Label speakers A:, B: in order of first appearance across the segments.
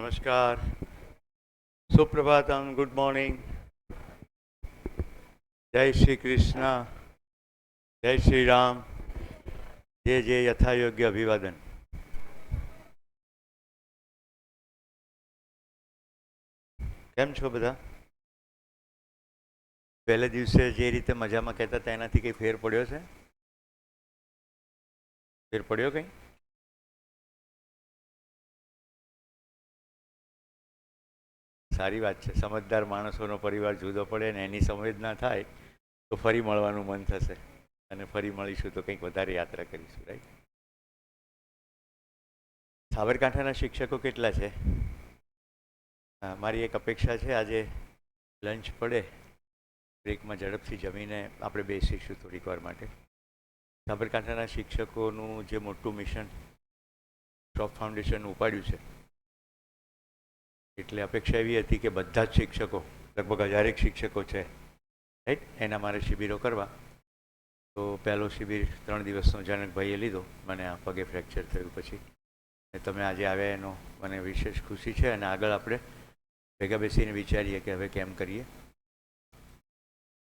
A: નમસ્કાર, સુપ્રભાતમ, good morning, જય શ્રી કૃષ્ણ, જય શ્રી રામ, જે યથાયોગ્ય અભિવાદન. કેમ છો બધા? પહેલે દિવસે જે રીતે મજામાં કહેતા હતા એનાથી કંઈ ફેર પડ્યો છે? ફેર પડ્યો કંઈ? સારી વાત છે. સમજદાર માણસોનો પરિવાર જુદો પડે ને એની સંવેદના થાય તો ફરી મળવાનું મન થશે અને ફરી મળીશું તો કંઈક વધારે યાત્રા કરીશું, રાઈટ? સાબરકાંઠાના શિક્ષકો કેટલા છે? મારી એક અપેક્ષા છે આજે લંચ પડે બ્રેકમાં ઝડપથી જમીને આપણે બેસીશું થોડીક વાર માટે. સાબરકાંઠાના શિક્ષકોનું જે મોટું મિશન શ્રોફ ફાઉન્ડેશન ઉપાડ્યું છે, એટલે અપેક્ષા એવી હતી કે બધા જ શિક્ષકો, લગભગ 1000 શિક્ષકો છે, રાઈટ, એના મારે શિબિરો કરવા. તો પહેલો શિબિર 3 દિવસનો જનકભાઈએ લીધો, મને આ પગે ફ્રેક્ચર થયું પછી. તમે આજે આવ્યા એનો મને વિશેષ ખુશી છે અને આગળ આપણે ભેગા બેસીને વિચારીએ કે હવે કેમ કરીએ.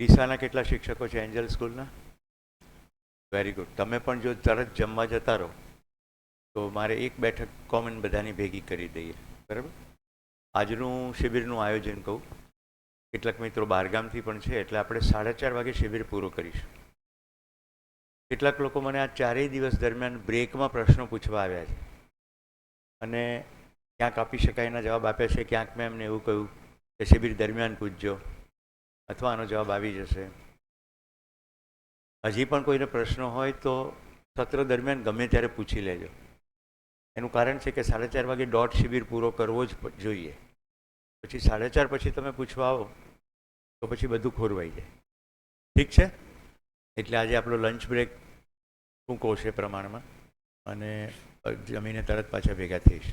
A: ડીસાના કેટલા શિક્ષકો છે એન્જલ સ્કૂલના? Very good. તમે પણ જો તરત જમવા જતા રહો તો મારે એક બેઠક કોમન બધાની ભેગી કરી દઈએ, બરાબર? આજનું શિબિરનું આયોજન કહું, કેટલાક મિત્રો બહારગામથી પણ છે એટલે આપણે 4:30 વાગે શિબિર પૂરો કરીશું. કેટલાક લોકો મને આ 4 દિવસ દરમિયાન બ્રેકમાં પ્રશ્નો પૂછવા આવ્યા છે અને ક્યાંક આપી શકાય એના જવાબ આપ્યા છે, ક્યાંક મેં એમને એવું કહ્યું કે શિબિર દરમિયાન પૂછજો અથવા આનો જવાબ આવી જશે. હજી પણ કોઈને પ્રશ્નો હોય તો સત્ર દરમિયાન ગમે ત્યારે પૂછી લેજો. એનું કારણ છે કે 4:30 વાગે દોઢ શિબિર પૂરો કરવો જ જોઈએ. પછી 4:30 પછી તમે પૂછવા આવો તો પછી બધું ખોરવાઈ જાય. ઠીક છે? એટલે આજે આપણો લંચ બ્રેક ટૂંકો છે પ્રમાણમાં અને જમીને તરત પાછા ભેગા થઈશ.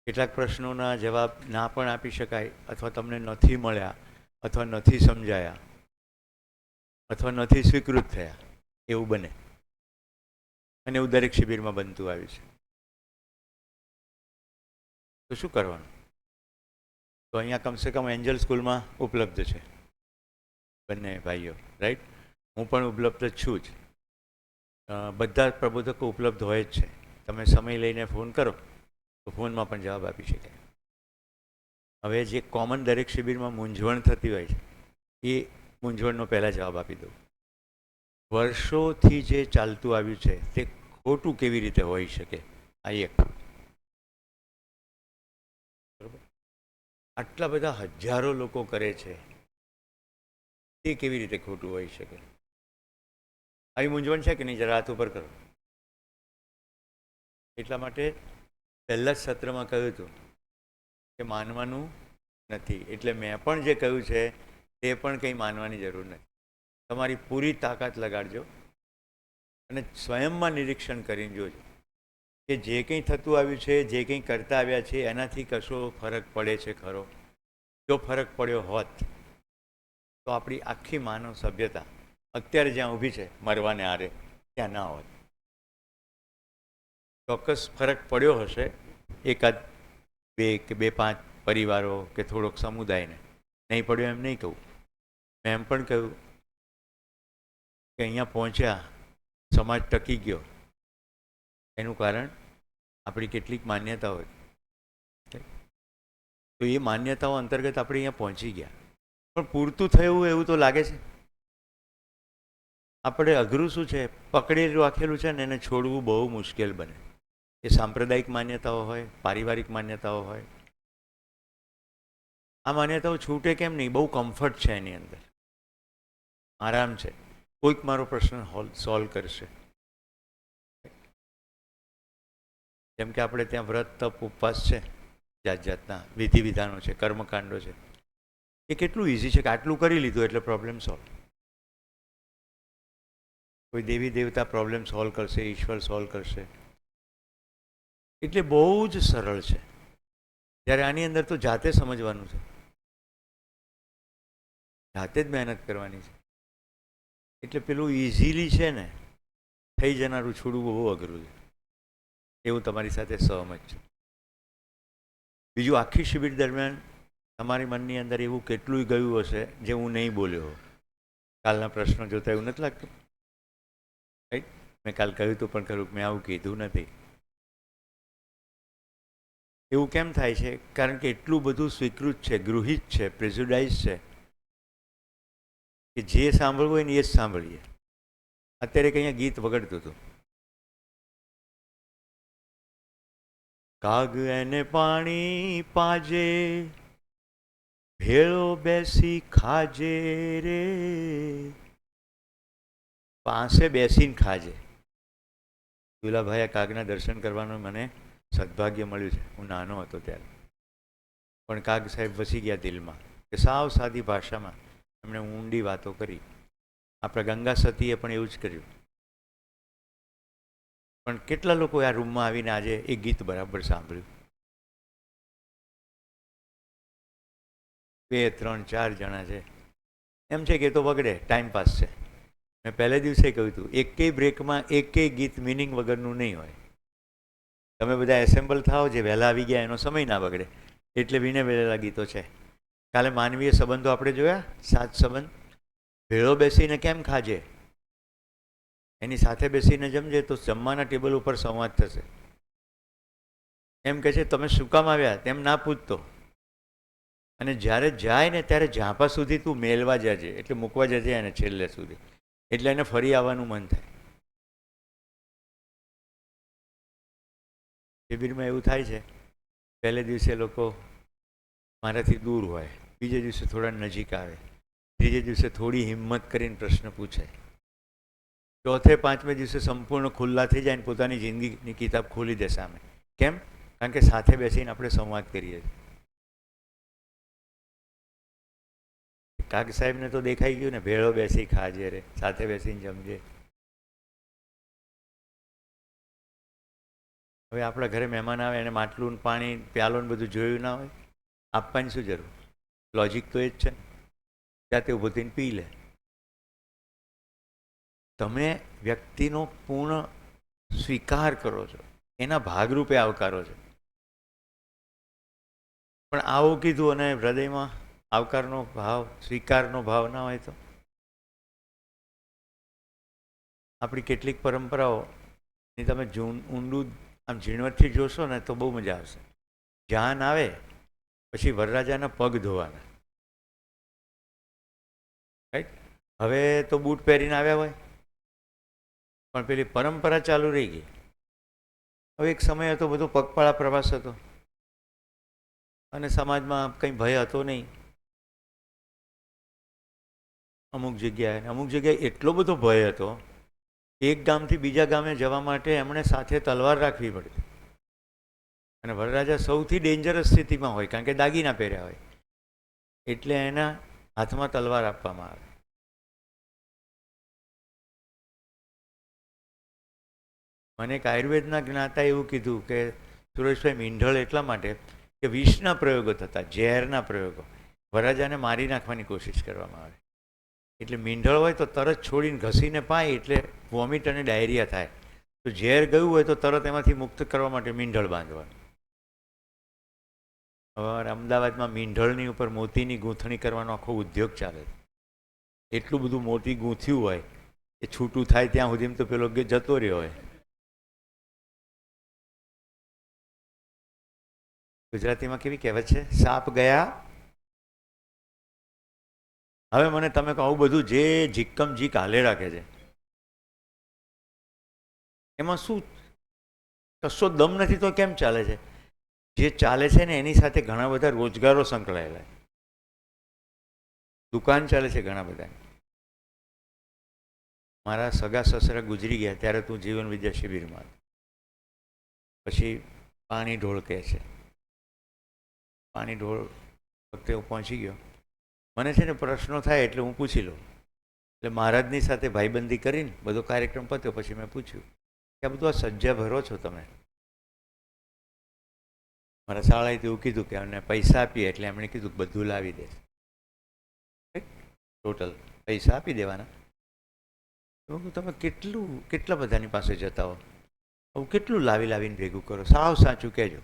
A: કેટલાક પ્રશ્નોના જવાબ ના પણ આપી શકાય અથવા તમને નથી મળ્યા અથવા નથી સમજાયા અથવા નથી સ્વીકૃત થયા, એવું બને અને એવું દરેક શિબિરમાં બનતું આવ્યું છે. તો શું કરવાનું? તો અહીંયા કમસે કમ એન્જલ સ્કૂલમાં ઉપલબ્ધ છે બંને ભાઈઓ, રાઈટ? હું પણ ઉપલબ્ધ જ છું જ. બધા પ્રબોધકો ઉપલબ્ધ હોય જ છે. તમે સમય લઈને ફોન કરો તો ફોનમાં પણ જવાબ આપી શકાય. હવે જે કોમન દરેક શિબિરમાં મૂંઝવણ થતી હોય છે એ મૂંઝવણનો પહેલાં જવાબ આપી દઉં. વર્ષોથી જે ચાલતું આવ્યું છે તે ખોટું કેવી રીતે હોઈ શકે? આ એક. બરાબર? આટલા બધા હજારો લોકો કરે છે, તે કેવી રીતે ખોટું હોઈ શકે? આવી મૂંઝવણ છે કે નહીં? જરા હાથ ઉપર કરો. એટલા માટે પહેલા જ સત્રમાં કહ્યું હતું કે માનવાનું નથી. એટલે મેં પણ જે કહ્યું છે તે પણ કંઈ માનવાની જરૂર નથી. તમારી પૂરી તાકાત લગાડજો અને સ્વયંમાં નિરીક્ષણ કરીને જોજો કે જે કંઈ થતું આવ્યું છે, જે કંઈ કરતા આવ્યા છે એનાથી કશો ફરક પડે છે ખરો? જો ફરક પડ્યો હોત તો આપણી આખી માનવ સભ્યતા અત્યારે જ્યાં ઊભી છે મરવાને આરે ત્યાં ના હોત. ચોક્કસ ફરક પડ્યો હશે એકાદ બે કે 2-5 પરિવારો કે થોડોક સમુદાયને. નહીં પડ્યો એમ નહીં કહું. મેં એમ પણ કહ્યું કે અહીંયા પહોંચ્યા, સમાજ ટકી ગયો, એનું કારણ આપણી કેટલીક માન્યતાઓ. તો એ માન્યતાઓ અંતર્ગત આપણે અહીંયા પહોંચી ગયા, પણ પૂરતું થયું એવું તો લાગે છે. આપણે અઘરું શું છે, પકડેલું રાખેલું છે ને એને છોડવું બહુ મુશ્કેલ બને. એ સાંપ્રદાયિક માન્યતાઓ હોય, પારિવારિક માન્યતાઓ હોય. આ માન્યતાઓ છૂટે કેમ નહીં? બહુ કમ્ફર્ટ છે એની અંદર, આરામ છે. કોઈક મારો પ્રશ્ન સોલ્વ કરશે. જેમ કે આપણે ત્યાં વ્રત, તપ, ઉપવાસ છે, જાત જાતના વિધિ વિધાનો છે, કર્મકાંડો છે. એ કેટલું ઇઝી છે કે આટલું કરી લીધું એટલે પ્રોબ્લેમ સોલ્વ. કોઈ દેવી દેવતા પ્રોબ્લેમ સોલ્વ કરશે, ઈશ્વર સોલ્વ કરશે. એટલે બહુ જ સરળ છે. ત્યારે આની અંદર તો જાતે સમજવાનું છે, જાતે જ મહેનત કરવાની છે. એટલે પેલું ઇઝીલી છે ને થઈ જનારું છોડવું બહુ અઘરું છે, એવું તમારી સાથે સહમત છે. બીજું, આખી શિબિર દરમિયાન તમારી મનની અંદર એવું કેટલું ગયું હશે જે હું નહીં બોલ્યો. કાલના પ્રશ્નો જોતા એવું નથી લાગતું? રાઈટ? મેં કાલ કહ્યું હતું પણ ખરું મેં આવું કીધું નથી. એવું કેમ થાય છે? કારણ કે એટલું બધું સ્વીકૃત છે, ગૃહિત છે, પ્રેઝ્યુડાઇઝ છે કે જે સાંભળવું હોય ને એ જ સાંભળીએ. અત્યારે કંઈ ગીત વગડતું હતું, કાગ એને પાણી પાજે, ભેળો બેસી ખાજે રે, પાસે બેસીને ખાજે. દુલાભાઈ કાગના દર્શન કરવાનું મને સદભાગ્ય મળ્યું છે. હું નાનો હતો ત્યારે, પણ કાગ સાહેબ વસી ગયા દિલમાં કે સાવ સાદી ભાષામાં એમણે ઊંડી વાતો કરી. આપણા ગંગા સતીએ પણ એવું જ કર્યું. પણ કેટલા લોકો આ રૂમમાં આવીને આજે એ ગીત બરાબર સાંભળ્યું? 2, 3, 4 જણા છે. એમ છે કે તો વગડે, ટાઈમપાસ છે. મેં પહેલે દિવસે કહ્યું હતું, એકેય બ્રેકમાં એકેય ગીત મિનિંગ વગરનું નહીં હોય. તમે બધા એસેમ્બલ થાઓ, જે વહેલા આવી ગયા એનો સમય ના બગડે એટલે વિને વહેલા ગીતો છે. કાલે માનવીય સંબંધો આપણે જોયા, 7 સંબંધ. ભેળો બેસીને કેમ ખાજે, એની સાથે બેસીને જમજે તો જમવાના ટેબલ ઉપર સંવાદ થશે. એમ કહે છે તમે શું કામ આવ્યા તેમ ના પૂછતો, અને જ્યારે જાય ને ત્યારે ઝાંપા સુધી તું મેલવા જજે, એટલે મૂકવા જજે એને છેલ્લે સુધી, એટલે એને ફરી આવવાનું મન થાય. શિબિરમાં એવું થાય છે, પહેલે દિવસે લોકો મારાથી દૂર હોય, બીજે દિવસે થોડા નજીક આવે, ત્રીજે દિવસે થોડી હિંમત કરીને પ્રશ્ન પૂછે, ચોથે પાંચમે દિવસે સંપૂર્ણ ખુલ્લા થઈ જાય ને પોતાની જિંદગીની કિતાબ ખોલી દે સામે. કેમ? કારણ કે સાથે બેસીને આપણે સંવાદ કરીએ છીએ. કાગ સાહેબને તો દેખાઈ ગયું ને, ભેળો બેસી ખાજે રે, સાથે બેસીને જમજે. હવે આપણા ઘરે મહેમાન આવે એને માટલું પાણી પ્યાલો ને બધું જોયું ના હોય, આપવાની શું જરૂર? લોજિક તો એ જ છે, જાતે ઊભો થઈને પી લે. તમે વ્યક્તિનો પૂર્ણ સ્વીકાર કરો છો, એના ભાગરૂપે આવકારો છો. પણ આવું કીધું અને હૃદયમાં આવકારનો ભાવ, સ્વીકારનો ભાવ ના હોય તો? આપણી કેટલીક પરંપરાઓની તમે ઊંડું આમ ઝીણવટથી જોશો ને તો બહુ મજા આવશે. જાન આવે પછી વરરાજાના પગ ધોવાના, રાઈટ? હવે તો બૂટ પહેરીને આવ્યા હોય, પણ પેલી પરંપરા ચાલુ રહી ગઈ. હવે એક સમય હતો બધો પગપાળા પ્રવાસ હતો અને સમાજમાં કંઈ ભય હતો નહીં. અમુક જગ્યાએ એટલો બધો ભય હતો, એક ગામથી બીજા ગામે જવા માટે એમણે સાથે તલવાર રાખવી પડતી. અને વરરાજા સૌથી ડેન્જરસ સ્થિતિમાં હોય, કારણ કે દાગીના પહેર્યા હોય, એટલે એના હાથમાં તલવાર આપવામાં આવે. મને એક આયુર્વેદના જ્ઞાતા એવું કીધું કે સુરેશભાઈ, મીંઢળ એટલા માટે કે વિષના પ્રયોગો થતા, ઝેરના પ્રયોગો, વરરાજાને મારી નાખવાની કોશિશ કરવામાં આવે. એટલે મીંઢળ હોય તો તરત છોડીને ઘસીને પાય એટલે વોમિટ અને ડાયરિયા થાય. તો ઝેર ગયું હોય તો તરત એમાંથી મુક્ત કરવા માટે મીંઢળ બાંધવાનું. હવે અમદાવાદમાં મીંઢળની ઉપર મોતીની ગૂંથણી કરવાનો આખો ઉદ્યોગ ચાલે છે. એટલું બધું મોતી ગૂંથ્યું હોય એ છૂટું થાય ત્યાં સુધી તો પેલો જતો રહ્યો હોય. ગુજરાતીમાં કેવી કહેવત છે, સાપ ગયા. હવે મને તમે કહો, આવું બધું જે જીક્કમ જીક હાલે રાખે છે, એમાં શું કશો દમ નથી તો કેમ ચાલે છે? જે ચાલે છે ને એની સાથે ઘણા બધા રોજગારો સંકળાયેલા, દુકાન ચાલે છે ઘણા બધા. મારા સગા સસરા ગુજરી ગયા ત્યારે તું જીવન વિદ્યા શિબિરમાં, પછી પાણી ઢોળ કહે છે, પાણી ઢોળ વખતે હું પહોંચી ગયો. મને છે ને પ્રશ્નો થાય એટલે હું પૂછી લઉં. એટલે મહારાજની સાથે ભાઈબંધી કરીને બધો કાર્યક્રમ પત્યો પછી મેં પૂછ્યું કે આ બધું આ સજ્જા ભરો છો તમે? મારા શાળાએ એવું કીધું કે અમને પૈસા આપીએ, એટલે એમણે કીધું બધું લાવી દે, ટોટલ પૈસા આપી દેવાના. તમે કેટલા બધાની પાસે જતા હો, આવું કેટલું લાવીને ભેગું કરો? સાવ સાચું કહેજો.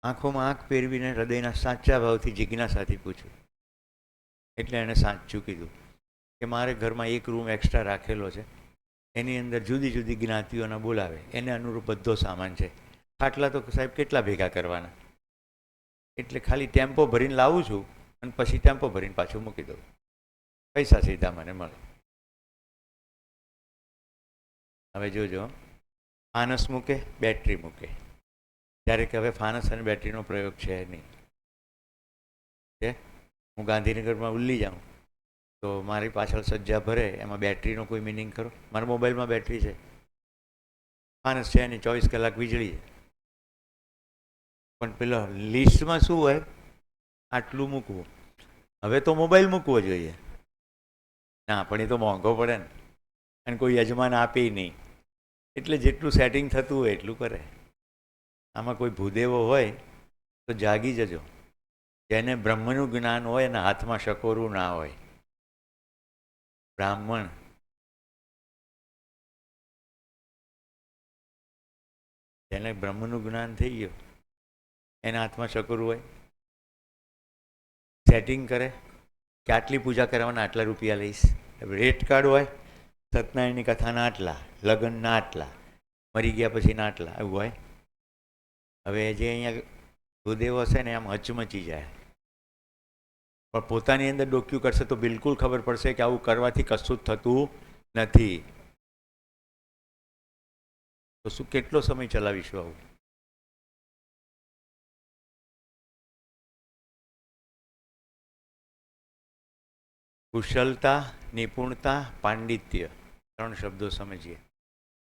A: આંખોમાં આંખ પહેરવીને હૃદયના સાચા ભાવથી જિજ્ઞાસાથી પૂછ્યું. એટલે એણે સાચું કીધું કે મારે ઘરમાં એક રૂમ એક્સ્ટ્રા રાખેલો છે, એની અંદર જુદી જુદી જ્ઞાતિઓના બોલાવે એને અનુરૂપ બધો સામાન છે. ખાટલા તો સાહેબ કેટલા ભેગા કરવાના, એટલે ખાલી ટેમ્પો ભરીને લાવું છું અને પછી ટેમ્પો ભરીને પાછું મૂકી દઉં, પૈસા સીધા મને મળે. હવે જોજો, ફાનસ મૂકે, બેટરી મૂકે, ત્યારે કે હવે ફાનસ અને બેટરીનો પ્રયોગ છે નહીં. કે હું ગાંધીનગરમાં ઉલ્લી જાઉં તો મારી પાછળ સજ્જા ભરે, એમાં બેટરીનો કોઈ મિનિંગ ખરો? મારા મોબાઈલમાં બેટરી છે, ફાનસ છે એની 24 કલાક વીજળી છે, પણ પેલા લિસ્ટમાં શું હોય? આટલું મૂકવું. હવે તો મોબાઈલ મૂકવો જોઈએ ના, પણ એ તો મોંઘો પડે ને, અને કોઈ યજમાન આપે નહીં, એટલે જેટલું સેટિંગ થતું હોય એટલું કરે. આમાં કોઈ ભૂદેવો હોય તો જાગી જજો. જેને બ્રહ્મનું જ્ઞાન હોય અને હાથમાં શકોરું ના હોય, બ્રાહ્મણ, જેને બ્રહ્મનું જ્ઞાન થઈ ગયું એના હાથમાં શકોરું હોય, સેટિંગ કરે કે આટલી પૂજા કરવાના આટલા રૂપિયા લઈશ, રેટ કાર્ડ હોય, સત્યનારાયણની કથાના આટલા, લગ્નના આટલા, મરી ગયા પછીના આટલા, એવું હોય. હવે જે અહીંયા ભૂદેવો હશે ને આમ હચમચી જાય, પણ પોતાની અંદર ડોક્યું કરશે તો બિલકુલ ખબર પડશે કે આવું કરવાથી કશું જ થતું નથી. તો શું કેટલો સમય ચલાવીશું આવું? કુશળતા, નિપુણતા, પાંડિત્ય, 3 શબ્દો સમજીએ.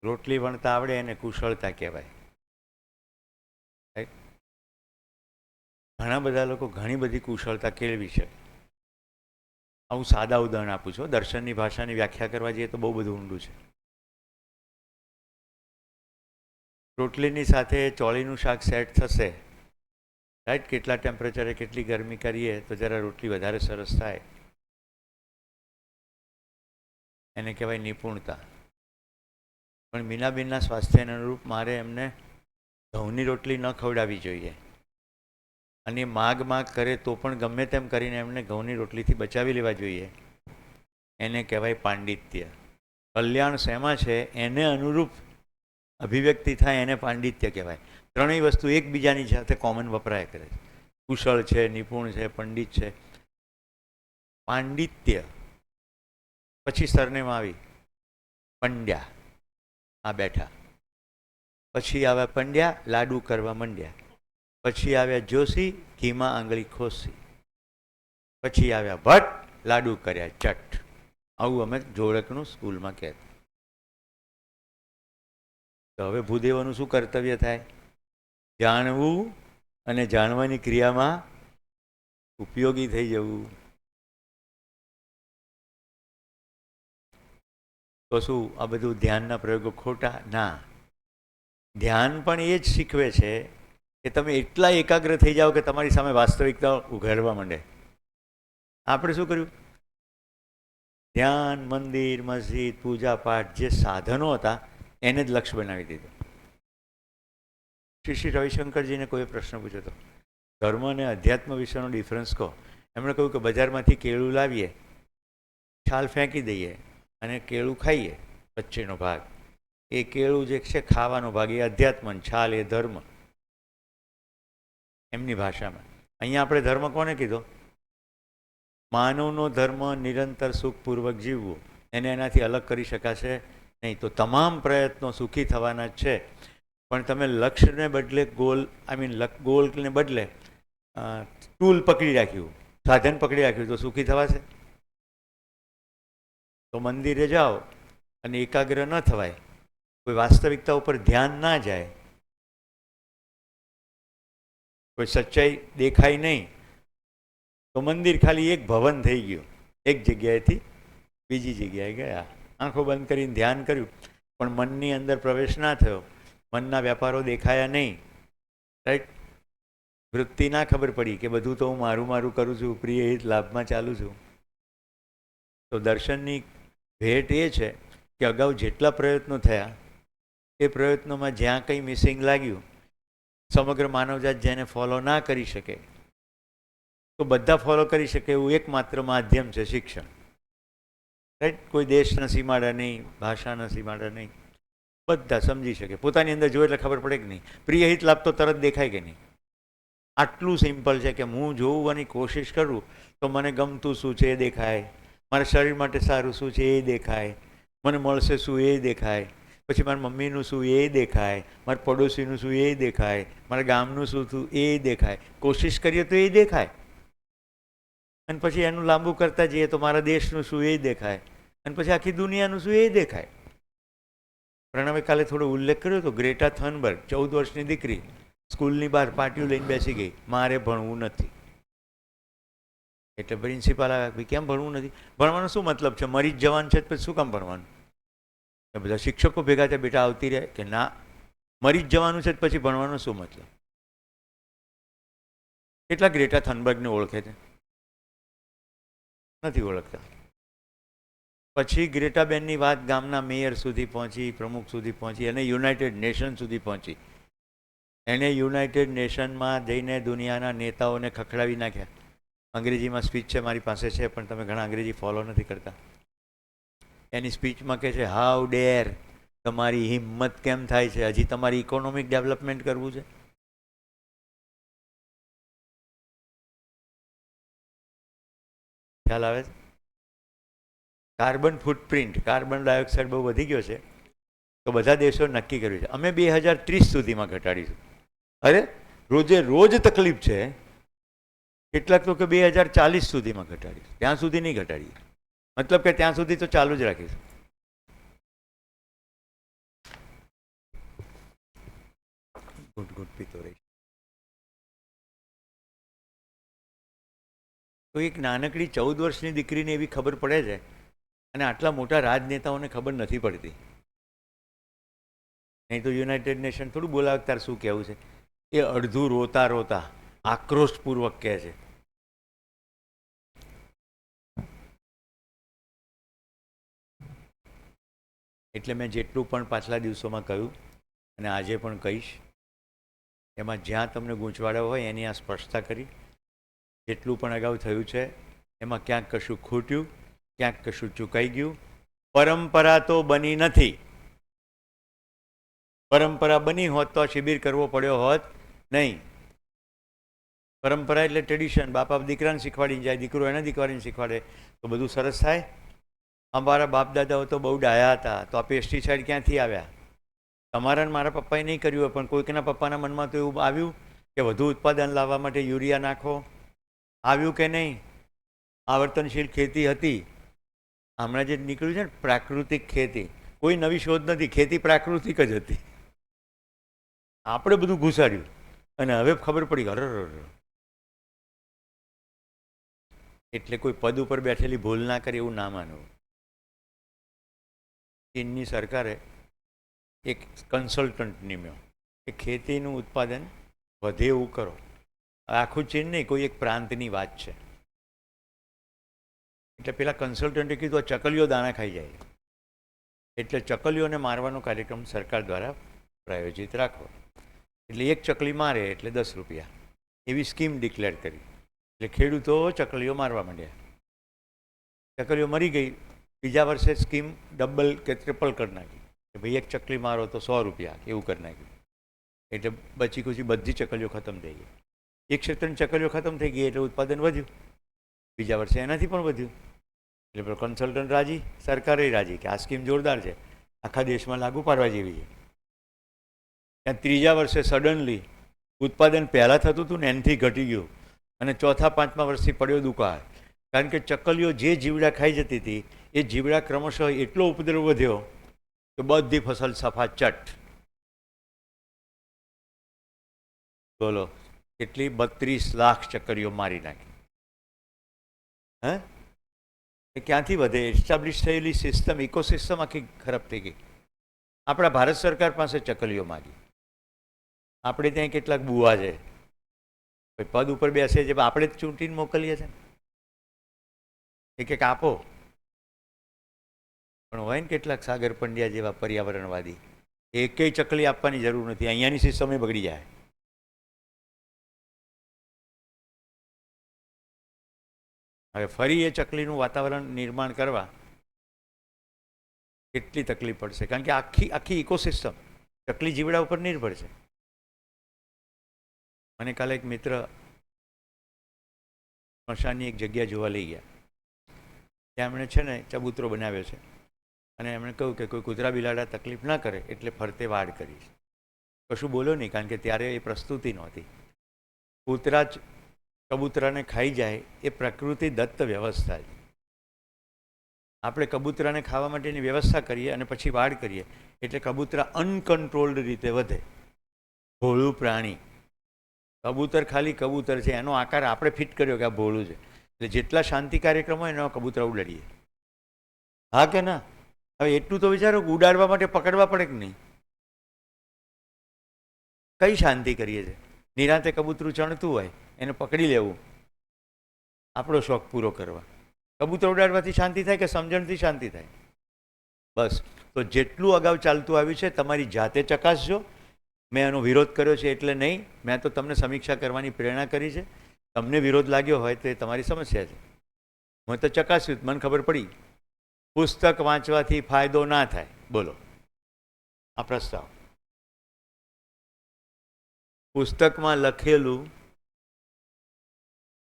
A: રોટલી વણતા આવડે એને કુશળતા કહેવાય. ઘણા બધા લોકો ઘણી બધી કુશળતા કેળવી છે. હું સાદા ઉદાહરણ આપું છું, દર્શનની ભાષાની વ્યાખ્યા કરવા જઈએ તો બહુ બધું ઊંડું છે. રોટલીની સાથે ચોળીનું શાક સેટ થશે, રાઈટ? કેટલા ટેમ્પરેચરે કેટલી ગરમી કરીએ તો જરા રોટલી વધારે સરસ થાય, એને કહેવાય નિપુણતા. પણ મીનાબેનના સ્વાસ્થ્યને અનુરૂપ મારે એમને ઘઉંની રોટલી ન ખવડાવવી જોઈએ, અને માગ કરે તો પણ ગમે તેમ કરીને એમને ઘઉંની રોટલીથી બચાવી લેવા જોઈએ. એને કહેવાય પાંડિત્ય. કલ્યાણ શેમાં છે એને અનુરૂપ અભિવ્યક્તિ થાય એને પાંડિત્ય કહેવાય. ત્રણેય વસ્તુ એકબીજાની સાથે કોમન વપરાય કરે છે. કુશળ છે, નિપુણ છે, પંડિત છે. પાંડિત્ય પછી સરનેમ આવી પંડ્યા, આ બેઠા. પછી આવ્યા પંડ્યા, લાડુ કરવા માંડ્યા. પછી આવ્યા જોશી, ઘીમાં આંગળી ખોસી. પછી આવ્યા ભટ્ટ, લાડુ કર્યા ચટ. આવું અમે જોડકનું સ્કૂલમાં કહેતા. તો હવે ભૂદેવોનું શું કર્તવ્ય થાય? જાણવું અને જાણવાની ક્રિયામાં ઉપયોગી થઈ જવું. તો શું આ બધું ધ્યાનના પ્રયોગો ખોટા? ના, ધ્યાન પણ એ જ શીખવે છે કે તમે એટલા એકાગ્ર થઈ જાઓ કે તમારી સામે વાસ્તવિકતા ઉઘાડવા માંડે. આપણે શું કર્યું? ધ્યાન, મંદિર, મસ્જિદ, પૂજા પાઠ જે સાધનો હતા એને જ લક્ષ્ય બનાવી દીધું. શ્રી રવિશંકરજીને કોઈ પ્રશ્ન પૂછ્યો હતો, ધર્મ અને અધ્યાત્મ વિશેનો ડિફરન્સ કહો. એમણે કહ્યું કે બજારમાંથી કેળું લાવીએ, છાલ ફેંકી દઈએ અને કેળું ખાઈએ, વચ્ચેનો ભાગ એ કેળું જે છે ખાવાનો ભાગ એ અધ્યાત્મ, છાલ એ ધર્મ, એમની ભાષામાં. અહીંયા આપણે ધર્મ કોને કીધો? માનવનો ધર્મ નિરંતર સુખપૂર્વક જીવવું, એને એનાથી અલગ કરી શકાશે નહીં. તો તમામ પ્રયત્નો સુખી થવાના જ છે, પણ તમે લક્ષ્યને બદલે ગોલને બદલે ટૂલ પકડી રાખ્યું, સાધન પકડી રાખ્યું તો સુખી થવાશે? તો મંદિરે જાઓ અને એકાગ્ર ન થવાય, કોઈ વાસ્તવિકતા ઉપર ધ્યાન ના જાય, કોઈ સચ્ચાઈ દેખાય નહીં, તો મંદિર ખાલી એક ભવન થઈ ગયું, એક જગ્યાએથી બીજી જગ્યાએ ગયા. આંખો બંધ કરીને ધ્યાન કર્યું પણ મનની અંદર પ્રવેશ ના થયો, મનના વ્યાપારો દેખાયા નહીં, રાઈટ? વૃત્તિ ના ખબર પડી કે બધું તો હું મારું મારું કરું છું, પ્રિય હિત લાભમાં ચાલું છું. તો દર્શનની ભેટ એ છે કે અગાઉ જેટલા પ્રયત્નો થયા એ પ્રયત્નોમાં જ્યાં કંઈ મિસિંગ લાગ્યું સમગ્ર માનવજાત જેને ફોલો ના કરી શકે તો બધા ફોલો કરી શકે એવું એકમાત્ર માધ્યમ છે શિક્ષણ. રાઈટ? કોઈ દેશના સીમાડા નહીં, ભાષાના સીમાડા નહીં, બધા સમજી શકે. પોતાની અંદર જોવે એટલે ખબર પડે કે નહીં. પ્રિય હિત લાભ તો તરત દેખાય કે નહીં. આટલું સિમ્પલ છે કે હું જોવાની કોશિશ કરું તો મને ગમતું શું છે એ દેખાય, મારા શરીર માટે સારું શું છે એ દેખાય, મને મળશે શું એ દેખાય, પછી મારા મમ્મીનું શું એ દેખાય, મારા પડોશીનું શું એ દેખાય, મારા ગામનું શું થયું એ દેખાય. કોશિશ કરીએ તો એ દેખાય. અને પછી એનું લાંબુ કરતા જઈએ તો મારા દેશનું શું એ દેખાય, અને પછી આખી દુનિયાનું શું એ દેખાય. પ્રણવે કાલે થોડો ઉલ્લેખ કર્યો તો, ગ્રેટા થનબર્ગ 14 વર્ષની દીકરી સ્કૂલની બહાર પાટીઓ લઈને બેસી ગઈ, મારે ભણવું નથી. એટલે પ્રિન્સિપાલ આવ્યા, કેમ ભણવું નથી? ભણવાનો શું મતલબ છે? મરી જ જવાનું છે પછી શું કામ ભણવાનું? બધા શિક્ષકો ભેગા થયા, બેટા આવતી રહે કે ના, મરી જ જવાનું છે પછી ભણવાનો શું મતલબ? કેટલા ગ્રેટા થનબર્ગને ઓળખે છે? નથી ઓળખતા. પછી ગ્રેટાબેનની વાત ગામના મેયર સુધી પહોંચી, પ્રમુખ સુધી પહોંચી અને યુનાઇટેડ નેશન સુધી પહોંચી. એણે યુનાઇટેડ નેશનમાં જઈને દુનિયાના નેતાઓને ખખડાવી નાખ્યા. અંગ્રેજીમાં સ્પીચ છે, મારી પાસે છે, પણ તમે ઘણા અંગ્રેજી ફોલો નથી કરતા. એની સ્પીચમાં કહે છે, હાઉ ડેર, તમારી હિંમત કેમ થાય છે? હજી તમારી ઇકોનોમિક ડેવલપમેન્ટ કરવું છે? ખ્યાલ આવે છે? કાર્બન ફૂટપ્રિન્ટ, કાર્બન ડાયોક્સાઇડ બહુ વધી ગયો છે, તો બધા દેશો નક્કી કર્યું છે અમે 2030 સુધીમાં ઘટાડીશું. અરે રોજે રોજ તકલીફ છે. કેટલાક તો કે 2040 સુધીમાં ઘટાડીશું. ત્યાં સુધી નહીં ઘટાડીએ, મતલબ કે ત્યાં સુધી તો ચાલુ જ રાખીશું. ગુડ ગુડ પીતો રહી. તો એક નાનકડી 14 વર્ષની દીકરીને એવી ખબર પડે છે, અને આટલા મોટા રાજનેતાઓને ખબર નથી પડતી. નહીં તો યુનાઇટેડ નેશન થોડું બોલાવે તાર શું કહેવું છે? એ અડધું રોતા રોતા આક્રોશપૂર્વક કહે છે. એટલે મેં જેટલું પણ પાછલા દિવસોમાં કહ્યું અને આજે પણ કહીશ, એમાં જ્યાં તમને ગૂંચવાડો હોય એની આ સ્પષ્ટતા કરી. જેટલું પણ અગાઉ થયું છે એમાં ક્યાંક કશું ખૂટ્યું, ક્યાંક કશું ચૂકાઈ ગયું. પરંપરા તો બની નથી. પરંપરા બની હોત તો શિબિર કરવો પડ્યો હોત નહીં. પરંપરા એટલે ટ્રેડિશન. બાપા દીકરાને શીખવાડીને જાય, દીકરો એને દીકરીને શીખવાડે તો બધું સરસ થાય. અમારા બાપ દાદાઓ તો બહુ ડાયા હતા, તો આ પેસ્ટિસાઇડ ક્યાંથી આવ્યા? તમારા ને મારા પપ્પાએ નહીં કર્યું હોય, પણ કોઈકના પપ્પાના મનમાં તો એવું આવ્યું કે વધુ ઉત્પાદન લાવવા માટે યુરિયા નાખો? આવ્યું કે નહીં? આવર્તનશીલ ખેતી હતી. હમણાં જે નીકળ્યું છે ને પ્રાકૃતિક ખેતી, કોઈ નવી શોધ નથી. ખેતી પ્રાકૃતિક જ હતી. આપણે બધું ઘુસાડ્યું અને હવે ખબર પડી હર. એટલે કોઈ પદ ઉપર બેઠેલી ભૂલ ના કરે એવું ના માનવું. ચીનની સરકારે એક કન્સલ્ટન્ટ નિમ્યો કે ખેતીનું ઉત્પાદન વધે એવું કરો. આખું ચીન નહીં, કોઈ એક પ્રાંતની વાત છે. એટલે પેલા કન્સલ્ટન્ટે કીધું આ ચકલીઓ દાણા ખાઈ જાય, એટલે ચકલીઓને મારવાનો કાર્યક્રમ સરકાર દ્વારા પ્રાયોજિત રાખવો. એટલે એક ચકલી મારે એટલે 10 રૂપિયા, એવી સ્કીમ ડિક્લેર કરી. એટલે ખેડૂતો ચકલીઓ મારવા માંડ્યા. ચકલીઓ મરી ગઈ. બીજા વર્ષે સ્કીમ ડબલ કે ટ્રિપલ કરી નાખી કે ભાઈ એક ચકલી મારો તો 100 રૂપિયા, એવું કરી નાખ્યું. એટલે બચી ખુશી બધી ચકલીઓ ખતમ થઈ ગઈ. એક ક્ષેત્રની ચકલીઓ ખતમ થઈ ગઈ એટલે ઉત્પાદન વધ્યું. બીજા વર્ષે એનાથી પણ વધ્યું. એટલે કન્સલ્ટન્ટ રાજી, સરકારે રાજી કે આ સ્કીમ જોરદાર છે, આખા દેશમાં લાગુ પાડવા જેવી છે. ત્યાં ત્રીજા વર્ષે સડનલી ઉત્પાદન પહેલાં થતું હતું ને એનાથી ઘટી ગયું, અને ચોથા પાંચમા વર્ષથી પડ્યો દુકાળ. કારણ કે ચકલીઓ જે જીવડા ખાઈ જતી હતી એ જીવડા ક્રમશઃ એટલો ઉપદ્રવ વધ્યો કે બધી ફસલ સફાચટ. બોલો કેટલી? 32 લાખ ચકલીઓ મારી નાખી. હે એ ક્યાંથી વધે? એસ્ટાબ્લિશ થયેલી સિસ્ટમ, ઇકોસિસ્ટમ આખી ખરાબ થઈ ગઈ. આપણા ભારત સરકાર પાસે ચકલીઓ માગી. આપણે ત્યાં કેટલાક બુવા છે પદ ઉપર બેસે છે, આપણે જ ચૂંટીને મોકલીએ છીએ. એક આપો. પણ હોય ને કેટલાક સાગર પંડ્યા જેવા પર્યાવરણવાદી, એકેય ચકલી આપવાની જરૂર નથી, અહીંયાની સિસ્ટમ બગડી જાય. હવે ફરી એ ચકલીનું વાતાવરણ નિર્માણ કરવા કેટલી તકલીફ પડશે, કારણ કે આખી આખી ઇકોસિસ્ટમ ચકલી જીવડા ઉપર નિર્ભર છે. મને કાલે એક મિત્ર સ્મશાનની એક જગ્યા જોવા લઈ ગયા. ત્યાં એમણે છે ને ચબૂતરો બનાવ્યો છે અને એમણે કહ્યું કે કોઈ કૂતરા બિલાડા તકલીફ ના કરે એટલે ફરતે વાડ કરી. કશું બોલો નહીં, કારણ કે ત્યારે એ પ્રસ્તુતિ નહોતી. કૂતરા જ કબૂતરાને ખાઈ જાય એ પ્રકૃતિ દત્ત વ્યવસ્થા છે. આપણે કબૂતરાને ખાવા માટેની વ્યવસ્થા કરીએ અને પછી વાડ કરીએ એટલે કબૂતરા અનકન્ટ્રોલ્ડ રીતે વધે. ભોળું પ્રાણી, કબૂતર ખાલી કબૂતર છે, એનો આકાર આપણે ફિટ કર્યો કે આ ભોળું છે, એટલે જેટલા શાંતિ કાર્યક્રમ હોય એનો કબૂતરા ઉડાડીએ. હા કે ના? હવે એટલું તો વિચારો, ઉડાડવા માટે પકડવા પડે કે નહીં? કઈ શાંતિ કરીએ છીએ? નિરાંતે કબૂતરું ચણતું હોય એને પકડી લેવું, આપણો શોખ પૂરો કરવા. કબૂતર ઉડાડવાથી શાંતિ થાય કે સમજણથી શાંતિ થાય? બસ. તો જેટલું અગાઉ ચાલતું આવ્યું છે તમારી જાતે ચકાસજો. મેં એનો વિરોધ કર્યો છે એટલે નહીં, મેં તો તમને સમીક્ષા કરવાની પ્રેરણા કરી છે. તમને વિરોધ લાગ્યો હોય તો એ તમારી સમસ્યા છે. હું તો ચકાસ્યું, મને ખબર પડી પુસ્તક વાંચવાથી ફાયદો ના થાય. બોલો આ પ્રસ્તાવ. પુસ્તકમાં લખેલું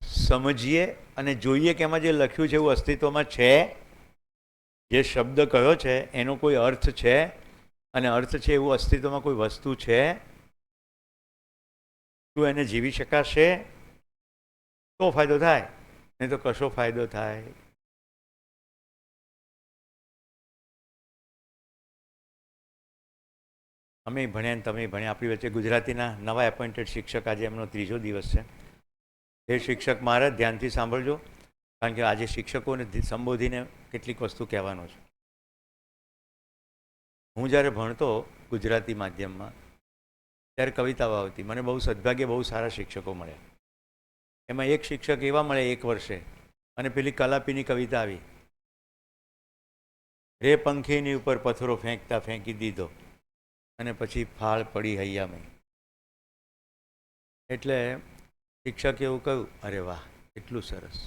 A: સમજીએ અને જોઈએ કે એમાં જે લખ્યું છે એવું અસ્તિત્વમાં છે, જે શબ્દ કયો છે એનો કોઈ અર્થ છે, અને અર્થ છે એવું અસ્તિત્વમાં કોઈ વસ્તુ છે, શું એને જીવી શકાશે તો ફાયદો થાય, નહીં તો કશો ફાયદો થાય. અમે ભણ્યા ને તમે ભણ્યા. આપણી વચ્ચે ગુજરાતીના નવા એપોઇન્ટેડ શિક્ષક, આજે એમનો 3જો દિવસ છે. એ શિક્ષક મારે ધ્યાનથી સાંભળજો, કારણ કે આજે શિક્ષકોને સંબોધીને કેટલીક વસ્તુ કહેવાનો છે. હું જ્યારે ભણતો ગુજરાતી માધ્યમમાં ત્યારે કવિતાઓ આવતી. મને બહુ સદભાગ્યે બહુ સારા શિક્ષકો મળ્યા. એમાં એક શિક્ષક એવા મળે એક વર્ષે, અને પેલી કલાપીની કવિતા આવી, રે પંખીની ઉપર પથ્થરો ફેંકતા ફેંકી દીધો અને પછી ફાળ પડી હૈયામાં. એટલે શિક્ષકે એવું કહ્યું, અરે વાહ એટલું સરસ,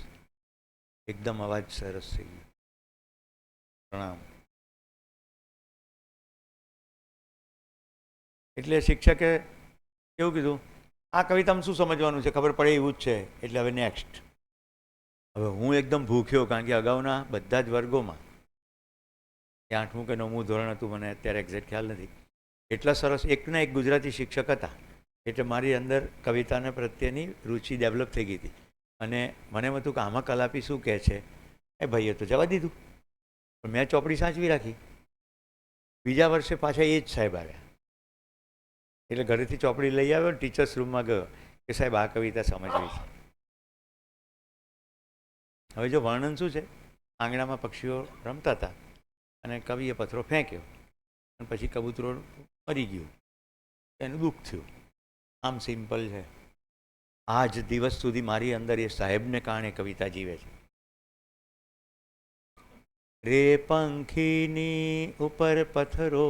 A: એકદમ અવાજ સરસ થઈ ગયો, પ્રણામ. એટલે શિક્ષકે કેવું કીધું, આ કવિતામાં શું સમજવાનું છે, ખબર પડે એવું જ છે, એટલે હવે નેક્સ્ટ. હવે હું એકદમ ભૂખ્યો, કારણ કે અગાઉના બધા જ વર્ગોમાં, એ 8મું કે 9મું ધોરણ હતું, મને અત્યારે એક્ઝેક્ટ ખ્યાલ નથી, એટલા સરસ એકના એક ગુજરાતી શિક્ષક હતા. એટલે મારી અંદર કવિતાને પ્રત્યેની રુચિ ડેવલપ થઈ ગઈ હતી. અને મને એમ હતું કે આમાં કલાપી શું કહે છે. એ ભાઈએ તો જવા દીધું, પણ મેં ચોપડી સાચવી રાખી. બીજા વર્ષે પાછા એ જ સાહેબ આવ્યા, એટલે ઘરેથી ચોપડી લઈ આવ્યો, ટીચર્સ રૂમમાં ગયો કે સાહેબ આ કવિતા સમજવી છે. હવે જો વર્ણન શું છે, આંગણામાં પક્ષીઓ રમતા હતા અને કવિએ પથ્થરો ફેંક્યો અને પછી કબૂતરો મરી ગયું, એનું દુઃખ થયું. આમ સિમ્પલ છે. આજ દિવસ સુધી મારી અંદર એ સાહેબને કારણે કવિતા જીવે છે. રે પંખીની ઉપર પથ્થરો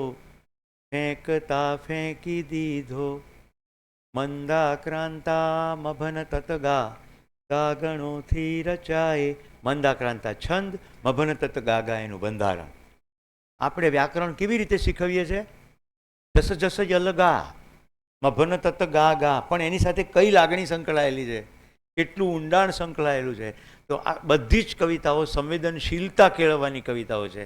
A: ફેંકતા ફેંકી દીધો, મંદાક્રાંતા મભન તતગા ગાગણોથી રચાય. મંદાક્રાંતા છંદ, મભન તત ગાગા એનું બંધારણ. આપણે વ્યાકરણ કેવી રીતે શીખવીએ છીએ? જસ જસ યલગા, મભન તત ગા ગા, પણ એની સાથે કઈ લાગણી સંકળાયેલી છે, કેટલું ઊંડાણ સંકળાયેલું છે. તો આ બધી જ કવિતાઓ સંવેદનશીલતા કેળવવાની કવિતાઓ છે.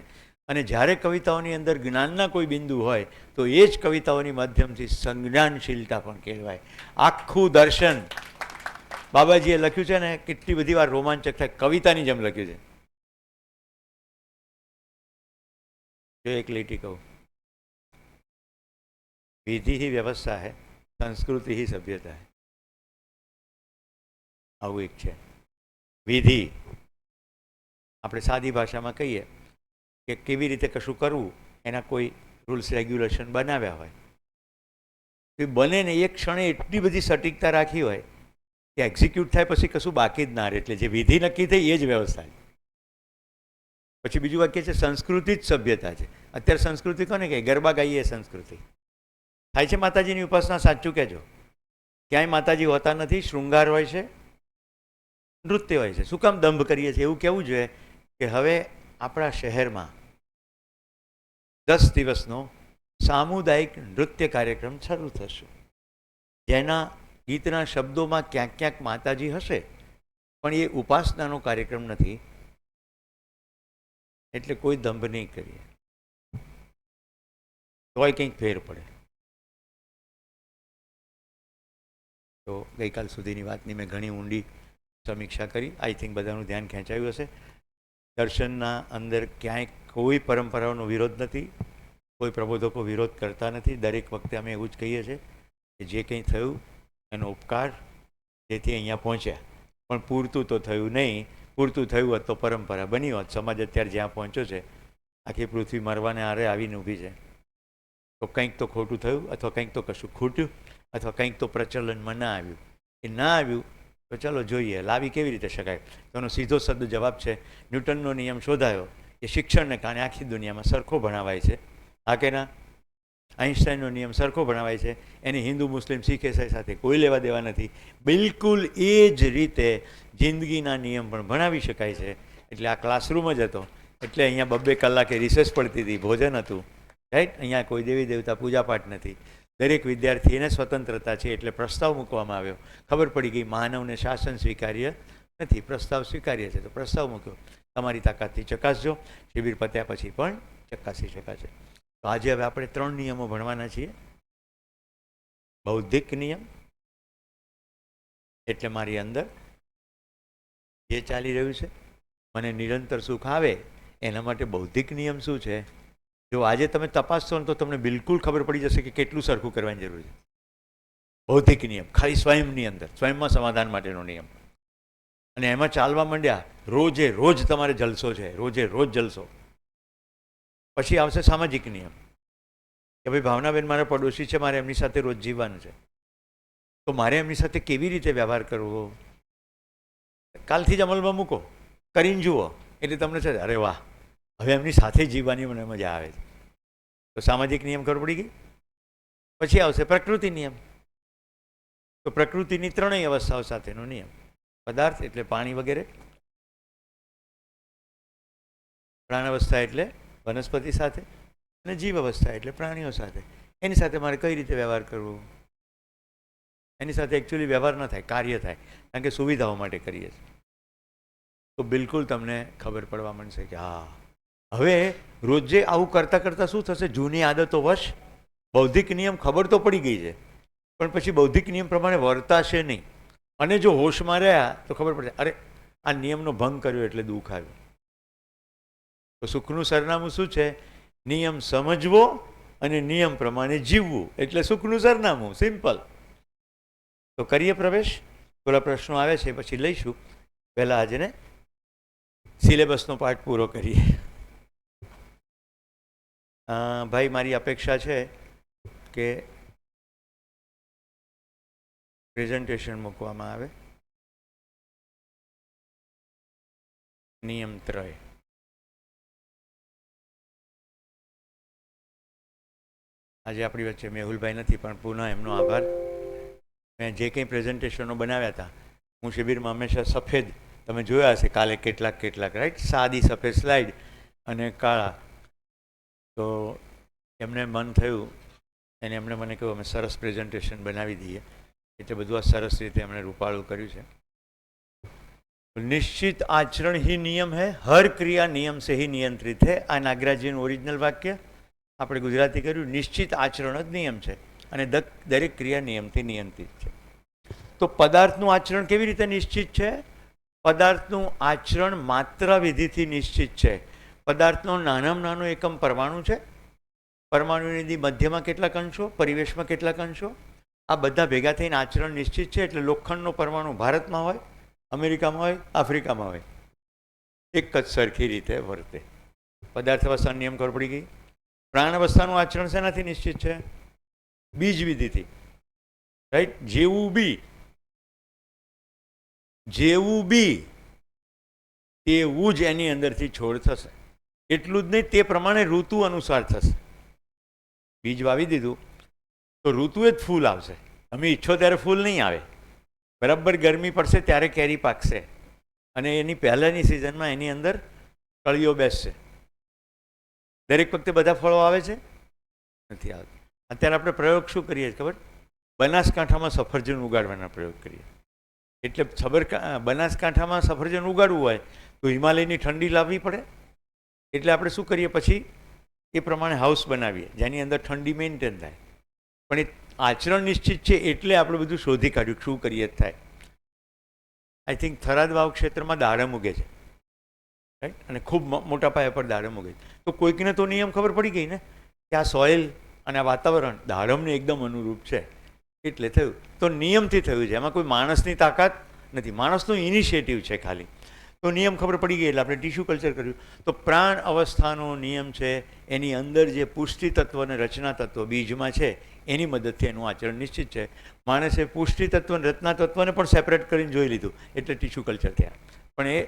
A: અને જ્યારે કવિતાઓની અંદર જ્ઞાનના કોઈ બિંદુ હોય તો એ જ કવિતાઓની માધ્યમથી સંજ્ઞાનશીલતા પણ કેળવાય. આખું દર્શન બાબાજીએ લખ્યું છે ને, કેટલી બધી વાર રોમાંચક થાય, કવિતાની જેમ લખ્યું છે. જો એક લીટી કહું, विधि ही व्यवस्था है, संस्कृति ही सभ्यता है. આવું એક છે વિધિ. આપણે સાદી ભાષામાં કહીએ કે કેવી રીતે કશું કરવું, એના કોઈ રૂલ્સ રેગ્યુલેશન બનાવ્યા હોય, એ બને ને એક ક્ષણે એટલી બધી સટીકતા રાખી હોય કે એક્ઝિક્યુટ થાય પછી કશું બાકી જ ના રહે. એટલે જે વિધિ નક્કી થઈ એ જ વ્યવસ્થા છે. પછી બીજું વાક્ય છે સંસ્કૃતિ જ સભ્યતા છે. અત્યારે સંસ્કૃતિ કોને કહે? ગરબા ગાઈએ સંસ્કૃતિ થાય છે. માતાજીની ઉપાસના સાચું કહેજો, ક્યાંય માતાજી હોતા નથી, શૃંગાર હોય છે. નૃત્ય હોય છે. શું કામ દંભ કરીએ છીએ? એવું કહેવું જોઈએ કે હવે આપણા શહેરમાં 10 દિવસનો સામુદાયિક નૃત્ય કાર્યક્રમ શરૂ થશે, જેના ગીતના શબ્દોમાં ક્યાંક ક્યાંક માતાજી હશે, પણ એ ઉપાસનાનો કાર્યક્રમ નથી, એટલે કોઈ દંભ નહીં કરીએ તોય કંઈક ફેર પડે. તો ગઈકાલ સુધીની વાતની મેં ઘણી ઊંડી સમીક્ષા કરી. આઈ થિંક બધાનું ધ્યાન ખેંચાયું હશે. દર્શનના અંદર ક્યાંય કોઈ પરંપરાઓનો વિરોધ નથી, કોઈ પ્રબોધકો વિરોધ કરતા નથી. દરેક વખતે અમે એવું જ કહીએ છીએ કે જે કંઈ થયું એનો ઉપકાર, જેથી અહીંયા પહોંચ્યા, પણ પૂરતું તો થયું નહીં. પૂરતું થયું હોત તો પરંપરા બની હોત. સમાજ અત્યારે જ્યાં પહોંચ્યો છે, આખી પૃથ્વી મરવાને આરે આવીને ઊભી છે, તો કંઈક તો ખોટું થયું, અથવા કંઈક તો કશું ખૂટ્યું, અથવા કંઈક તો પ્રચલનમાં ના આવ્યું. એ ના આવ્યું તો ચાલો જોઈએ લાવી કેવી રીતે શકાય. તો એનો સીધો શબ્દ જવાબ છે ન્યૂટનનો નિયમ શોધાયો કે શિક્ષણને કારણે આખી દુનિયામાં સરખો ભણાવાય છે. આ કે ના? આઈન્સ્ટાઈનનો નિયમ સરખો ભણાવાય છે. એની હિન્દુ મુસ્લિમ શીખ ઈસાઈ સાથે કોઈ લેવા દેવા નથી. બિલકુલ એ જ રીતે જિંદગીના નિયમ પણ ભણાવી શકાય છે. એટલે આ ક્લાસરૂમ જ હતો, એટલે અહીંયા 2-2 કલાકે રિસેસ પડતી હતી, ભોજન હતું, રાઈટ. અહીંયા કોઈ દેવી દેવતા પૂજાપાઠ નથી. દરેક વિદ્યાર્થીને સ્વતંત્રતા છે. એટલે પ્રસ્તાવ મૂકવામાં આવ્યો. ખબર પડી ગઈ માનવને શાસન સ્વીકાર્ય નથી, પ્રસ્તાવ સ્વીકાર્ય છે, તો પ્રસ્તાવ મૂક્યો. તમારી તાકાતથી ચકાસજો. શિબિર પત્યા પછી પણ ચકાસી શકાશે. તો આજે હવે આપણે 3 નિયમો ભણવાના છીએ. બૌદ્ધિક નિયમ એટલે મારી અંદર જે ચાલી રહ્યું છે, મને નિરંતર સુખ આવે, એના માટે બૌદ્ધિક નિયમ શું છે. જો આજે તમે તપાસશો ને તો તમને બિલકુલ ખબર પડી જશે કે કેટલું સરખું કરવાની જરૂર છે. બૌદ્ધિક નિયમ ખાલી સ્વયંની અંદર, સ્વયંમાં સમાધાન માટેનો નિયમ, અને એમાં ચાલવા માંડ્યા રોજે રોજ તમારે જલસો છે, રોજે રોજ જલસો. પછી આવશે સામાજિક નિયમ કે ભાઈ ભાવનાબેન મારા પડોશી છે, મારે એમની સાથે રોજ જીવવાનું છે, તો મારે એમની સાથે કેવી રીતે વ્યવહાર કરવો, કાલથી જ અમલમાં મૂકો, કરીને જુઓ, એટલે તમને છે અરે વાહ, હવે એમની સાથે જીવવાની મને મજા આવે છે. તો સામાજિક નિયમ ખબર પડી ગઈ. પછી આવશે પ્રકૃતિ નિયમ. તો પ્રકૃતિની 3 અવસ્થાઓ સાથેનો નિયમ. પદાર્થ એટલે પાણી વગેરે, પ્રાણ અવસ્થા એટલે વનસ્પતિ સાથે, અને જીવ અવસ્થા એટલે પ્રાણીઓ સાથે. એની સાથે મારે કઈ રીતે વ્યવહાર કરવો. એની સાથે એકચ્યુઅલી વ્યવહાર ન થાય, કાર્ય થાય, કારણ કે સુવિધાઓ માટે કરીએ છીએ. તો બિલકુલ તમને ખબર પડવા માંડશે કે હા, હવે રોજે આવું કરતાં કરતાં શું થશે, જૂની આદતો વશ બૌદ્ધિક નિયમ ખબર તો પડી ગઈ છે, પણ પછી બૌદ્ધિક નિયમ પ્રમાણે વર્તાશે નહીં. અને જો હોશમાં રહ્યા તો ખબર પડશે અરે આ નિયમનો ભંગ કર્યો એટલે દુઃખ આવ્યું. તો સુખનું સરનામું શું છે? નિયમ સમજવો અને નિયમ પ્રમાણે જીવવું, એટલે સુખનું સરનામું. સિમ્પલ. તો કરીએ પ્રવેશ. થોડા પ્રશ્નો આવે છે પછી લઈશું. પહેલાં આજે ને સિલેબસનો પાઠ પૂરો કરીએ. ભાઈ, મારી અપેક્ષા છે કે પ્રેઝન્ટેશન મૂકવામાં આવે. નિયમ 3. આજે આપણી વચ્ચે મેહુલભાઈ નથી, પણ પુનઃ એમનો આભાર. મેં જે કંઈ પ્રેઝન્ટેશનો બનાવ્યા હતા, હું શિબિરમાં હંમેશા સફેદ, તમે જોયા હશે કાલે કેટલાક રાઈટ, સાદી સફેદ સ્લાઇડ અને કાળા. તો એમને મન થયું અને એમણે મને કહ્યું અમે સરસ પ્રેઝન્ટેશન બનાવી દઈએ, એટલે બધું આ સરસ રીતે એમણે રૂપાળું કર્યું છે. નિશ્ચિત આચરણ ही नियम है, हर क्रिया नियम से ही नियंत्रित है. આ નાગરાજીનું ઓરિજિનલ વાક્ય આપણે ગુજરાતી કર્યું. નિશ્ચિત આચરણ જ નિયમ છે અને દરેક ક્રિયા નિયમથી નિયંત્રિત છે. તો પદાર્થનું આચરણ કેવી રીતે નિશ્ચિત છે? પદાર્થનું આચરણ માત્ર વિધિથી નિશ્ચિત છે. પદાર્થનો નાનામાં નાનો એકમ પરમાણુ છે. પરમાણુની મધ્યમાં કેટલાક અંશો, પરિવેશમાં કેટલાક અંશો, આ બધા ભેગા થઈને આચરણ નિશ્ચિત છે. એટલે લોખંડનો પરમાણુ ભારતમાં હોય, અમેરિકામાં હોય, આફ્રિકામાં હોય, એક જ સરખી રીતે વર્તે. પદાર્થ અવસ્થાનો નિયમ ખબર પડી ગઈ. પ્રાણ અવસ્થાનું આચરણ શેનાથી નિશ્ચિત છે? બીજ વિધિથી, રાઈટ. જેવું બી તેવું જ એની અંદરથી છોડ થશે. એટલું જ નહીં, તે પ્રમાણે ઋતુ અનુસાર થશે. બીજ વાવી દીધું તો ઋતુએ જ ફૂલ આવશે. તમે ઈચ્છો ત્યારે ફૂલ નહીં આવે. બરાબર ગરમી પડશે ત્યારે કેરી પાકશે. અને એની પહેલાંની સિઝનમાં એની અંદર કળીઓ બેસશે. દરેક વખતે બધા ફળો આવે છે? નથી આવતા. અત્યારે આપણે પ્રયોગ શું કરીએ ખબર? બનાસકાંઠામાં સફરજન ઉગાડવાના પ્રયોગ કરીએ. એટલે બનાસકાંઠામાં સફરજન ઉગાડવું હોય તો હિમાલયની ઠંડી લાવવી પડે. એટલે આપણે શું કરીએ પછી એ પ્રમાણે હાઉસ બનાવીએ જેની અંદર ઠંડી મેન્ટેન થાય. પણ એ આચરણ નિશ્ચિત છે એટલે આપણે બધું શોધી કાઢ્યું શું કરીએ થાય. આઈ થિંક થરાદ વાવ ક્ષેત્રમાં દાડમ ઉગે છે, રાઈટ, અને ખૂબ મોટા પાયા પર દાડમ ઉગે છે. તો કોઈકને તો નિયમ ખબર પડી ગઈ ને કે આ સોઇલ અને આ વાતાવરણ દાડમને એકદમ અનુરૂપ છે એટલે થયું. તો નિયમથી થયું છે, એમાં કોઈ માણસની તાકાત નથી, માણસનો ઇનિશિયેટિવ છે ખાલી. તો નિયમ ખબર પડી ગઈ એટલે આપણે ટિશ્યુ કલ્ચર કર્યું. તો પ્રાણ અવસ્થાનો નિયમ છે, એની અંદર જે પુષ્ટિ તત્વ અને રચના તત્વ બીજમાં છે એની મદદથી એનું આચરણ નિશ્ચિત છે. માણસે પુષ્ટિ તત્વ અને રચના તત્વને પણ સેપરેટ કરીને જોઈ લીધું એટલે ટિશ્યુ કલ્ચર થયા. પણ એ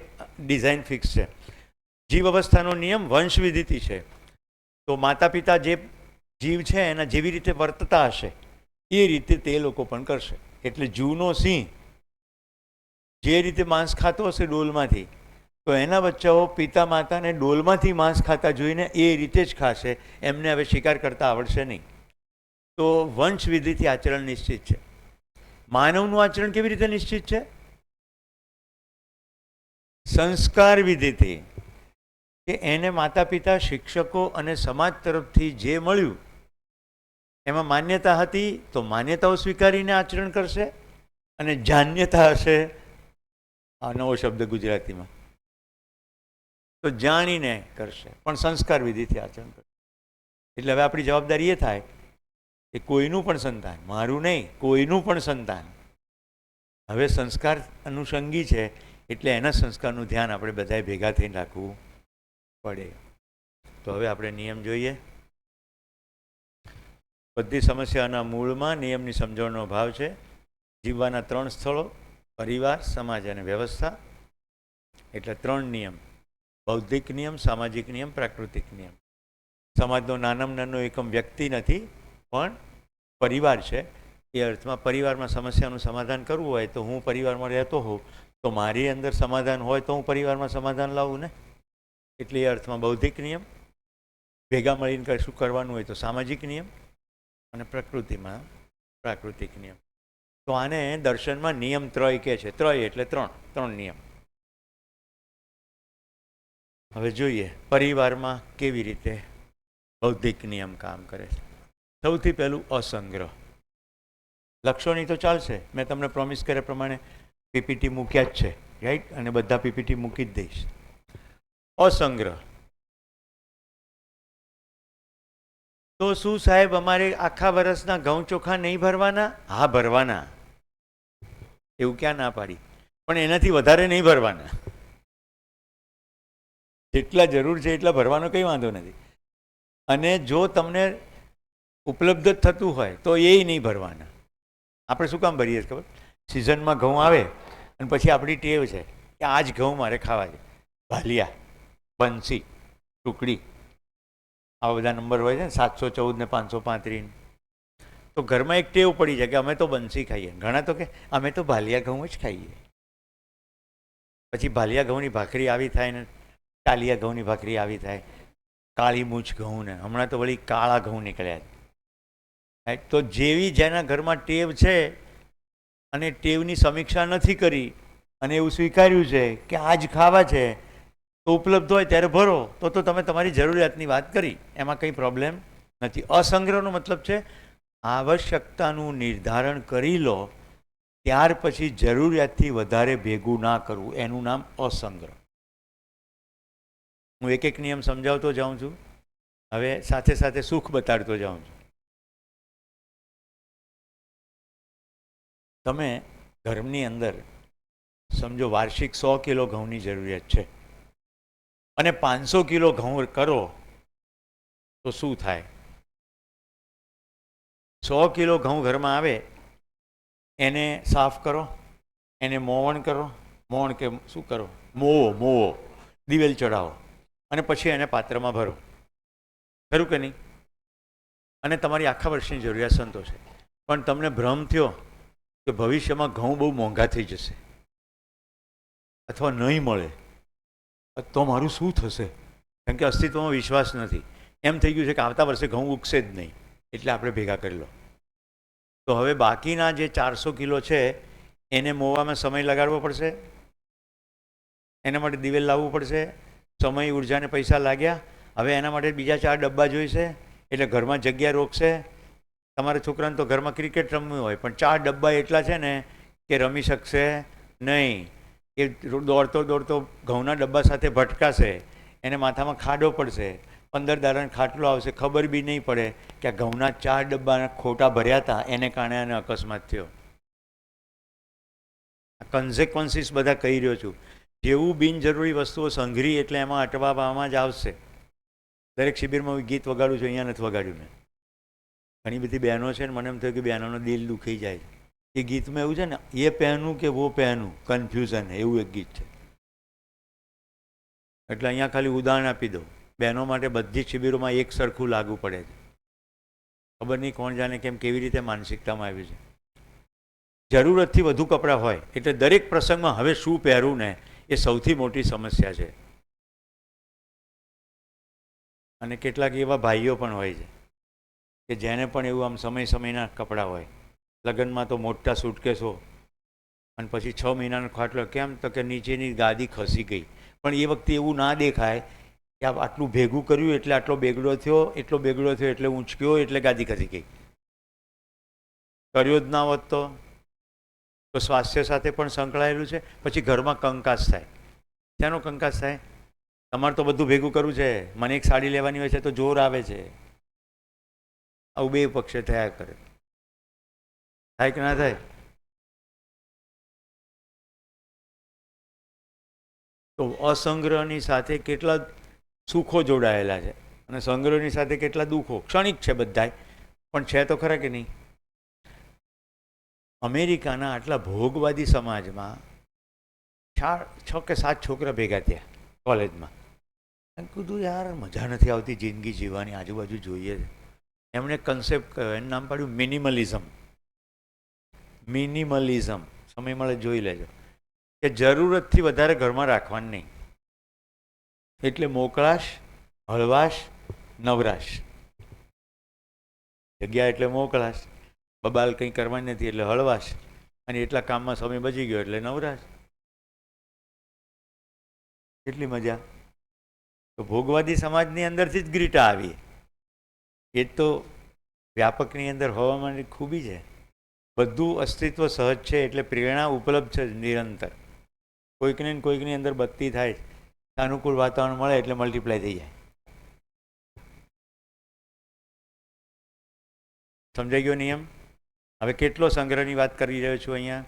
A: ડિઝાઇન ફિક્સ છે. જીવ અવસ્થાનો નિયમ વંશવિધિથી છે. તો માતા પિતા જે જીવ છે એના જેવી રીતે વર્તતા હશે એ રીતે તે લોકો પણ કરશે. એટલે જૂનો સિંહ જે રીતે માંસ ખાતો હશે ડોલમાંથી, તો એના બચ્ચાઓ પિતા માતાને ડોલમાંથી માંસ ખાતા જોઈને એ રીતે જ ખાશે. એમને હવે શિકાર કરતા આવડશે નહીં. તો વંશવિધિથી આચરણ નિશ્ચિત છે. માનવનું આચરણ કેવી રીતે નિશ્ચિત છે? સંસ્કાર વિધિથી. કે એને માતા પિતા, શિક્ષકો અને સમાજ તરફથી જે મળ્યું એમાં માન્યતા હતી તો માન્યતાઓ સ્વીકારીને આચરણ કરશે, અને જાન્યતા હશે, આ નવો શબ્દ ગુજરાતીમાં, તો જાણીને કરશે, પણ સંસ્કાર વિધિથી આચરણ કરશે. એટલે હવે આપણી જવાબદારી એ થાય કે કોઈનું પણ સંતાન, મારું નહીં, કોઈનું પણ સંતાન હવે સંસ્કાર અનુષંગી છે એટલે એના સંસ્કારનું ધ્યાન આપણે બધાએ ભેગા થઈને રાખવું પડે. તો હવે આપણે નિયમ જોઈએ. બધી સમસ્યાના મૂળમાં નિયમની સમજણનો ભાવ છે. જીવવાના 3 સ્થળો, પરિવાર, સમાજ અને વ્યવસ્થા. એટલે 3 નિયમ: બૌદ્ધિક નિયમ, સામાજિક નિયમ, પ્રાકૃતિક નિયમ. સમાજનો નાનામાં નાનો એકમ વ્યક્તિ નથી પણ પરિવાર છે. એ અર્થમાં પરિવારમાં સમસ્યાનું સમાધાન કરવું હોય તો હું પરિવારમાં રહેતો હોઉં તો મારી અંદર સમાધાન હોય તો હું પરિવારમાં સમાધાન લાવું ને. એટલે એ અર્થમાં બૌદ્ધિક નિયમ. ભેગા મળીને કશું કરવાનું હોય તો સામાજિક નિયમ, અને પ્રકૃતિમાં પ્રાકૃતિક નિયમ. તો આને દર્શનમાં નિયમ ત્રય કહે છે. ત્રય એટલે 3 નિયમ. હવે જોઈએ પરિવારમાં કેવી રીતે બૌદ્ધિક નિયમ કામ કરે છે. સૌથી પહેલું અસંગ્રહ. લક્ષણોની તો ચાલશે, મેં તમને પ્રોમિસ કર્યા પ્રમાણે પીપીટી મૂક્યા જ છે, રાઈટ, અને બધા પીપીટી મૂકી જ દઈશ. અસંગ્રહ. તો શું સાહેબ અમારે આખા વર્ષના ઘઉં ચોખા નહીં ભરવાના? હા, ભરવાના. એવું ક્યાં ના પાડી, પણ એનાથી વધારે નહીં ભરવાના. જેટલા જરૂર છે એટલા ભરવાનો કંઈ વાંધો નથી. અને જો તમને ઉપલબ્ધ થતું હોય તો એ નહીં ભરવાના. આપણે શું કામ ભરીએ ખબર? સિઝનમાં ઘઉં આવે અને પછી આપણી ટેવ છે કે આ જ ઘઉં મારે ખાવા છે. ભાલિયા, બંસી, ટુકડી, આવા બધા નંબર હોય છે ને, 714 ને 535. તો ઘરમાં એક ટેવ પડી જાય કે અમે તો બંસી ખાઈએ. ઘણા તો કે અમે તો ભાલિયા ઘઉં જ ખાઈએ. પછી ભાલિયા ઘઉંની ભાખરી આવી થાય ને કાલિયા ઘઉંની ભાખરી આવી થાય, કાળી મૂછ ઘઉં ને હમણાં તો વળી કાળા ઘઉં નીકળ્યા. તો જેવી જેના ઘરમાં ટેવ છે અને ટેવની સમીક્ષા નથી કરી અને એવું સ્વીકાર્યું છે કે આજ ખાવા છે તો ઉપલબ્ધ હોય ત્યારે ભરો, તો તમે તમારી જરૂરિયાતની વાત કરી, એમાં કંઈ પ્રોબ્લેમ નથી. અસંગ્રહનો મતલબ છે આવશ્યકતાનું નિર્ધારણ કરી લો ત્યાર પછી જરૂરિયાતથી વધારે ભેગું ના કરવું, એનું નામ અસંગ્રહ. હું એક એક નિયમ સમજાવતો જાઉં છું, હવે સાથે સાથે સુખ બતાડતો જાઉં છું. તમે ઘરની અંદર સમજો વાર્ષિક 100 કિલો ઘઉંની જરૂરિયાત છે અને 500 કિલો ઘઉં કરો તો શું થાય? 100 કિલો ઘઉં ઘરમાં આવે એને સાફ કરો, એને મોવણ કરો, મોવણ કે શું કરો, મોવો દિવેલ ચડાવો અને પછી એને પાત્રમાં ભરો, ખરું કે નહીં? અને તમારી આખા વર્ષની જરૂરિયાત સંતોષે. પણ તમને ભ્રમ થયો કે ભવિષ્યમાં ઘઉં બહુ મોંઘા થઈ જશે અથવા નહીં મળે તો મારું શું થશે? કેમ કે અસ્તિત્વમાં વિશ્વાસ નથી. એમ થઈ ગયું છે કે આવતા વર્ષે ઘઉં ઉગશે જ નહીં, એટલે આપણે ભેગા કરી લો. તો હવે બાકીના જે 400 કિલો છે એને મોવામાં સમય લગાડવો પડશે, એના માટે દિવેલ લાવવું પડશે, સમય ઉર્જા ને પૈસા લાગ્યા. હવે એના માટે બીજા 4 ડબ્બા જોઈશે, એટલે ઘરમાં જગ્યા રોકશે. તમારા છોકરાને તો ઘરમાં ક્રિકેટ રમવું હોય, પણ 4 ડબ્બા એટલા છે ને કે રમી શકશે નહીં. એ દોડતો દોડતો ઘઉંના ડબ્બા સાથે ભટકાશે, એને માથામાં ખાડો પડશે, 15 દાડાનો ખાટલો આવશે, ખબર બી નહીં પડે કે આ ઘઉંના 4 ડબ્બા ખોટા ભર્યા હતા, એને કારણે આને અકસ્માત થયો. કન્ઝિક્વન્સીસ બધા કહી રહ્યો છું. જેવું બિનજરૂરી વસ્તુઓ સંઘરી એટલે એમાં અટવામાં જ આવશે. દરેક શિબિરમાં હું ગીત વગાડું છું, અહીંયા નથી વગાડ્યું મેં. ઘણી બધી બહેનો છે ને મને એમ થયું કે બહેનોનું દિલ દુખી જાય. એ ગીતમાં એવું છે ને, એ પહેનું કે વો પહેનું, કન્ફ્યુઝન, એવું એક ગીત છે. એટલે અહીંયા ખાલી ઉદાહરણ આપી દઉં. બહેનો માટે બધી જ શિબિરોમાં એક સરખું લાગુ પડે છે. ખબર નહીં કોણ જાણે કેમ કેવી રીતે માનસિકતામાં આવ્યું છે. જરૂરતથી વધુ કપડાં હોય એટલે દરેક પ્રસંગમાં હવે શું પહેરવું ને એ સૌથી મોટી સમસ્યા છે. અને કેટલાક એવા ભાઈઓ પણ હોય છે કે જેને પણ એવું આમ સમય સમયના કપડાં હોય. લગ્નમાં તો મોટા સૂટકેસો, અને પછી 6 મહિનાનો ખાટલો. કેમ તો કે નીચેની ગાદી ખસી ગઈ. પણ એ વખતે એવું ના દેખાય કે આટલું ભેગું કર્યું એટલે આટલો બેગડો થયો, એટલો બેગડો થયો એટલે ઊંચક્યો એટલે ગાદી ખસી ગઈ. કર્યો જ ના હોત તો સ્વાસ્થ્ય સાથે પણ સંકળાયેલું છે. પછી ઘરમાં કંકાસ થાય. શેનો કંકાસ થાય? તમારે તો બધું ભેગું કરવું છે, મને એક સાડી લેવાની હોય છે તો જોર આવે છે. આવું બે પક્ષે થયા કરે. થાય કે ના થાય? તો અસંગ્રહની સાથે કેટલા સુખો જોડાયેલા છે અને સંગ્રહની સાથે કેટલા દુઃખો. ક્ષણિક છે બધાય, પણ છે તો ખરા કે નહીં? અમેરિકાના આટલા ભોગવાદી સમાજમાં 6 કે 7 છોકરા ભેગા થયા કોલેજમાં. એમ કીધું યાર મજા નથી આવતી જિંદગી જીવવાની, આજુબાજુ જોઈએ છે. એમણે કન્સેપ્ટ કહ્યો, એનું નામ પાડ્યું મિનિમલિઝમ. મિનિમલિઝમ સમય મળે જોઈ લેજો. કે જરૂરતથી વધારે ઘરમાં રાખવાનું નહીં. એટલે મોકળાશ, હળવાશ, નવરાશ. જગ્યા એટલે મોકળાશ, બબાલ કંઈ કરવાની નથી એટલે હળવાશ, અને એટલા કામમાં સમય બચી ગયો એટલે નવરાશ. કેટલી મજા! તો ભોગવાદી સમાજની અંદરથી જ ગ્રીટા આવી. એ તો વ્યાપકની અંદર હોવા માટે ખૂબી છે. બધું અસ્તિત્વ સહજ છે એટલે પ્રેરણા ઉપલબ્ધ છે નિરંતર. કોઈકને કોઈકની અંદર બત્તી થાય, અનુકૂળ વાતાવરણ મળે એટલે મલ્ટીપ્લાય થઈ જાય. સમજાઈ ગયો નિયમ? હવે કેટલો સંગ્રહની વાત કરી રહ્યો છું અહીંયા.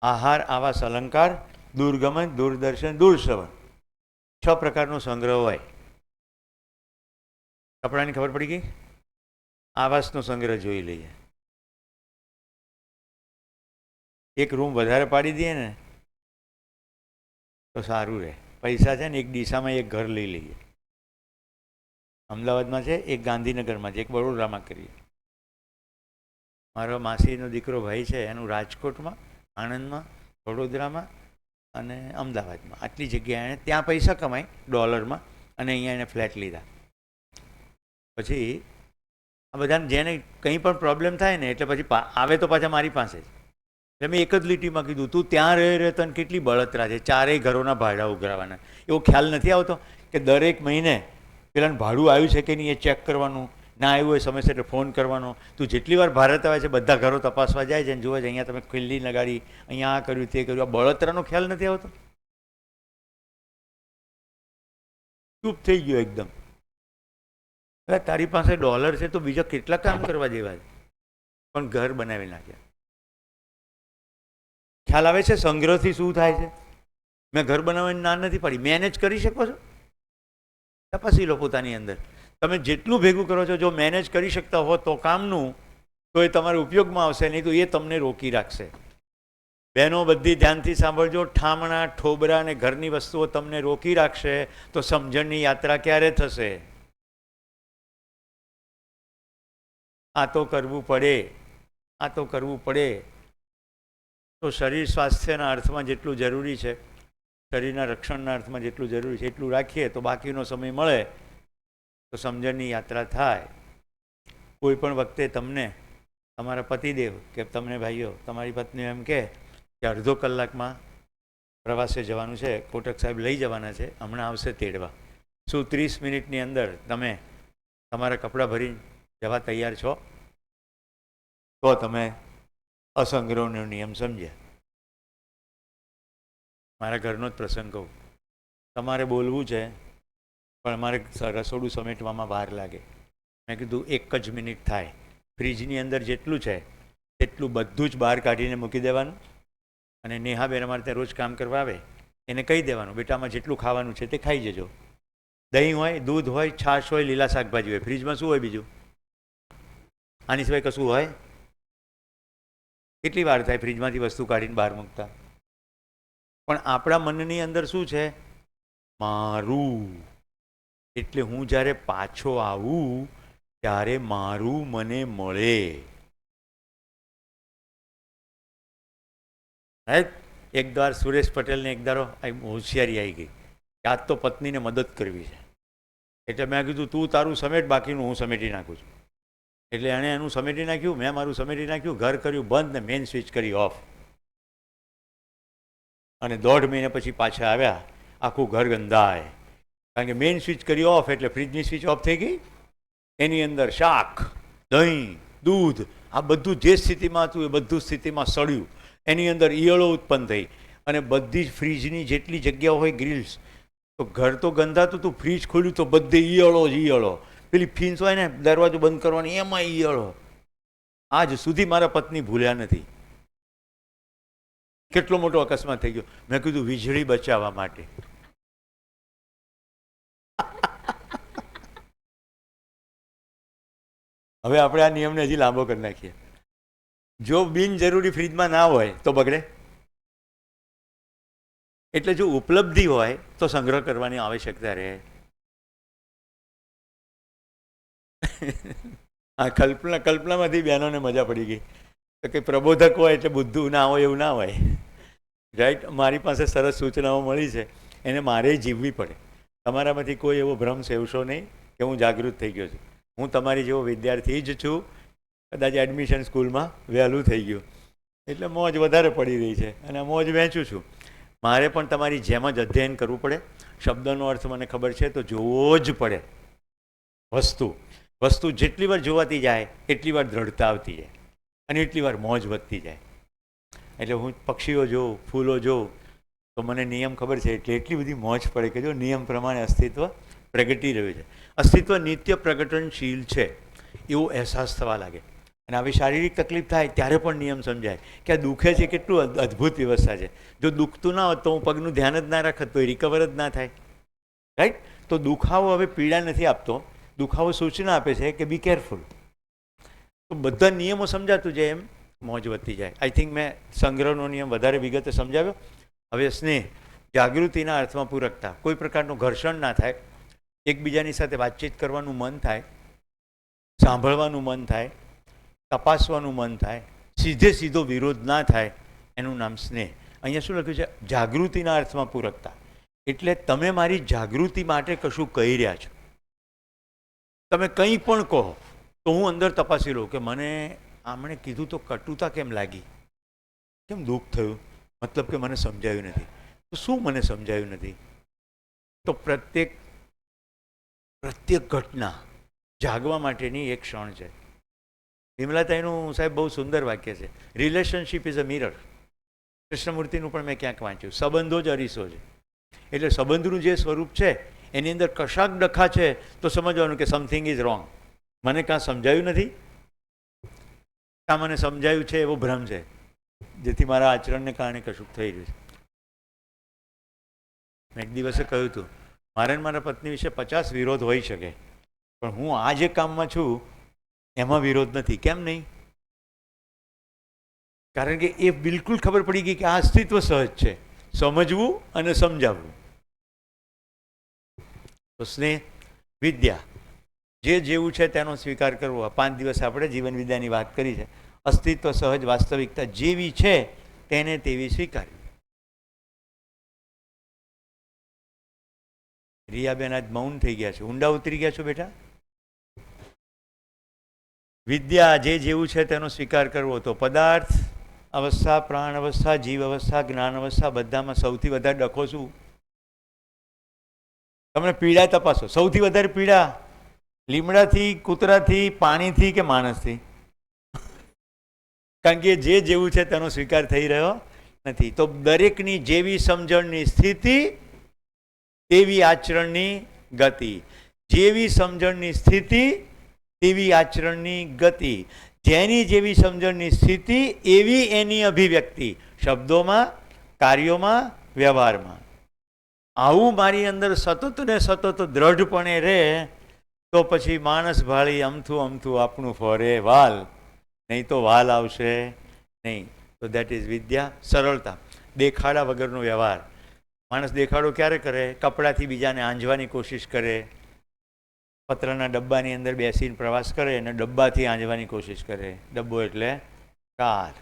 A: આહાર, આવાસ, અલંકાર, દૂરગમન, દૂરદર્શન, દૂરશ્રવણ, 6 પ્રકારનો સંગ્રહ હોય. કપડાની ખબર પડી ગઈ? આવાસનો સંગ્રહ જોઈ લઈએ. એક રૂમ વધારે પાડી દઈએ ને તો સારું રહે. પૈસા છે ને એક દિશામાં એક ઘર લઈ લઈએ. અમદાવાદમાં છે, એક ગાંધીનગરમાં છે, એક વડોદરામાં કરીએ. મારો માસીનો દીકરો ભાઈ છે એનું રાજકોટમાં, આણંદમાં, વડોદરામાં અને અમદાવાદમાં આટલી જગ્યાએ એણે ત્યાં પૈસા કમાય ડોલરમાં, અને અહીંયા એને ફ્લેટ લીધા. પછી આ બધાને જેને કંઈ પણ પ્રોબ્લેમ થાય ને એટલે પછી આવે તો પાછા મારી પાસે જ. એટલે મેં એક જ લીટીમાં કીધું, તું ત્યાં રહે તને કેટલી બળતરા છે, 4 ઘરોના ભાડા ઉઘરાવાના. એવો ખ્યાલ નથી આવતો કે દરેક મહિને પેલાને ભાડું આવ્યું છે કે નહીં એ ચેક કરવાનું, ના આવ્યું હોય સમયસર એટલે ફોન કરવાનો. તું જેટલી વાર ભારત આવે છે બધા ઘરો તપાસવા જાય છે અને જોવે છે અહીંયા તમે ખીલ્લી લગાડી, અહીંયા આ કર્યું, તે કર્યું. આ બળતરાનો ખ્યાલ નથી આવતો. ચૂપ થઈ ગયો એકદમ. એટલે તારી પાસે ડોલર છે તો બીજા કેટલા કામ કરવા જેવા છે, પણ ઘર બનાવી નાખ્યા. ખ્યાલ આવે છે સંગ્રહથી શું થાય છે? મેં ઘર બનાવવાની ના નથી પાડી. મેનેજ કરી શકો છો? તપાસી લો પોતાની અંદર. તમે જેટલું ભેગું કરો છો, જો મેનેજ કરી શકતા હો તો કામનું, તો એ તમારા ઉપયોગમાં આવશે, નહીં તો એ તમને રોકી રાખશે. બહેનો બધી ધ્યાનથી સાંભળજો. ઠામણા, ઠોબરા અને ઘરની વસ્તુઓ તમને રોકી રાખશે તો સમજણની યાત્રા ક્યારે થશે? આ તો કરવું પડે, આ તો કરવું પડે. તો શરીર સ્વાસ્થ્યના અર્થમાં જેટલું જરૂરી છે શરીરના રક્ષણના અર્થમાં જેટલું જરૂરી છે એટલું રાખીએ તો બાકીનો સમય મળે તો સમજણની યાત્રા થાય. કોઈ પણ વખતે તમને તમારા પતિદેવ કે તમને ભાઈઓ તમારી પત્ની એમ કે અડધો કલાકમાં પ્રવાસે જવાનું છે, કોટક સાહેબ લઈ જવાના છે, હમણાં આવશે તેડવા, શું 30 મિનિટની અંદર તમે તમારા કપડાં ભરી જવા તૈયાર છો? તો તમે અસંગ્રહનો નિયમ સમજ્યા. મારા ઘરનો જ પ્રસંગ કહું. તમારે બોલવું છે પણ મારે રસોડું સમેટવામાં વાર લાગે. મેં કીધું 1 જ મિનિટ થાય, ફ્રીજની અંદર જેટલું છે તેટલું બધું જ બહાર કાઢીને મૂકી દેવાનું અને નેહાબેન અમારે ત્યાં રોજ કામ કરવા આવે એને કહી દેવાનું, બેટામાં જેટલું ખાવાનું છે તે ખાઈ જજો. દહીં હોય, દૂધ હોય, છાશ હોય, લીલા શાકભાજી હોય, ફ્રીજમાં શું હોય બીજું? આની સિવાય કશું હોય? કેટલી વાર થાય ફ્રીજમાંથી વસ્તુ કાઢીને બહાર મૂકતા? પણ આપણા મનની અંદર શું છે? મારું. એટલે હું જ્યારે પાછો આવું ત્યારે મારું મને મળે. એક વાર સુરેશ પટેલને એક ધારો હોશિયારી આવી ગઈ કે આજ તો પત્નીને મદદ કરવી છે, એટલે મેં કીધું તું તારું સમેટ, બાકીનું હું સમેટી નાખું છું. એટલે એણે એનું સમેટી નાખ્યું, મેં મારું સમેટી નાખ્યું, ઘર કર્યું બંધ ને મેઇન સ્વિચ કરી ઓફ. અને 1.5 મહિને પછી પાછા આવ્યા, આખું ઘર ગંધાય. કારણ કે મેઇન સ્વિચ કરી ઓફ એટલે ફ્રીજની સ્વિચ ઓફ થઈ ગઈ. એની અંદર શાક, દહીં, દૂધ આ બધું જે સ્થિતિમાં હતું એ બધું સ્થિતિમાં સડ્યું. એની અંદર ઈયળો ઉત્પન્ન થઈ અને બધી જ ફ્રીજની જેટલી જગ્યાઓ હોય ગ્રીલ્સ, તો ઘર તો ગંધાતું હતું, ફ્રીજ ખોલ્યું તો બધે ઈયળો જ ઈયળો. પેલી ફીન્સ હોય ને દરવાજો બંધ કરવાની એમાં ઈયળો. આજ સુધી મારા પત્ની ભૂલ્યા નથી. કેટલો મોટો અકસ્માત થઈ ગયો. મેં કીધું વીજળી બચાવવા માટે. હવે આપણે આ નિયમને હજી લાંબો કરી નાખીએ. જો બિનજરૂરી ફ્રીજમાં ના હોય તો બગડે. એટલે જો ઉપલબ્ધિ હોય તો સંગ્રહ કરવાની આવશ્યકતા રહે. આ કલ્પનામાંથી બહેનોને મજા પડી ગઈ તો કે પ્રબોધક હોય એટલે બુદ્ધુ ના હોય એવું ના હોય. રાઈટ. મારી પાસે સરસ સૂચનાઓ મળી છે, એને મારે જીવવી પડે. તમારામાંથી કોઈ એવો ભ્રમ સેવશો નહીં કે હું જાગૃત થઈ ગયો છું. હું તમારી જેવો વિદ્યાર્થી જ છું. કદાચ એડમિશન સ્કૂલમાં વહેલું થઈ ગયું એટલે મોજ વધારે પડી રહી છે અને મોજ વહેંચું છું. મારે પણ તમારી જેમ જ અધ્યયન કરવું પડે. શબ્દનો અર્થ મને ખબર છે તો જોવો જ પડે. વસ્તુ જેટલી વાર જોવાતી જાય એટલી વાર દ્રઢતા આવતી જાય અને એટલી વાર મોજ વધતી જાય. એટલે હું પક્ષીઓ જોઉં, ફૂલો જોઉં તો મને નિયમ ખબર છે એટલે એટલી બધી મોજ પડે કે જો નિયમ પ્રમાણે અસ્તિત્વ પ્રગટી રહ્યું છે. અસ્તિત્વ નિત્ય પ્રગટનશીલ છે એવો અહેસાસ થવા લાગે. અને આવી શારીરિક તકલીફ થાય ત્યારે પણ નિયમ સમજાય કે આ દુખે છે, કેટલું અદ્ભુત વ્યવસ્થા છે. જો દુખતું ના હોત તો હું પગનું ધ્યાન જ ના રાખત તો એ રિકવર જ ના થાય. રાઈટ. તો દુખાવો હવે પીડા નથી આપતો, દુખાવો સૂચના આપે છે કે બી કેરફુલ. તો બધા નિયમો સમજાતું જાય એમ મોજ વધતી જાય. આઈ થિંક મેં સંગ્રહનો નિયમ વધારે વિગતે સમજાવ્યો. હવે સ્નેહ, જાગૃતિના અર્થમાં પૂરકતા. કોઈ પ્રકારનું ઘર્ષણ ના થાય, એકબીજાની સાથે વાતચીત કરવાનું મન થાય, સાંભળવાનું મન થાય, તપાસવાનું મન થાય, સીધો વિરોધ ના થાય, એનું નામ સ્નેહ. અહીંયા શું લખ્યું છે? જાગૃતિના અર્થમાં પૂરકતા. એટલે તમે મારી જાગૃતિ માટે કશું કહી રહ્યા છો. તમે કંઈ પણ કહો તો હું અંદર તપાસી લઉં કે મને આમણે કીધું તો કટુતા કેમ લાગી, કેમ દુઃખ થયું, મતલબ કે મને સમજાયું નથી. તો શું મને સમજાયું નથી? તો પ્રત્યેક ઘટના જાગવા માટેની એક ક્ષણ છે. વિમલાતાઈનું સાહેબ બહુ સુંદર વાક્ય છે, રિલેશનશિપ ઇઝ અ મિરર. કૃષ્ણમૂર્તિનું પણ મેં ક્યાંક વાંચ્યું, સંબંધો જ અરીસો છે. એટલે સંબંધનું જે સ્વરૂપ છે એની અંદર કશાક ડખા છે તો સમજવાનું કે સમથિંગ ઇઝ રોંગ. મને કાં સમજાયું નથી, કાં મને સમજાયું છે એવો ભ્રમ છે, જેથી મારા આચરણને કારણે કશુંક થઈ રહ્યું છે. મેં એક દિવસે કહ્યું હતું, મારે મારા પત્ની વિશે 50 વિરોધ હોઈ શકે, પણ હું આ જે કામમાં છું એમાં વિરોધ નથી. કેમ નહીં? કારણ કે એ બિલકુલ ખબર પડી ગઈ કે આ અસ્તિત્વ સહજ છે, સમજવું અને સમજાવવું. તો સ્નેહ, વિદ્યા, જે જેવું છે તેનો સ્વીકાર કરવો. 5 દિવસ આપણે જીવન વિદ્યાની વાત કરી છે. અસ્તિત્વ સહજ વાસ્તવિકતા જેવી છે તેને તેવી સ્વીકારવી. રિયાબેન આજ મૌન થઈ ગયા છે, ઊંડા ઉતરી ગયા છો બેટા? વિદ્યા જે જેવું છે તેનો સ્વીકાર કરવો. તો પદાર્થ અવસ્થા, પ્રાણ અવસ્થા, જીવ અવસ્થા, જ્ઞાન અવસ્થા, બધામાં સૌથી વધારે ડખો શું? તમને પીડા તપાસો. સૌથી વધારે પીડા લીમડાથી, કૂતરાથી, પાણીથી કે માણસથી? કારણ કે જે જેવું છે તેનો સ્વીકાર થઈ રહ્યો નથી. તો દરેકની જેવી સમજણની સ્થિતિ તેવી આચરણની ગતિ. જેવી સમજણની સ્થિતિ તેવી આચરણની ગતિ. જેની જેવી સમજણની સ્થિતિ એવી એની અભિવ્યક્તિ, શબ્દોમાં, કાર્યોમાં, વ્યવહારમાં. આવું મારી અંદર સતત ને સતત દ્રઢપણે રહે તો પછી માણસ ભાળી અમથું અમથું આપણું ફરે વાલ, નહીં તો વાલ આવશે નહીં. તો દેટ ઇઝ વિદ્યા. સરળતા, દેખાડા વગરનો વ્યવહાર. માણસ દેખાડો ક્યારે કરે? કપડાથી બીજાને આંજવાની કોશિશ કરે, પતરાના ડબ્બાની અંદર બેસીને પ્રવાસ કરે અને ડબ્બાથી આંજવાની કોશિશ કરે. ડબ્બો એટલે કાર.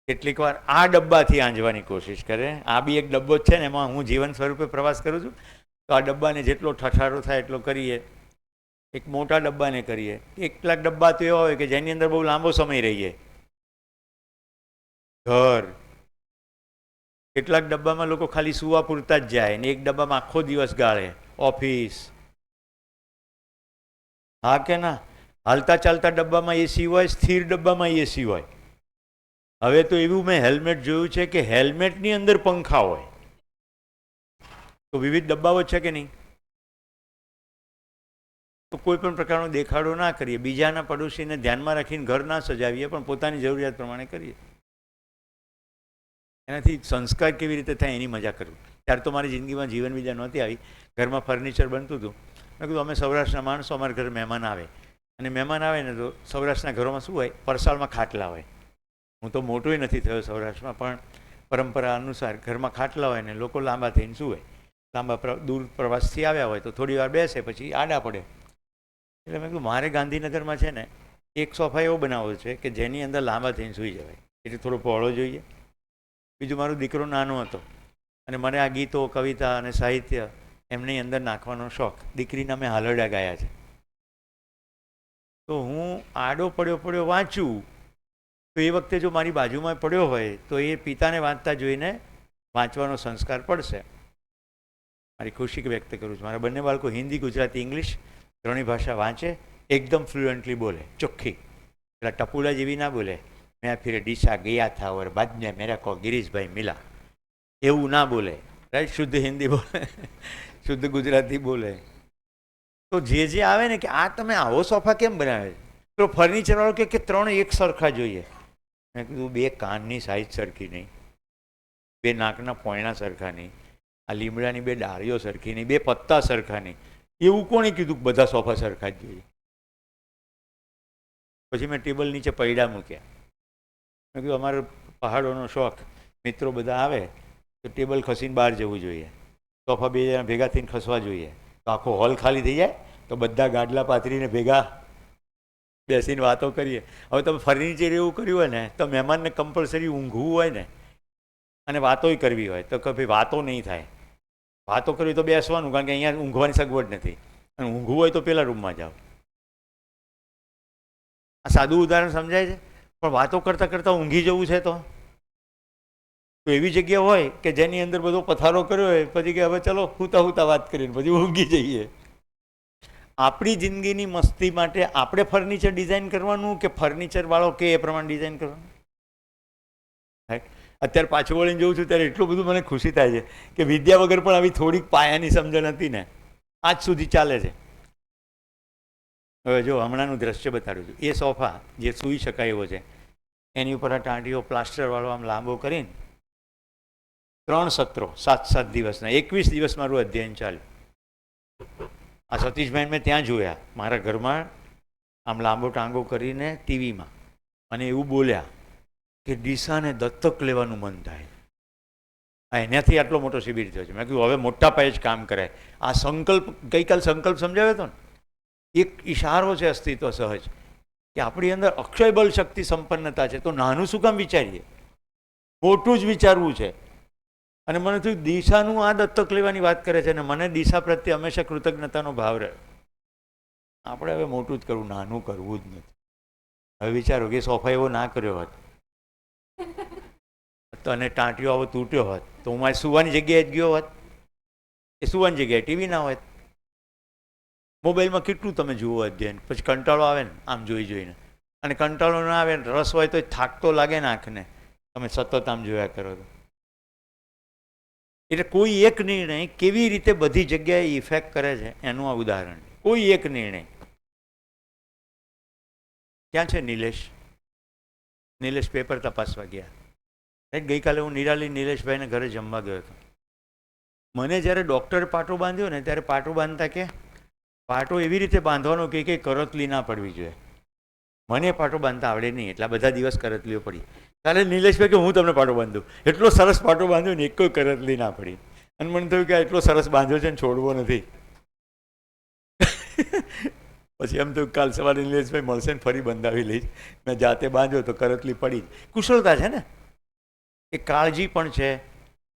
A: કેટલીક વાર આ ડબ્બાથી આંજવાની કોશિશ કરે. આ બી એક ડબ્બો જ છે ને, એમાં હું જીવન સ્વરૂપે પ્રવાસ કરું છું. તો આ ડબ્બાને જેટલો ઠઠારો થાય એટલો કરીએ. એક મોટા ડબ્બાને કરીએ. કેટલાક ડબ્બા તો એવા હોય કે જેની અંદર બહુ લાંબો સમય રહીએ. ઘર, કેટલાક ડબ્બામાં લોકો ખાલી સુવા પૂરતા જ જાય ને એક ડબ્બામાં આખો દિવસ ગાળે. ઓફિસ, હા કે ના? હાલતા ચાલતા ડબ્બામાં એસી હોય, સ્થિર ડબ્બામાં એસી હોય. હવે તો એવું મેં હેલ્મેટ જોયું છે કે હેલ્મેટની અંદર પંખા હોય. તો વિવિધ ડબ્બાઓ છે કે નહીં? તો કોઈ પણ પ્રકારનો દેખાડો ના કરીએ, બીજાના પડોશીને ધ્યાનમાં રાખીને ઘર ના સજાવીએ, પણ પોતાની જરૂરિયાત પ્રમાણે કરીએ. એનાથી સંસ્કાર કેવી રીતે થાય એની મજા કરવી. ત્યારે તો મારી જિંદગીમાં જીવન બીજા નહોતી આવી. ઘરમાં ફર્નિચર બનતું હતું. મેં કીધું અમે સૌરાષ્ટ્રના માણસો, અમારા ઘરે મહેમાન આવે, અને મહેમાન આવે ને તો સૌરાષ્ટ્રના ઘરોમાં શું હોય? પરસાળમાં ખાટલા હોય. હું તો મોટોય નથી થયો સૌરાષ્ટ્રમાં, પણ પરંપરા અનુસાર ઘરમાં ખાટલા હોય ને લોકો લાંબા થઈને શું હોય, લાંબા દૂર પ્રવાસથી આવ્યા હોય તો થોડી વાર બેસે પછી આડા પડે. એટલે મેં કીધું મારે ગાંધીનગરમાં છે ને એક સોફા એવો બનાવવો છે કે જેની અંદર લાંબા થઈને સૂઈ જવાય. એટલે થોડો પહોળો જોઈએ. બીજું, મારો દીકરો નાનો હતો અને મને આ ગીતો, કવિતા અને સાહિત્ય એમની અંદર નાખવાનો શોખ. દીકરીના મેં હાલરડા ગાયા છે. તો હું આડો પડ્યો વાંચું તો એ વખતે જો મારી બાજુમાં પડ્યો હોય તો એ પિતાને વાંચતા જોઈને વાંચવાનો સંસ્કાર પડશે. મારી ખુશી વ્યક્ત કરું છું. મારા બંને બાળકો હિન્દી, ગુજરાતી, ઇંગ્લિશ ત્રણેય ભાષા વાંચે, એકદમ ફ્લુએન્ટલી બોલે, ચોખ્ખી. પેલા ટપુડા જેવી ના બોલે, મેં ફિર ડીસા ગયા થા ઓર બાદ મેં મેરા કો ગિરીશભાઈ મિલા, એવું ના બોલે. રાઈટ? શુદ્ધ હિન્દી બોલે, શુદ્ધ ગુજરાતી બોલે. તો જે આવે ને કે આ તમે આવો સોફા કેમ બનાવે છે? તો ફર્નિચરવાળો કે ત્રણ એક સરખા જોઈએ. મેં કીધું બે કાનની સાઈઝ સરખી નહીં, બે નાકના પોયણા સરખા નહીં, આ લીમડાની બે ડાળીઓ સરખી નહીં, બે પત્તા સરખા નહીં. એવું કોણે કીધું કે બધા સોફા સરખા જ જોઈએ? પછી મેં ટેબલ નીચે પૈડા મૂક્યા. મેં કીધું અમારો પહાડોનો શોખ, મિત્રો બધા આવે તો ટેબલ ખસીને બહાર જવું જોઈએ, સોફા બે જણા ભેગા થઈને ખસવા જોઈએ. તો આખો હોલ ખાલી થઈ જાય તો બધા ગાડલા પાથરીને ભેગા બેસીને વાતો કરીએ. હવે તમે ફર્નિચર એવું કર્યું હોય ને તો મહેમાનને કમ્પલસરી ઊંઘવું હોય ને અને વાતોય કરવી હોય તો કે ભાઈ વાતો નહીં થાય. વાતો કરવી તો બેસવાનું, કારણ કે અહીંયા ઊંઘવાની સગવડ નથી, અને ઊંઘવું હોય તો પેલા રૂમમાં જાઓ. આ સાદું ઉદાહરણ સમજાય છે, પણ વાતો કરતાં કરતાં ઊંઘી જવું છે તો એવી જગ્યા હોય કે જેની અંદર બધો પથારો કર્યો હોય, પછી કે હવે ચલો હુતા વાત કરીને પછી ઊંઘી જઈએ. આપણી જિંદગીની મસ્તી માટે આપણે ફર્નિચર ડિઝાઇન કરવાનું કે ફર્નિચરવાળો કે એ પ્રમાણે ડિઝાઇન કરવાનું? અત્યારે પાછું વળીને જોઉં છું ત્યારે એટલું બધું મને ખુશી થાય છે કે વિદ્યા વગર પણ આવી થોડીક પાયાની સમજણ હતી ને આજ સુધી ચાલે છે. હવે જો હમણાંનું દ્રશ્ય બતાડું છું. એ સોફા જે સૂઈ શકાય એવો છે, એની ઉપર આ ટાંટીઓ પ્લાસ્ટરવાળો આમ લાંબો કરીને 3 સત્રો 7 દિવસના 21 દિવસ મારું અધ્યયન ચાલ્યું. આ સતીશભાઈ મેં ત્યાં જોયા મારા ઘરમાં આમ લાંબો ટાંગો કરીને ટીવીમાં, અને એવું બોલ્યા કે ડીસાને દત્તક લેવાનું મન થાય. એનાથી આટલો મોટો શિબિર થયો છે. મેં કીધું હવે મોટા પાયે જ કામ કરાય. આ સંકલ્પ ગઈકાલ સંકલ્પ સમજાવ્યો હતો ને, એક ઈશારો છે અસ્તિત્વ સહજ કે આપણી અંદર અક્ષય બળ શક્તિ સંપન્નતા છે. તો નાનું શું કામ વિચારીએ? મોટું જ વિચારવું છે. અને મને થયું દિશાનું આ દત્તક લેવાની વાત કરે છે, અને મને દિશા પ્રત્યે હંમેશા કૃતજ્ઞતાનો ભાવ રહે. આપણે હવે મોટું જ કરવું, નાનું કરવું જ નથી. હવે વિચારો કે સોફા એવો ના કર્યો હોત તો અને ટાંટિયો આવો તૂટ્યો હોત તો હું મારે સુવાની જગ્યાએ જ ગયો હોત. એ સુવાની જગ્યાએ ટીવી ના હોય. મોબાઈલમાં કેટલું તમે જુઓ અધ્યયન, પછી કંટાળો આવે ને આમ જોઈ જોઈને. અને કંટાળો ના આવે, રસ હોય તો થાક તો લાગે ને આંખને, તમે સતત આમ જોયા કરો તો. એટલે કોઈ એક નિર્ણય કેવી રીતે બધી જગ્યાએ ઇફેક્ટ કરે છે એનું આ ઉદાહરણ. કોઈ એક નિર્ણય. ક્યાં છે નિલેશ? નિલેશ પેપર તપાસવા ગયા. ગઈકાલે હું નિરાલી નિલેશભાઈને ઘરે જમવા ગયો હતો. મને જ્યારે ડૉક્ટરે પાટો બાંધ્યો ને ત્યારે પાટો બાંધતા કે પાટો એવી રીતે બાંધવાનો કે કંઈ કરતલી ના પડવી જોઈએ. મને પાટો બાંધતા આવડે નહીં, એટલા બધા દિવસ કરતલીઓ પડી. ત્યારે નિલેશભાઈ કે હું તમને પાટો બાંધું. એટલો સરસ પાટો બાંધ્યો ને એક કોઈ કરતલી ના પડી. અને મને થયું કે એટલો સરસ બાંધ્યો છે ને છોડવો નથી. પછી એમ તો કાલ સવારે નિલેશભાઈ મળશે ને ફરી બંધાવી લઈશ. મેં જાતે બાંધ્યો તો કરતલી પડી. કુશળતા છે ને, એ કાળજી પણ છે,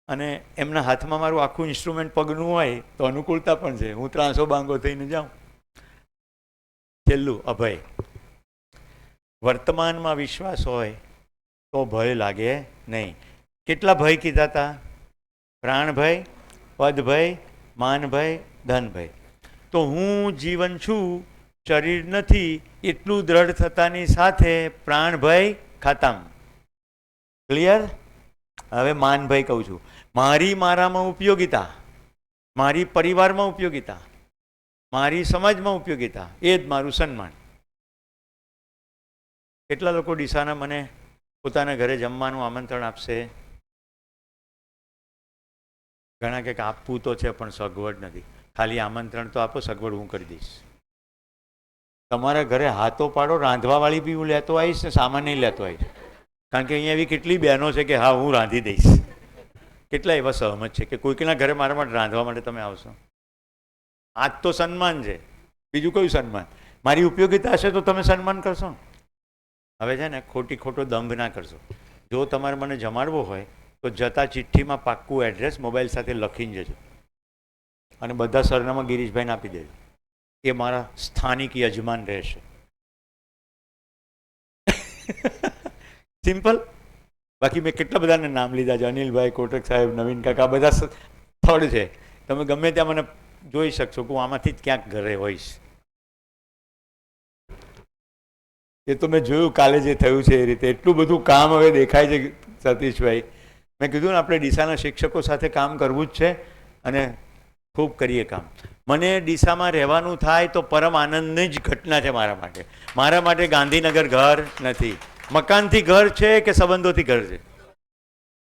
A: અને એમના હાથમાં મારું આખું ઇન્સ્ટ્રુમેન્ટ પગનું હોય તો અનુકૂળતા પણ છે. હું ત્રાસો બાંગો થઈને જાઉં. છેલ્લું, અભય. વર્તમાનમાં વિશ્વાસ હોય તો ભય લાગે નહીં. કેટલા ભય કીધા હતા? પ્રાણભય, પદભય, માનભય, ધનભય. તો હું જીવન છું, શરીર નથી, એટલું દ્રઢ થતાની સાથે પ્રાણભય ખાતામ. ક્લિયર? હવે માનભય કહું છું. મારામાં ઉપયોગિતા, મારી પરિવારમાં ઉપયોગિતા, મારી સમાજમાં ઉપયોગિતા, એ જ મારું સન્માન. કેટલા લોકો ડીસાના મને પોતાના ઘરે જમવાનું આમંત્રણ આપશે? ઘણા કંઈક આપવું તો છે પણ સગવડ નથી. ખાલી આમંત્રણ તો આપો, સગવડ હું કરી દઈશ. તમારા ઘરે હાથો પાડો, રાંધવાવાળી બી હું લેતો આવીશ ને સામાન નહીં લેતો આવીશ. કારણ કે અહીંયા એવી કેટલી બહેનો છે કે હા હું રાંધી દઈશ. કેટલા એવા સહમત છે કે કોઈકના ઘરે મારા માટે રાંધવા માટે તમે આવશો? આ જ તો સન્માન છે. બીજું કયું સન્માન? મારી ઉપયોગિતા હશે તો તમે સન્માન કરશો. હવે છે ને ખોટો દંભ ના કરશો. જો તમારે મને જમાડવો હોય તો જતા ચિઠ્ઠીમાં પાક્કું એડ્રેસ મોબાઈલ સાથે લખીને જજો, અને બધા સરનામા ગિરીશભાઈને આપી દેજો. એ મારા સ્થાનિક યજમાન રહેશે. સિમ્પલ. બાકી મેં કેટલા બધાને નામ લીધા છે. અનિલભાઈ, કોટક સાહેબ, નવીન કાકા, બધા થર્ડ છે. તમે ગમે ત્યાં મને જોઈ શકશો કે હું આમાંથી જ ક્યાંક ઘરે હોઈશ. એ તો મેં જોયું કાલે જે થયું છે એ રીતે. એટલું બધું કામ હવે દેખાય છે સતીશભાઈ. મેં કીધું ને આપણે ડીસાના શિક્ષકો સાથે કામ કરવું જ છે, અને ખૂબ કરીએ કામ. મને ડીસામાં રહેવાનું થાય તો પરમ આનંદની જ ઘટના છે મારા માટે. મારા માટે ગાંધીનગર ઘર નથી. મકાનથી ઘર છે કે સંબંધોથી ઘર છે,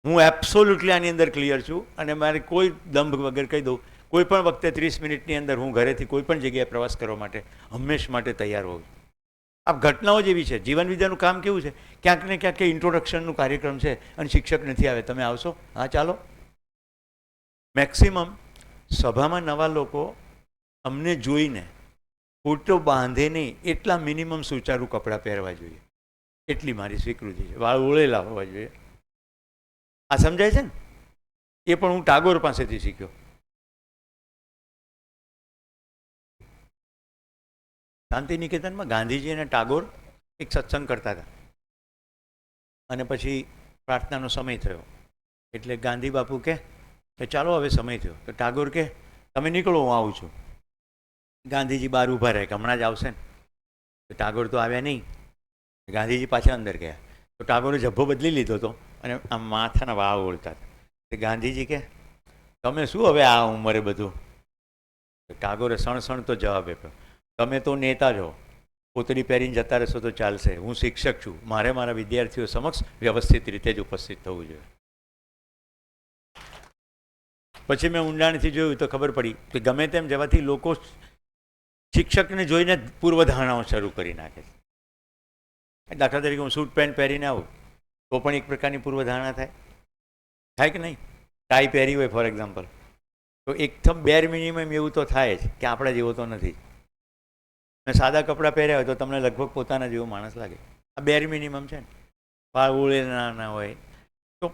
A: હું એબ્સોલ્યુટલી આની અંદર ક્લિયર છું. અને મારે કોઈ દંભ વગર કહી દઉં, કોઈ પણ વખતે 30 મિનિટની અંદર હું ઘરેથી કોઈ પણ જગ્યાએ પ્રવાસ કરવા માટે હંમેશ માટે તૈયાર હોઉં. આ ઘટનાઓ જેવી છે. જીવન વિદ્યાનું કામ કેવું છે? ક્યાંક ને ક્યાંક ઇન્ટ્રોડક્શનનું કાર્યક્રમ છે અને શિક્ષક નથી આવે, તમે આવશો? હા ચાલો. મેક્સિમમ સભામાં નવા લોકો અમને જોઈને ફોટો બાંધે નહીં એટલા મિનિમમ સુચારું કપડાં પહેરવા જોઈએ, એટલી મારી સ્વીકૃતિ છે. વાળ ઓળેલા હોવા જોઈએ. આ સમજાય છે ને? એ પણ હું ટાગોર પાસેથી શીખ્યો. શાંતિ નિકેતનમાં ગાંધીજી અને ટાગોર એક સત્સંગ કરતા હતા, અને પછી પ્રાર્થનાનો સમય થયો એટલે ગાંધી બાપુ કે ચાલો હવે સમય થયો. તો ટાગોર કે તમે નીકળો, હું આવું છું. ગાંધીજી બહાર ઊભા રહે કે હમણાં જ આવશે ને. તો ટાગોર તો આવ્યા નહીં. ગાંધીજી પાછા અંદર ગયા. તો ટાગોરે જબ્બો બદલી લીધો હતો અને આમ માથાના વાળ ઓળતા હતા. ગાંધીજી કે તમે શું હવે આ ઉંમરે બધું? ટાગોરે સણસણ તો જવાબ આપ્યો, તમે તો નેતા છો, પોતળી પહેરીને જતા રહેશો તો ચાલશે. હું શિક્ષક છું, મારે મારા વિદ્યાર્થીઓ સમક્ષ વ્યવસ્થિત રીતે જ ઉપસ્થિત થવું જોઈએ. પછી મેં ઊંડાણથી જોયું તો ખબર પડી કે ગમે તેમ જવાથી લોકો શિક્ષકને જોઈને પૂર્વધારણાઓ શરૂ કરી નાખે છે. દાખલા તરીકે હું સૂટ પેન્ટ પહેરીને આવું તો પણ એક પ્રકારની પૂર્વધારણા થાય કે નહીં? ટાઈ પહેરી હોય ફોર એક્ઝામ્પલ, તો એકદમ બેર મિનિમમ એવું તો થાય જ કે આપણા જેવો તો નથી. અને સાદા કપડાં પહેર્યા હોય તો તમને લગભગ પોતાના જેવો માણસ લાગે. આ બેર મિનિમમ છે ને. વાળ ઓળેલા ના હોય તો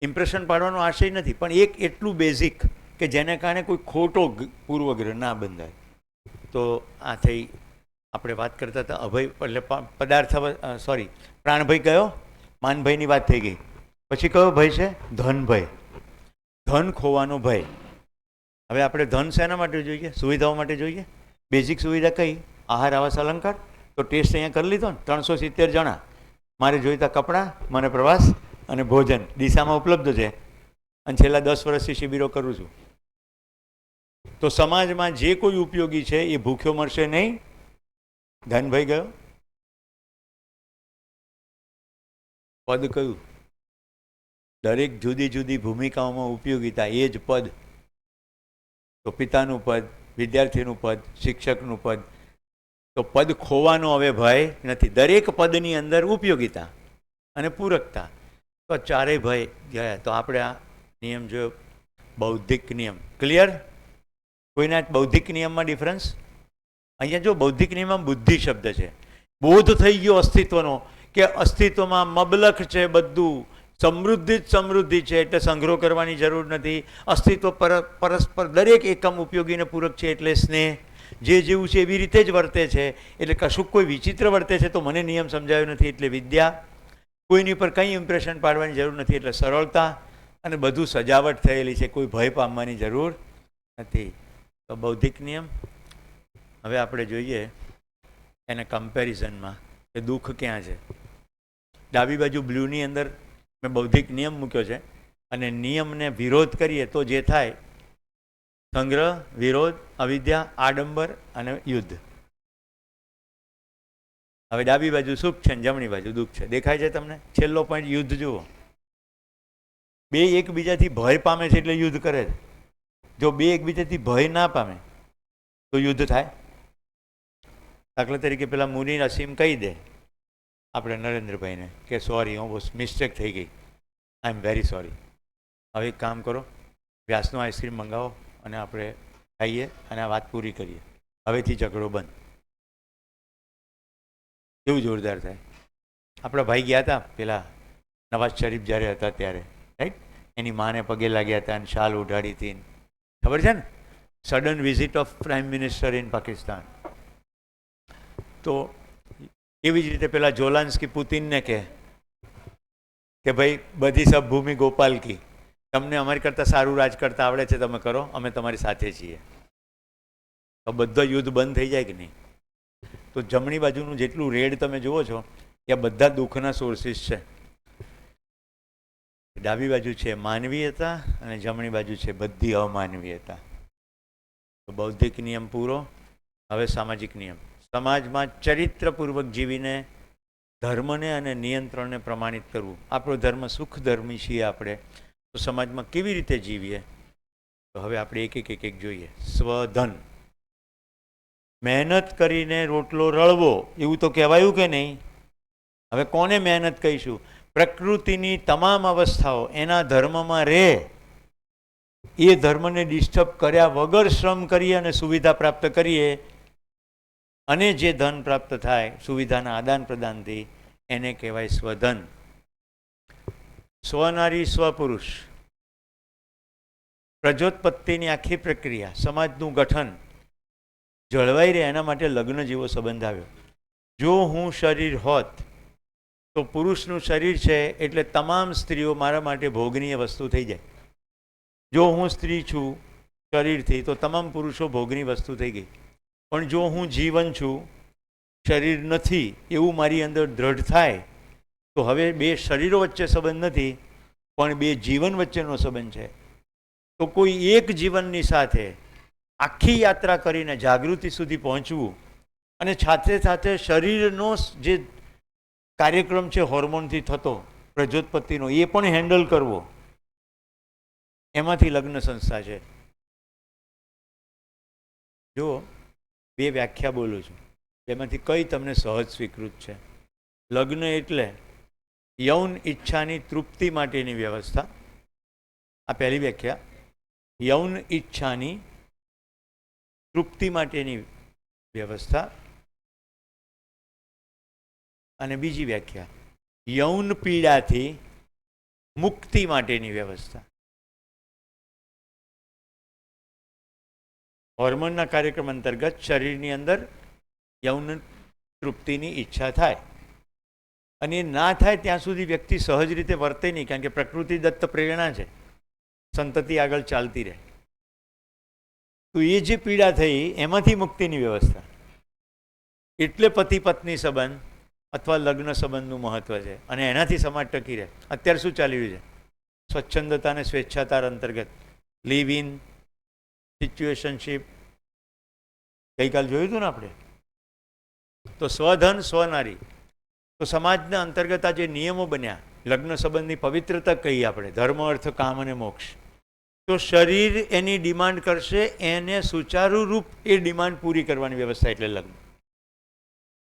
A: ઇમ્પ્રેશન પાડવાનો આશય નથી, પણ એક એટલું બેઝિક કે જેને કારણે કોઈ ખોટો પૂર્વગ્રહ ના બંધાય. તો આ થઈ આપણે વાત કરતા હતા અભય એટલે પદાર્થ, સોરી, પ્રાણભય કયો? માનભયની વાત થઈ ગઈ. પછી કયો ભય છે? ધન ભય. ધન ખોવાનો ભય. હવે આપણે ધન શેના માટે જોઈએ? સુવિધાઓ માટે જોઈએ. બેઝિક સુવિધા કઈ? આહાર, આવાસ, અલંકાર. તો ટેસ્ટ અહીંયા કરી લીધો ને, 370 જણા. મારે જોઈતા કપડાં, મને પ્રવાસ અને ભોજન દિશામાં ઉપલબ્ધ છે, અને છેલ્લા 10 વર્ષથી શિબિરો કરું છું. તો સમાજમાં જે કોઈ ઉપયોગી છે એ ભૂખ્યો મળશે નહીં. ધનભાઈ ગયો. પદ કયું? દરેક જુદી જુદી ભૂમિકાઓમાં ઉપયોગીતા એ જ પદ. તો પિતાનું પદ, વિદ્યાર્થીનું પદ, શિક્ષકનું પદ. તો પદ ખોવાનો હવે ભય નથી. દરેક પદની અંદર ઉપયોગીતા અને પૂરકતા. તો ચારેય ભય ગયા. તો આપણે આ નિયમ જોયો, બૌદ્ધિક નિયમ. ક્લિયર? કોઈના બૌદ્ધિક નિયમમાં ડિફરન્સ? અહીંયા જો બૌદ્ધિક નિયમમાં બુદ્ધિ શબ્દ છે. બોધ થઈ ગયો અસ્તિત્વનો, કે અસ્તિત્વમાં મબલખ છે બધું, સમૃદ્ધિ જ સમૃદ્ધિ છે, એટલે સંગ્રહ કરવાની જરૂર નથી. અસ્તિત્વ પરસ્પર દરેક એકમ ઉપયોગી અને પૂરક છે, એટલે સ્નેહ. જે જેવું છે એવી રીતે જ વર્તે છે, એટલે કશું કોઈ વિચિત્ર વર્તે છે તો મને નિયમ સમજાયો નથી, એટલે વિદ્યા. કોઈની પર કંઈ ઇમ્પ્રેશન પાડવાની જરૂર નથી, એટલે સરળતા. અને બધું સજાવટ થયેલી છે, કોઈ ભય પામવાની જરૂર નથી. તો બૌદ્ધિક નિયમ. હવે આપણે જોઈએ એને કમ્પેરિઝનમાં કે દુઃખ ક્યાં છે. ડાબી બાજુ બ્લુની અંદર મેં બૌદ્ધિક નિયમ મૂક્યો છે, અને નિયમને વિરોધ કરીએ તો જે થાય, સંગ્રહ, વિરોધ, અવિદ્યા, આડંબર અને યુદ્ધ. હવે ડાબી બાજુ સુખ છે, જમણી બાજુ દુઃખ છે. દેખાય છે તમને? છેલ્લો પોઈન્ટ યુદ્ધ જુઓ. બે એકબીજાથી ભય પામે છે એટલે યુદ્ધ કરે છે. જો બે એકબીજાથી ભય ના પામે તો યુદ્ધ થાય. દાખલા તરીકે પેલા મુનિ અસીમ કહી દે આપણે નરેન્દ્રભાઈને કે સોરી, હું બસ મિસ્ટેક થઈ ગઈ, આઈ એમ વેરી સોરી. હવે એક કામ કરો, વ્યાસનો આઈસ્ક્રીમ મંગાવો અને આપણે ખાઈએ અને આ વાત પૂરી કરીએ. હવેથી ઝઘડો બંધ. કેવું જોરદાર થાય. આપણા ભાઈ ગયા હતા પેલા નવાઝ શરીફ જ્યારે હતા ત્યારે, રાઈટ? એની માને પગે લાગ્યા હતા અને શાલ ઉઢાડી હતી. ખબર છે ને? Sudden visit of prime minister in Pakistan. તો એવી જ રીતે પેલા જોલાન્સ્કી પુતિનને કે ભાઈ બધી સબ ભૂમિ ગોપાલ કી, તમને અમારી કરતાં સારું રાજ કરતા આવડે છે, તમે કરો, અમે તમારી સાથે છીએ. તો બધો યુદ્ધ બંધ થઈ જાય કે નહીં? તો જમણી બાજુનું જેટલું રેડ તમે જુઓ છો એ બધા દુઃખના સોર્સિસ છે. ડાબી બાજુ છે માનવીયતા અને જમણી બાજુ છે બધી અમાનવીયતા. તો બૌદ્ધિક નિયમ પૂરો. હવે સામાજિક નિયમ. સમાજમાં ચરિત્રપૂર્વક જીવીને ધર્મને અને નિયંત્રણને પ્રમાણિત કરવું. આપણો ધર્મ સુખ ધર્મી છીએ આપણે, તો સમાજમાં કેવી રીતે જીવીએ? તો હવે આપણે એક જોઈએ. સ્વધન. મહેનત કરીને રોટલો રળવો, એવું તો કહેવાયું કે નહીં? હવે કોને મહેનત કહીશું? પ્રકૃતિની તમામ અવસ્થાઓ એના ધર્મમાં રહે, એ ધર્મને ડિસ્ટર્બ કર્યા વગર શ્રમ કરીએ અને સુવિધા પ્રાપ્ત કરીએ, અને જે ધન પ્રાપ્ત થાય સુવિધાના આદાન પ્રદાનથી, એને કહેવાય સ્વધન. સ્વનારી સ્વપુરુષ. પ્રજોત્પત્તિની આખી પ્રક્રિયા, સમાજનું ગઠન જળવાઈ રહે એના માટે લગ્ન જેવો સંબંધ આવ્યો. જો હું શરીર હોત તો પુરુષનું શરીર છે એટલે તમામ સ્ત્રીઓ મારા માટે ભોગનીય વસ્તુ થઈ જાય. જો હું સ્ત્રી છું શરીરથી તો તમામ પુરુષો ભોગની વસ્તુ થઈ ગઈ. પણ જો હું જીવન છું, શરીર નથી એવું મારી અંદર દ્રઢ થાય, તો હવે બે શરીરો વચ્ચે સંબંધ નથી, પણ બે જીવન વચ્ચેનો સંબંધ છે. તો કોઈ એક જીવનની સાથે આખી યાત્રા કરીને જાગૃતિ સુધી પહોંચવું, અને સાથે સાથે શરીરનો જે કાર્યક્રમ છે હોર્મોનથી થતો પ્રજોત્પત્તિનો, એ પણ હેન્ડલ કરવો, એમાંથી લગ્ન સંસ્થા છે. જો બે વ્યાખ્યા બોલું છું, એમાંથી કઈ તમને સહજ સ્વીકૃત છે? લગ્ન એટલે યૌન ઈચ્છાની તૃપ્તિ માટેની વ્યવસ્થા. આ પહેલી વ્યાખ્યા. યૌન ઈચ્છાની તૃપ્તિ માટેની વ્યવસ્થા. અને બીજી વ્યાખ્યા, યૌન પીડાથી મુક્તિ માટેની વ્યવસ્થા. હોર્મોનના કાર્યક્રમ અંતર્ગત શરીરની અંદર યૌન તૃપ્તિની ઈચ્છા થાય, અને એ ના થાય ત્યાં સુધી વ્યક્તિ સહજ રીતે વર્તે નહીં, કારણ કે પ્રકૃતિ દત્ત પ્રેરણા છે, સંતતિ આગળ ચાલતી રહે. તો એ જે પીડા થઈ એમાંથી મુક્તિની વ્યવસ્થા. એટલે પતિ પત્ની સંબંધ અથવા લગ્ન સંબંધનું મહત્વ છે, અને એનાથી સમાજ ટકી રહે. અત્યારે શું ચાલી રહ્યું છે? સ્વચ્છંદતા અને સ્વેચ્છાચાર અંતર્ગત લિવ ઇન, સિચ્યુએશનશીપ. ગઈકાલ જોયું હતું ને આપણે. તો સ્વધન સ્વનારી. તો સમાજના અંતર્ગત આ જે નિયમો બન્યા, લગ્ન સંબંધની પવિત્રતા કહીએ આપણે, ધર્મ અર્થ કામ અને મોક્ષ. તો શરીર એની ડિમાન્ડ કરશે, એને સુચારુ રૂપ એ ડિમાન્ડ પૂરી કરવાની વ્યવસ્થા એટલે લગ્ન.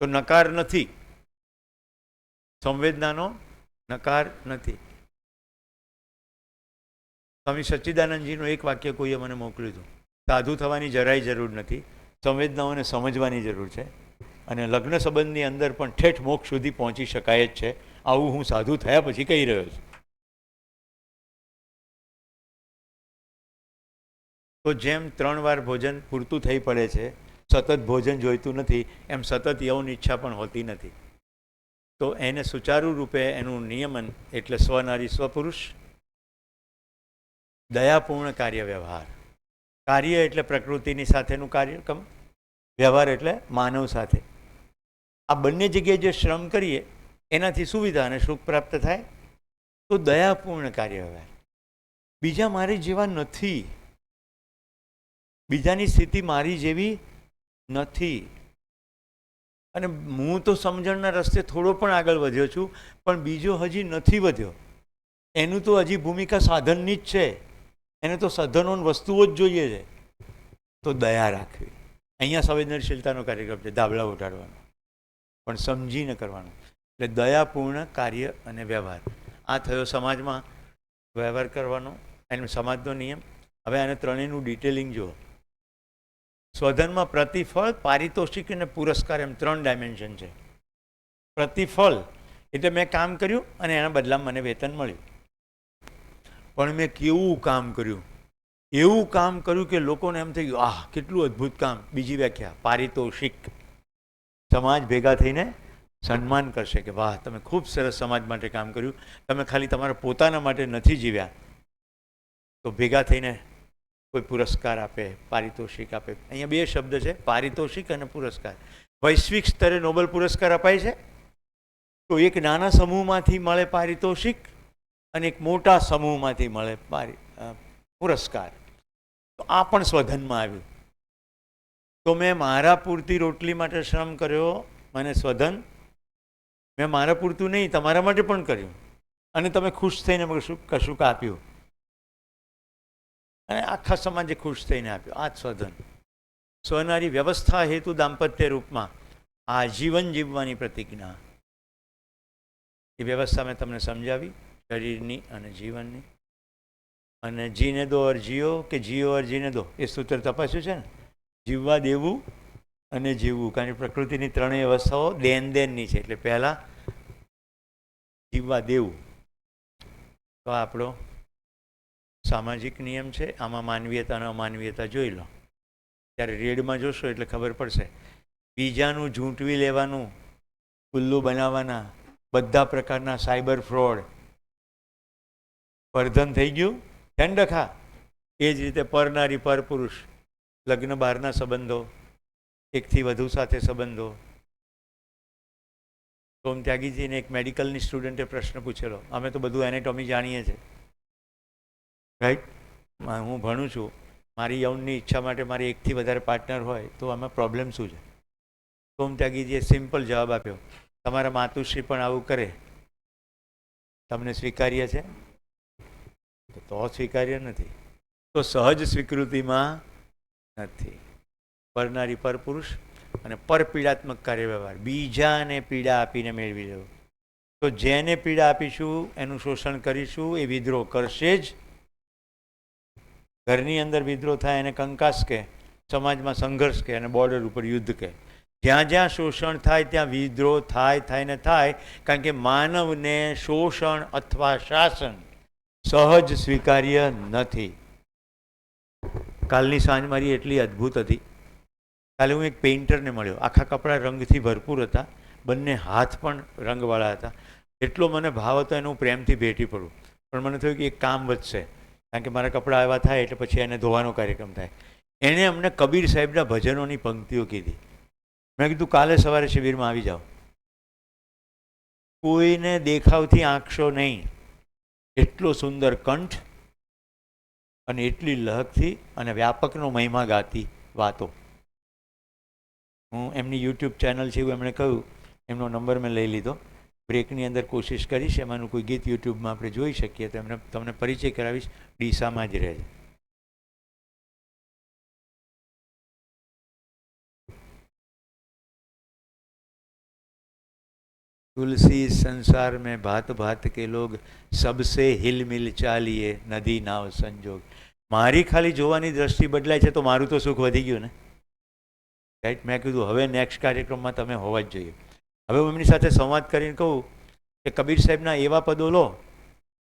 A: તો નકાર નથી, સંવેદનાનો નકાર નથી. સ્વામી સચ્ચિદાનંદજીનું એક વાક્ય કોઈએ મને મોકલ્યું હતું, સાધુ થવાની જરાય જરૂર નથી, સંવેદનાઓને સમજવાની જરૂર છે, અને લગ્ન સંબંધની અંદર પણ ઠેઠ મોક્ષ સુધી પહોંચી શકાય જ છે. આવું હું સાધુ થયા પછી કહી રહ્યો છું. તો જેમ 3 વાર ભોજન પૂરતું થઈ પડે છે, સતત ભોજન જોઈતું નથી, એમ સતત યૌન ઈચ્છા પણ હોતી નથી. તો એને સુચારુ રૂપે એનું નિયમન એટલે સ્વનારી સ્વપુરુષ, દયાપૂર્ણ કાર્ય વ્યવહાર. કાર્ય એટલે પ્રકૃતિની સાથેનું કાર્યક્રમ, વ્યવહાર એટલે માનવ સાથે. આ બંને જગ્યાએ જે શ્રમ કરીએ એનાથી સુવિધા અને સુખ પ્રાપ્ત થાય. તો દયાપૂર્ણ કાર્ય વ્યવહાર. બીજા મારી જેવા નથી, બીજાની સ્થિતિ મારી જેવી નથી. અને હું તો સમજણના રસ્તે થોડો પણ આગળ વધ્યો છું, પણ બીજો હજી નથી વધ્યો. એનું તો હજી ભૂમિકા સાધનની જ છે, એને તો સાધનો વસ્તુઓ જ જોઈએ છે. તો દયા રાખવી. અહીંયા સંવેદનશીલતાનો કાર્યક્રમ છે, ધાબળા ઉઠાડવાનો, પણ સમજીને કરવાનો. એટલે દયાપૂર્ણ કાર્ય અને વ્યવહાર. આ થયો સમાજમાં વ્યવહાર કરવાનો, એનો સમાજનો નિયમ. હવે આને ત્રણેયનું ડિટેલિંગ જુઓ. સ્વધનમાં પ્રતિફળ, પારિતોષિક અને પુરસ્કાર, એમ 3 ડાયમેન્શન છે. પ્રતિફળ એટલે મેં કામ કર્યું અને એના બદલામાં મને વેતન મળ્યું. પણ મેં કેવું કામ કર્યું, એવું કામ કર્યું કે લોકોને એમ થઈ ગયું, આહ કેટલું અદ્ભુત કામ. બીજી વ્યાખ્યા પારિતોષિક. સમાજ ભેગા થઈને સન્માન કરશે કે વાહ, તમે ખૂબ સરસ સમાજ માટે કામ કર્યું, તમે ખાલી તમારા પોતાના માટે નથી જીવ્યા. તો ભેગા થઈને કોઈ પુરસ્કાર આપે, પારિતોષિક આપે. અહીંયા 2 શબ્દ છે, પારિતોષિક અને પુરસ્કાર. વૈશ્વિક સ્તરે નોબેલ પુરસ્કાર અપાય છે, તો એક નાના સમૂહમાંથી મળે પારિતોષિક અને એક મોટા સમૂહમાંથી મળે પુરસ્કાર. તો આ પણ સ્વધનમાં આવ્યું. તો મેં મારા પૂરતી રોટલી માટે શ્રમ કર્યો, મને સ્વધન. મેં મારા પૂરતું નહીં, તમારા માટે પણ કર્યું, અને તમે ખુશ થઈને કશુંક આપ્યું, અને આખા સમાજે ખુશ થઈને આપ્યું. આ જ સ્વધન. સ્વનારી વ્યવસ્થા હેતુ દાંપત્ય રૂપમાં આજીવન જીવવાની પ્રતિજ્ઞા. એ વ્યવસ્થા મેં તમને સમજાવી, શરીરની અને જીવનની. અને જીને દો ઓર જીઓ, કે જીઓ ઓર જીને દો, એ સૂત્ર તપાસ્યું છે ને. જીવવા દેવું અને જીવવું, કારણ કે પ્રકૃતિની 3 અવસ્થાઓ દેનની છે. એટલે પહેલાં જીવવા દેવું. તો આપણો સામાજિક નિયમ છે. આમાં માનવીયતા અને અમાનવીયતા જોઈ લો. ત્યારે રેડમાં જોશો એટલે ખબર પડશે. બીજાનું ઝૂંટવી લેવાનું, ઉલ્લુ બનાવવાના, બધા પ્રકારના સાયબર ફ્રોડ, પરધન થઈ ગયું ઠંડખા. એ જ રીતે પરનારી પરપુરુષ, લગ્ન બહારના સંબંધો, એકથી વધુ સાથે સંબંધો. સોમ ત્યાગીજીને એક મેડિકલની સ્ટુડન્ટે પ્રશ્ન પૂછેલો. અમે તો બધું એનેટોમી જાણીએ છીએ, રાઈટ. હું ભણું છું, મારી યૌનની ઈચ્છા માટે મારે 1થી વધારે પાર્ટનર હોય તો આમાં પ્રોબ્લેમ શું છે? સોમ ત્યાગીજીએ સિમ્પલ જવાબ આપ્યો, તમારા માતુશ્રી પણ આવું કરે, તમને સ્વીકાર્ય છે? તો સ્વીકાર્ય નથી, તો સહજ સ્વીકૃતિમાં નથી. પરનારી પરપુરુષ અને પરપીડાત્મક કાર્ય વ્યવહાર, બીજાને પીડા આપીને મેળવી લેવું. તો જેને પીડા આપીશું, એનું શોષણ કરીશું, એ વિદ્રોહ કરશે જ. ઘરની અંદર વિદ્રોહ થાય એને કંકાસ કહે, સમાજમાં સંઘર્ષ કહે, અને બોર્ડર ઉપર યુદ્ધ કહે. જ્યાં જ્યાં શોષણ થાય ત્યાં વિદ્રોહ થાય ને થાય. કારણ કે માનવને શોષણ અથવા શાસન સહજ સ્વીકાર્ય નથી. કાલની સાંજ મારી એટલી અદ્ભુત હતી. કાલે હું એક પેઇન્ટરને મળ્યો, આખા કપડાં રંગથી ભરપૂર હતા, બંને હાથ પણ રંગવાળા હતા. એટલો મને ભાવ હતો એનું પ્રેમથી ભેટી પડું. પણ મને થયું કે એક કામ વધશે, કારણ કે મારા કપડાં એવા થાય એટલે પછી એને ધોવાનો કાર્યક્રમ થાય. એણે અમને કબીર સાહેબના ભજનોની પંક્તિઓ કીધી. મેં કીધું કાલે સવારે શિબિરમાં આવી જાઓ. કોઈને દેખાવથી આંકશો નહીં. એટલો સુંદર કંઠ અને એટલી લહકથી અને વ્યાપકનો મહિમા ગાતી વાતો. હું એમની યુટ્યુબ ચેનલ છે એવું એમણે કહ્યું, એમનો નંબર મેં લઈ લીધો. બ્રેકની અંદર કોશિશ કરીશ એમાંનું કોઈ ગીત યુટ્યુબમાં આપણે જોઈ શકીએ તો એમને તમને પરિચય કરાવીશ. ડીસામાં જ રહે છે. तुलसी संसार में भात भात के लोग सबसे हिल मिल चालिए नदी नाव संजोग. મારી ખાલી જોવાની દ્રષ્ટિ બદલાય છે તો મારું તો સુખ વધી ગયું ને. રાઈટ. મેં કીધું હવે નેક્સ્ટ કાર્યક્રમમાં તમે હોવા જ જોઈએ. હવે હું એમની સાથે સંવાદ કરીને કહું કે કબીર સાહેબના એવા પદો લો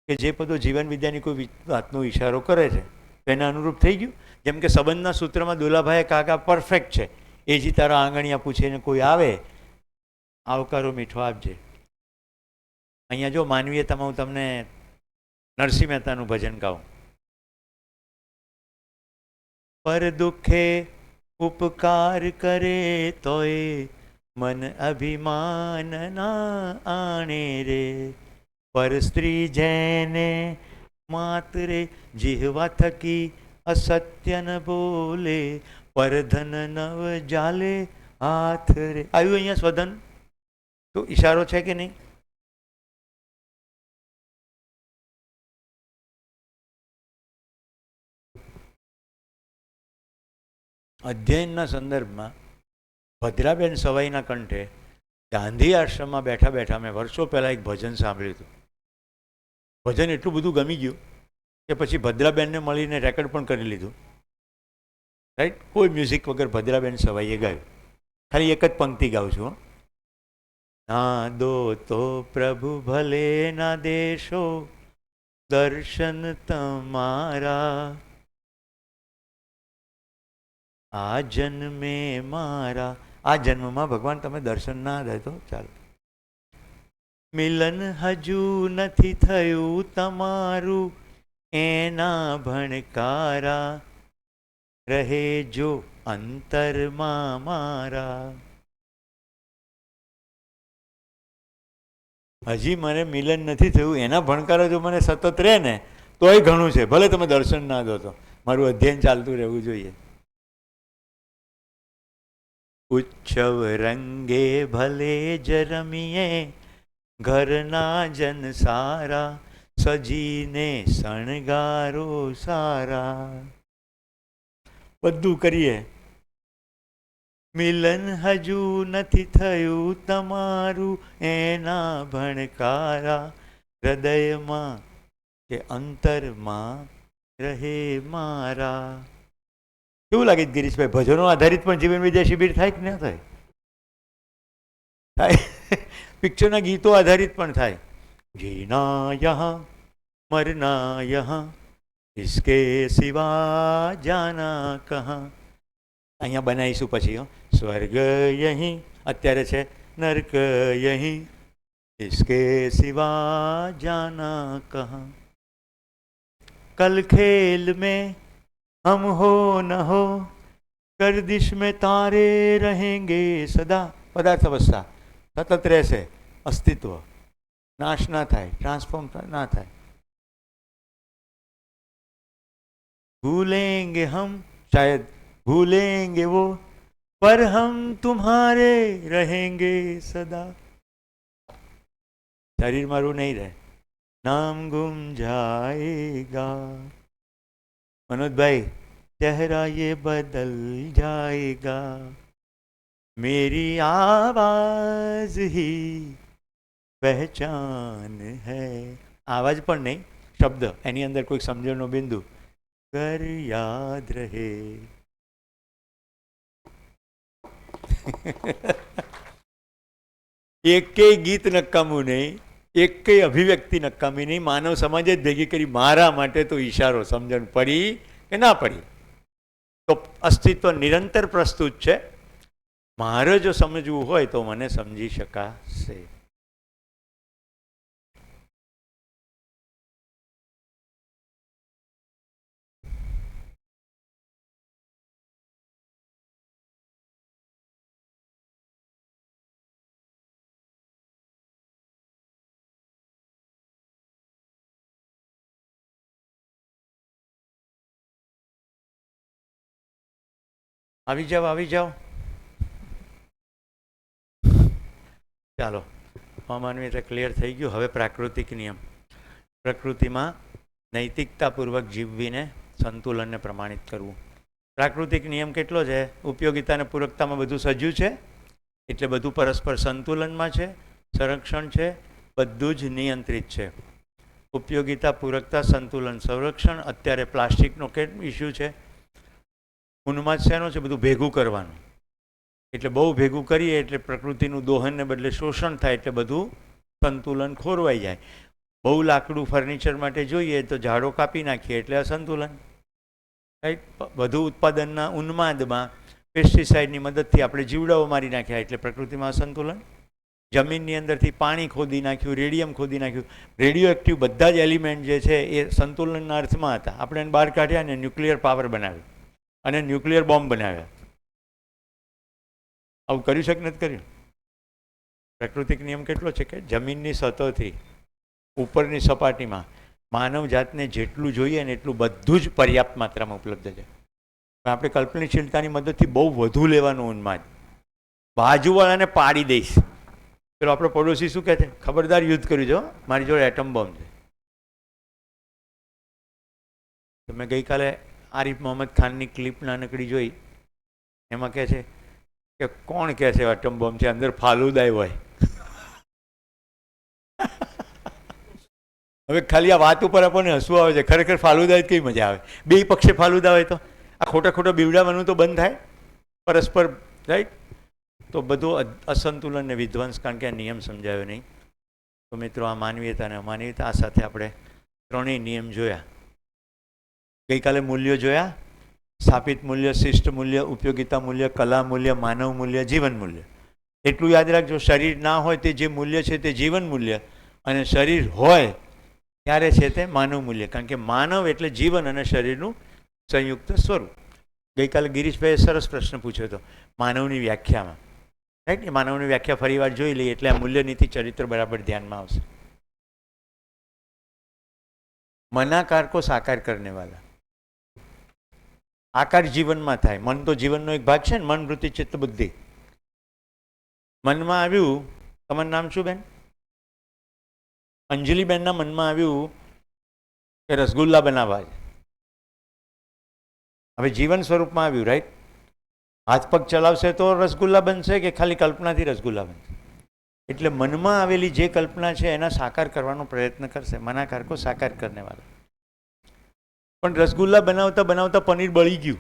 A: કે જે પદો જીવન વિદ્યાની કોઈ વાતનો ઇશારો કરે છે તો એને અનુરૂપ થઈ ગયું. જેમ કે સંબંધના સૂત્રમાં દુલાભાઈએ કાકા પરફેક્ટ છે, એ જ તારા આંગણિયા પૂછીને કોઈ આવે, આવકારો મીઠો આપજે. અહીંયા જો માનવીયતામાં હું તમને નરસિંહ મહેતાનું ભજન ગાઉં. પર દુઃખે ઉપકાર કરે તોય મન અભિમાન ના આણે રે. પર સ્ત્રી જેને માતરે જીહવા થકી અસત્ય ન બોલે, પર ધન નવ જાલે હાથ રે. આવ્યું અહીંયા સ્વધન તો ઈશારો છે કે નહીં? અધ્યયનના સંદર્ભમાં ભદ્રાબેન સવાઈના કંઠે ગાંધી આશ્રમમાં બેઠા બેઠા મેં વર્ષો પહેલાં એક ભજન સાંભળ્યું હતું. ભજન એટલું બધું ગમી ગયું કે પછી ભદ્રાબેનને મળીને રેકોર્ડ પણ કરી લીધું. રાઈટ. કોઈ મ્યુઝિક વગર ભદ્રાબેન સવાઈએ ગાયું. ખાલી એક જ પંક્તિ ગાઉં છું. ના દો તો પ્રભુ ભલે ના દેશો દર્શન તમારા, આ જન્મે મારા. આ જન્મમાં ભગવાન તમે દર્શન ના દે તો ચાલો. મિલન હજુ નથી થયું તમારું એના ભણકારા, રહે જો અંતરમાં મારા. હજી મને મિલન નથી થયું એના ભણકારા જો મને સતત રહે ને તોય ઘણું છે. ભલે તમે દર્શન ના દો તો મારું અધ્યયન ચાલતું રહેવું જોઈએ. ઉત્સવ રંગે ભલે જ રમીએ ઘરના જન સારા, સજીને શણગારો સારા. બધું કરીએ, મિલન હજુ નથી થયું તમારું એના ભણકારા, હૃદયમાં કે અંતરમાં રહે મારા. કેવું લાગે ગિરીશભાઈ? ભજનો આધારિત પણ જીવન વિદ્યા શિબિર થાય કે ના થાય? થાય. પિક્ચરના ગીતો આધારિત પણ થાય. જીના યહાં મરના યહાં ઇસકે સિવા જાના કહા. અહીંયા બનાવીશું પછી. સ્વર્ગ યહીં અત્યારે છે, નર્ક યહીં ઇસકે સિવા જાના કહા. કલ ખેલ में हम हो न हो गर्दिश में तारे रहेंगे सदा. પદાર્થ અવસ્થા સતત રહેશે, અસ્તિત્વ નાશ ના થાય, ટ્રાન્સફોર્મ ના થાય. ભૂલેંગે હમ શાયદ ભૂલેंगे वो पर हम तुम्हारे रहेंगे सदा. શરીર મારું નહીં રહે, નામ ગુમ જાएगा. मनोज चेहरा ये बदल जाएगा, मेरी आवाज ही पहचान है. आवाज પણ નહીં, શબ્દ એની અંદર કોઈ સમજણનો બિંદુ. કર યાદ રહે. એકેય ગીત નકામું નહીં, એકેય અભિવ્યક્તિ નકામી નહીં. માનવ સમાજે જ ભેગી કરી મારા માટે તો ઈશારો. સમજણ પડી કે ના પડી? તો અસ્તિત્વ નિરંતર પ્રસ્તુત છે. મારે જો સમજવું હોય તો મને સમજી શકાશે. આવી જાઓ, આવી જાઓ. ચાલો, અમાનવીયતા ક્લિયર થઈ ગયું. હવે પ્રાકૃતિક નિયમ. પ્રકૃતિમાં નૈતિકતાપૂર્વક જીવવીને સંતુલનને પ્રમાણિત કરવું. પ્રાકૃતિક નિયમ કેટલો છે? ઉપયોગિતા અને પૂરકતામાં બધું સજ્યું છે, એટલે બધું પરસ્પર સંતુલનમાં છે, સંરક્ષણ છે, બધું જ નિયંત્રિત છે. ઉપયોગિતા, પૂરકતા, સંતુલન, સંરક્ષણ. અત્યારે પ્લાસ્ટિકનો કે ઇસ્યુ છે. ઉન્માદ શેનો છે? બધું ભેગું કરવાનું. એટલે બહુ ભેગું કરીએ એટલે પ્રકૃતિનું દોહનને બદલે શોષણ થાય, એટલે બધું સંતુલન ખોરવાઈ જાય. બહુ લાકડું ફર્નિચર માટે જોઈએ તો ઝાડો કાપી નાખીએ એટલે અસંતુલન. રાઈટ? વધુ ઉત્પાદનના ઉન્માદમાં પેસ્ટિસાઇડની મદદથી આપણે જીવડાઓ મારી નાખ્યા એટલે પ્રકૃતિમાં અસંતુલન. જમીનની અંદરથી પાણી ખોદી નાખ્યું, રેડિયમ ખોદી નાખ્યું. રેડિયો એક્ટિવ બધા જ એલિમેન્ટ જે છે એ સંતુલનના અર્થમાં હતા. આપણે એને બહાર કાઢ્યા અને ન્યુક્લિયર પાવર બનાવ્યો અને ન્યુક્લિયર બોમ્બ બનાવ્યા. આવું કર્યું છે કે નથી કર્યું? પ્રાકૃતિક નિયમ કેટલો છે કે જમીનની સતહથી ઉપરની સપાટીમાં માનવ જાતને જેટલું જોઈએ ને એટલું બધું જ પર્યાપ્ત માત્રામાં ઉપલબ્ધ છે. આપણે કલ્પનાશીલતાની મદદથી બહુ વધુ લેવાનું ઉન્માદ. બાજુવાળાને પાડી દઈશ. પેલો આપણો પડોશી શું કહે છે? ખબરદાર, યુદ્ધ કર્યું છે, મારી જોડે એટમ બોમ્બ છે. તો મેં ગઈકાલે આરિફ મોહમ્મદ ખાનની ક્લિપ નાનકડી જોઈ. એમાં કહે છે કે કોણ કહે છે એટમ બોમ્બ છે? અંદર ફાલુદાય હોય. હવે ખાલી આ વાત ઉપર આપણને હસવું આવે છે. ખરેખર ફાલુદા કઈ મજા આવે? બે પક્ષે ફાલુદા હોય તો આ ખોટા બીવડાવવાનું તો બંધ થાય પરસ્પર. રાઈટ? તો બધું અસંતુલન ને વિધ્વંસ, કારણ કે આ નિયમ સમજાયો નહીં. તો મિત્રો, આ માનવીયતા અને અમાનવીયતા, આ સાથે આપણે ત્રણેય નિયમ જોયા. ગઈકાલે મૂલ્યો જોયા. સ્થાપિત મૂલ્ય, શિષ્ટ મૂલ્ય, ઉપયોગિતા મૂલ્ય, કલા મૂલ્ય, માનવ મૂલ્ય, જીવન મૂલ્ય. એટલું યાદ રાખજો, શરીર ના હોય તે જે મૂલ્ય છે તે જીવન મૂલ્ય, અને શરીર હોય ત્યારે છે તે માનવ મૂલ્ય. કારણ કે માનવ એટલે જીવન અને શરીરનું સંયુક્ત સ્વરૂપ. ગઈકાલે ગિરીશભાઈએ સરસ પ્રશ્ન પૂછ્યો હતો માનવની વ્યાખ્યામાં. રાઈટ? માનવની વ્યાખ્યા ફરી વાર જોઈ લઈએ એટલે આ મૂલ્યનીતિ ચરિત્ર બરાબર ધ્યાનમાં આવશે. મનાકાર કો સાકાર કરને વાલા. આકાર જીવનમાં થાય. મન તો જીવનનો એક ભાગ છે ને. મન, વૃત્તિ, ચિત્ત, બુદ્ધિ. મનમાં આવ્યું, તમારું નામ શું બેન? અંજલિબેનના મનમાં આવ્યું કે રસગુલ્લા બનાવવા છે. હવે જીવન સ્વરૂપમાં આવ્યું. રાઈટ? હાથ પગ ચલાવશે તો રસગુલ્લા બનશે કે ખાલી કલ્પનાથી રસગુલ્લા બનશે? એટલે મનમાં આવેલી જે કલ્પના છે એના સાકાર કરવાનો પ્રયત્ન કરશે. મનાકાર કો સાકાર કરને વાળા. પણ રસગુલ્લા બનાવતા બનાવતા પનીર બળી ગયું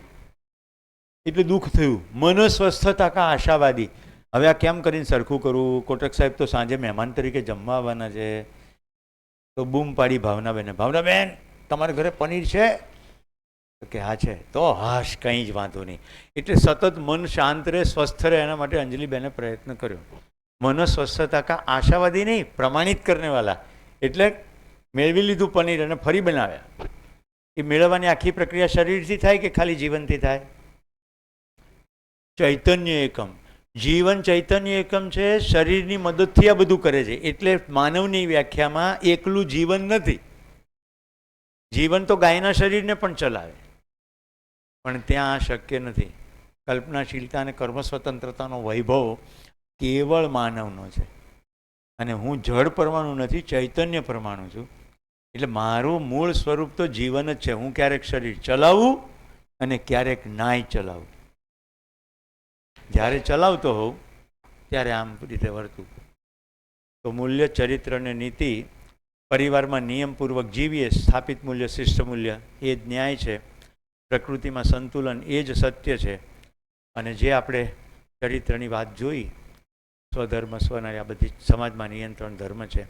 A: એટલે દુઃખ થયું. મન સ્વસ્થતા કા આશાવાદી. હવે આ કેમ કરીને સરખું કરવું? કોટક સાહેબ તો સાંજે મહેમાન તરીકે જમવા આવવાના છે. તો બૂમ પાડી ભાવનાબેન, ભાવનાબેન તમારા ઘરે પનીર છે? કે હા છે. તો હાશ, કંઈ જ વાંધો નહીં. એટલે સતત મન શાંત રહે, સ્વસ્થ રહે, એના માટે અંજલિબેને પ્રયત્ન કર્યો. મન સ્વસ્થતા કા આશાવાદી નહીં, પ્રમાણિત કરને વાલા. એટલે મેળવી લીધું પનીર અને ફરી બનાવ્યા. એ મેળવવાની આખી પ્રક્રિયા શરીરથી થાય કે ખાલી જીવનથી થાય? ચૈતન્ય એકમ. જીવન ચૈતન્ય એકમ છે. શરીરની મદદથી આ બધું કરે છે. એટલે માનવની વ્યાખ્યામાં એકલું જીવન નથી. જીવન તો ગાયના શરીરને પણ ચલાવે, પણ ત્યાં આ શક્ય નથી. કલ્પનાશીલતા અને કર્મ સ્વતંત્રતાનો વૈભવ કેવળ માનવનો છે. અને હું જળ પરમાણુ નથી, ચૈતન્ય પરમાણુ છું. એટલે મારું મૂળ સ્વરૂપ તો જીવન જ છે. હું ક્યારેક શરીર ચલાવું અને ક્યારેક નાય ચલાવું. જ્યારે ચલાવતો હોઉં ત્યારે આમ રીતે વર્તું. તો મૂલ્ય, ચરિત્ર અને નીતિ પરિવારમાં નિયમપૂર્વક જીવીએ. સ્થાપિત મૂલ્ય, શિષ્ટ મૂલ્ય એ જ ન્યાય છે. પ્રકૃતિમાં સંતુલન એ જ સત્ય છે. અને જે આપણે ચરિત્રની વાત જોઈ, સ્વધર્મ, સ્વનાય, આ બધી સમાજમાં નિયંત્રણ ધર્મ છે.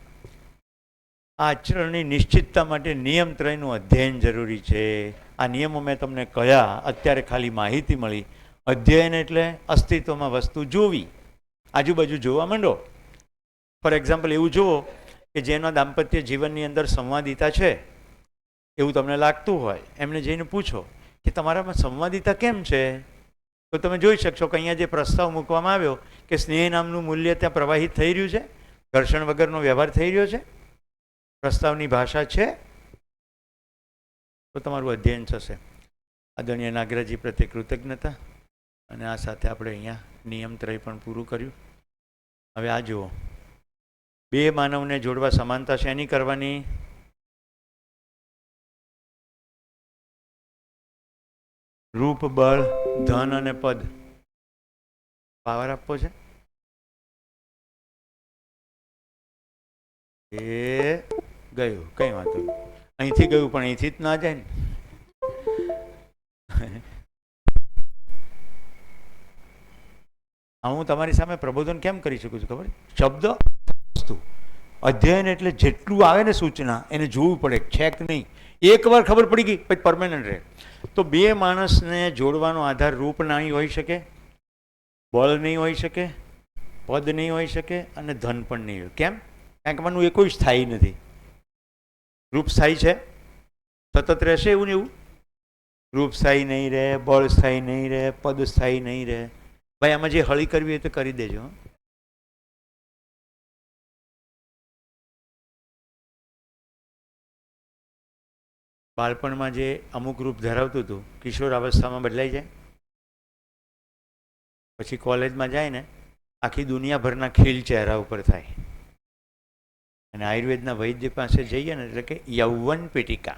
A: આ આચરણની નિશ્ચિતતા માટે નિયમ ત્રયનું અધ્યયન જરૂરી છે. આ નિયમો મેં તમને કયા, અત્યારે ખાલી માહિતી મળી. અધ્યયન એટલે અસ્તિત્વમાં વસ્તુ જોવી, આજુબાજુ જોવા માંડો. ફોર એક્ઝામ્પલ એવું જુઓ કે જેના દાંપત્ય જીવનની અંદર સંવાદિતા છે એવું તમને લાગતું હોય, એમને જઈને પૂછો કે તમારામાં સંવાદિતા કેમ છે. તો તમે જોઈ શકશો કે અહીંયા જે પ્રસ્તાવ મૂકવામાં આવ્યો કે સ્નેહ નામનું મૂલ્ય ત્યાં પ્રવાહિત થઈ રહ્યું છે, ઘર્ષણ વગરનો વ્યવહાર થઈ રહ્યો છે, પ્રસ્તાવની ભાષા છે, તો તમારું અધ્યયન થશે. આદરણીય નાગરાજી પ્રત્યે કૃતજ્ઞતા. અને આ સાથે આપણે અહીંયા નિયમત્રય પણ પૂરું કર્યું. હવે આ જુઓ, બે માનવને જોડવા સમાનતા શેની કરવાની? રૂપ, બળ, ધન અને પદ. પાવર આપવો છે એ ગયું, કઈ વાંધો નહીં. અહીંથી ગયું પણ અહીંથી જ ના જાય ને. હું તમારી સામે પ્રબોધન કેમ કરી શકું છું ખબર? શબ્દ, વસ્તુ. અધ્યયન એટલે જેટલું આવે ને સૂચના એને જોવું પડે, છેક નહીં. એકવાર ખબર પડી ગઈ પછી પરમેનન્ટ રહે. તો બે માણસને જોડવાનો આધાર રૂપ નહીં હોઈ શકે, બળ નહીં હોઈ શકે, પદ નહીં હોઈ શકે અને ધન પણ નહીં હોય. કેમ? કારણ કે મનું એ કોઈ સ્થાયી નથી. રૂપ સ્થાયી છે, સતત રહેશે એવું ને એવું. રૂપ સ્થાયી નહીં રહે, બળ સ્થાયી નહીં રહે, પદ સ્થાયી નહીં રહે. ભાઈ આમાં જે હળી કરવી હોય તો કરી દેજો. બાળપણમાં જે અમુક રૂપ ધરાવતું હતું, કિશોર અવસ્થામાં બદલાઈ જાય, પછી કોલેજમાં જાય ને આખી દુનિયાભરના ખીલ ચહેરા ઉપર થાય. અને આયુર્વેદના વૈદ્ય પાસે જઈએ ને એટલે કે યૌવન પેટિકા,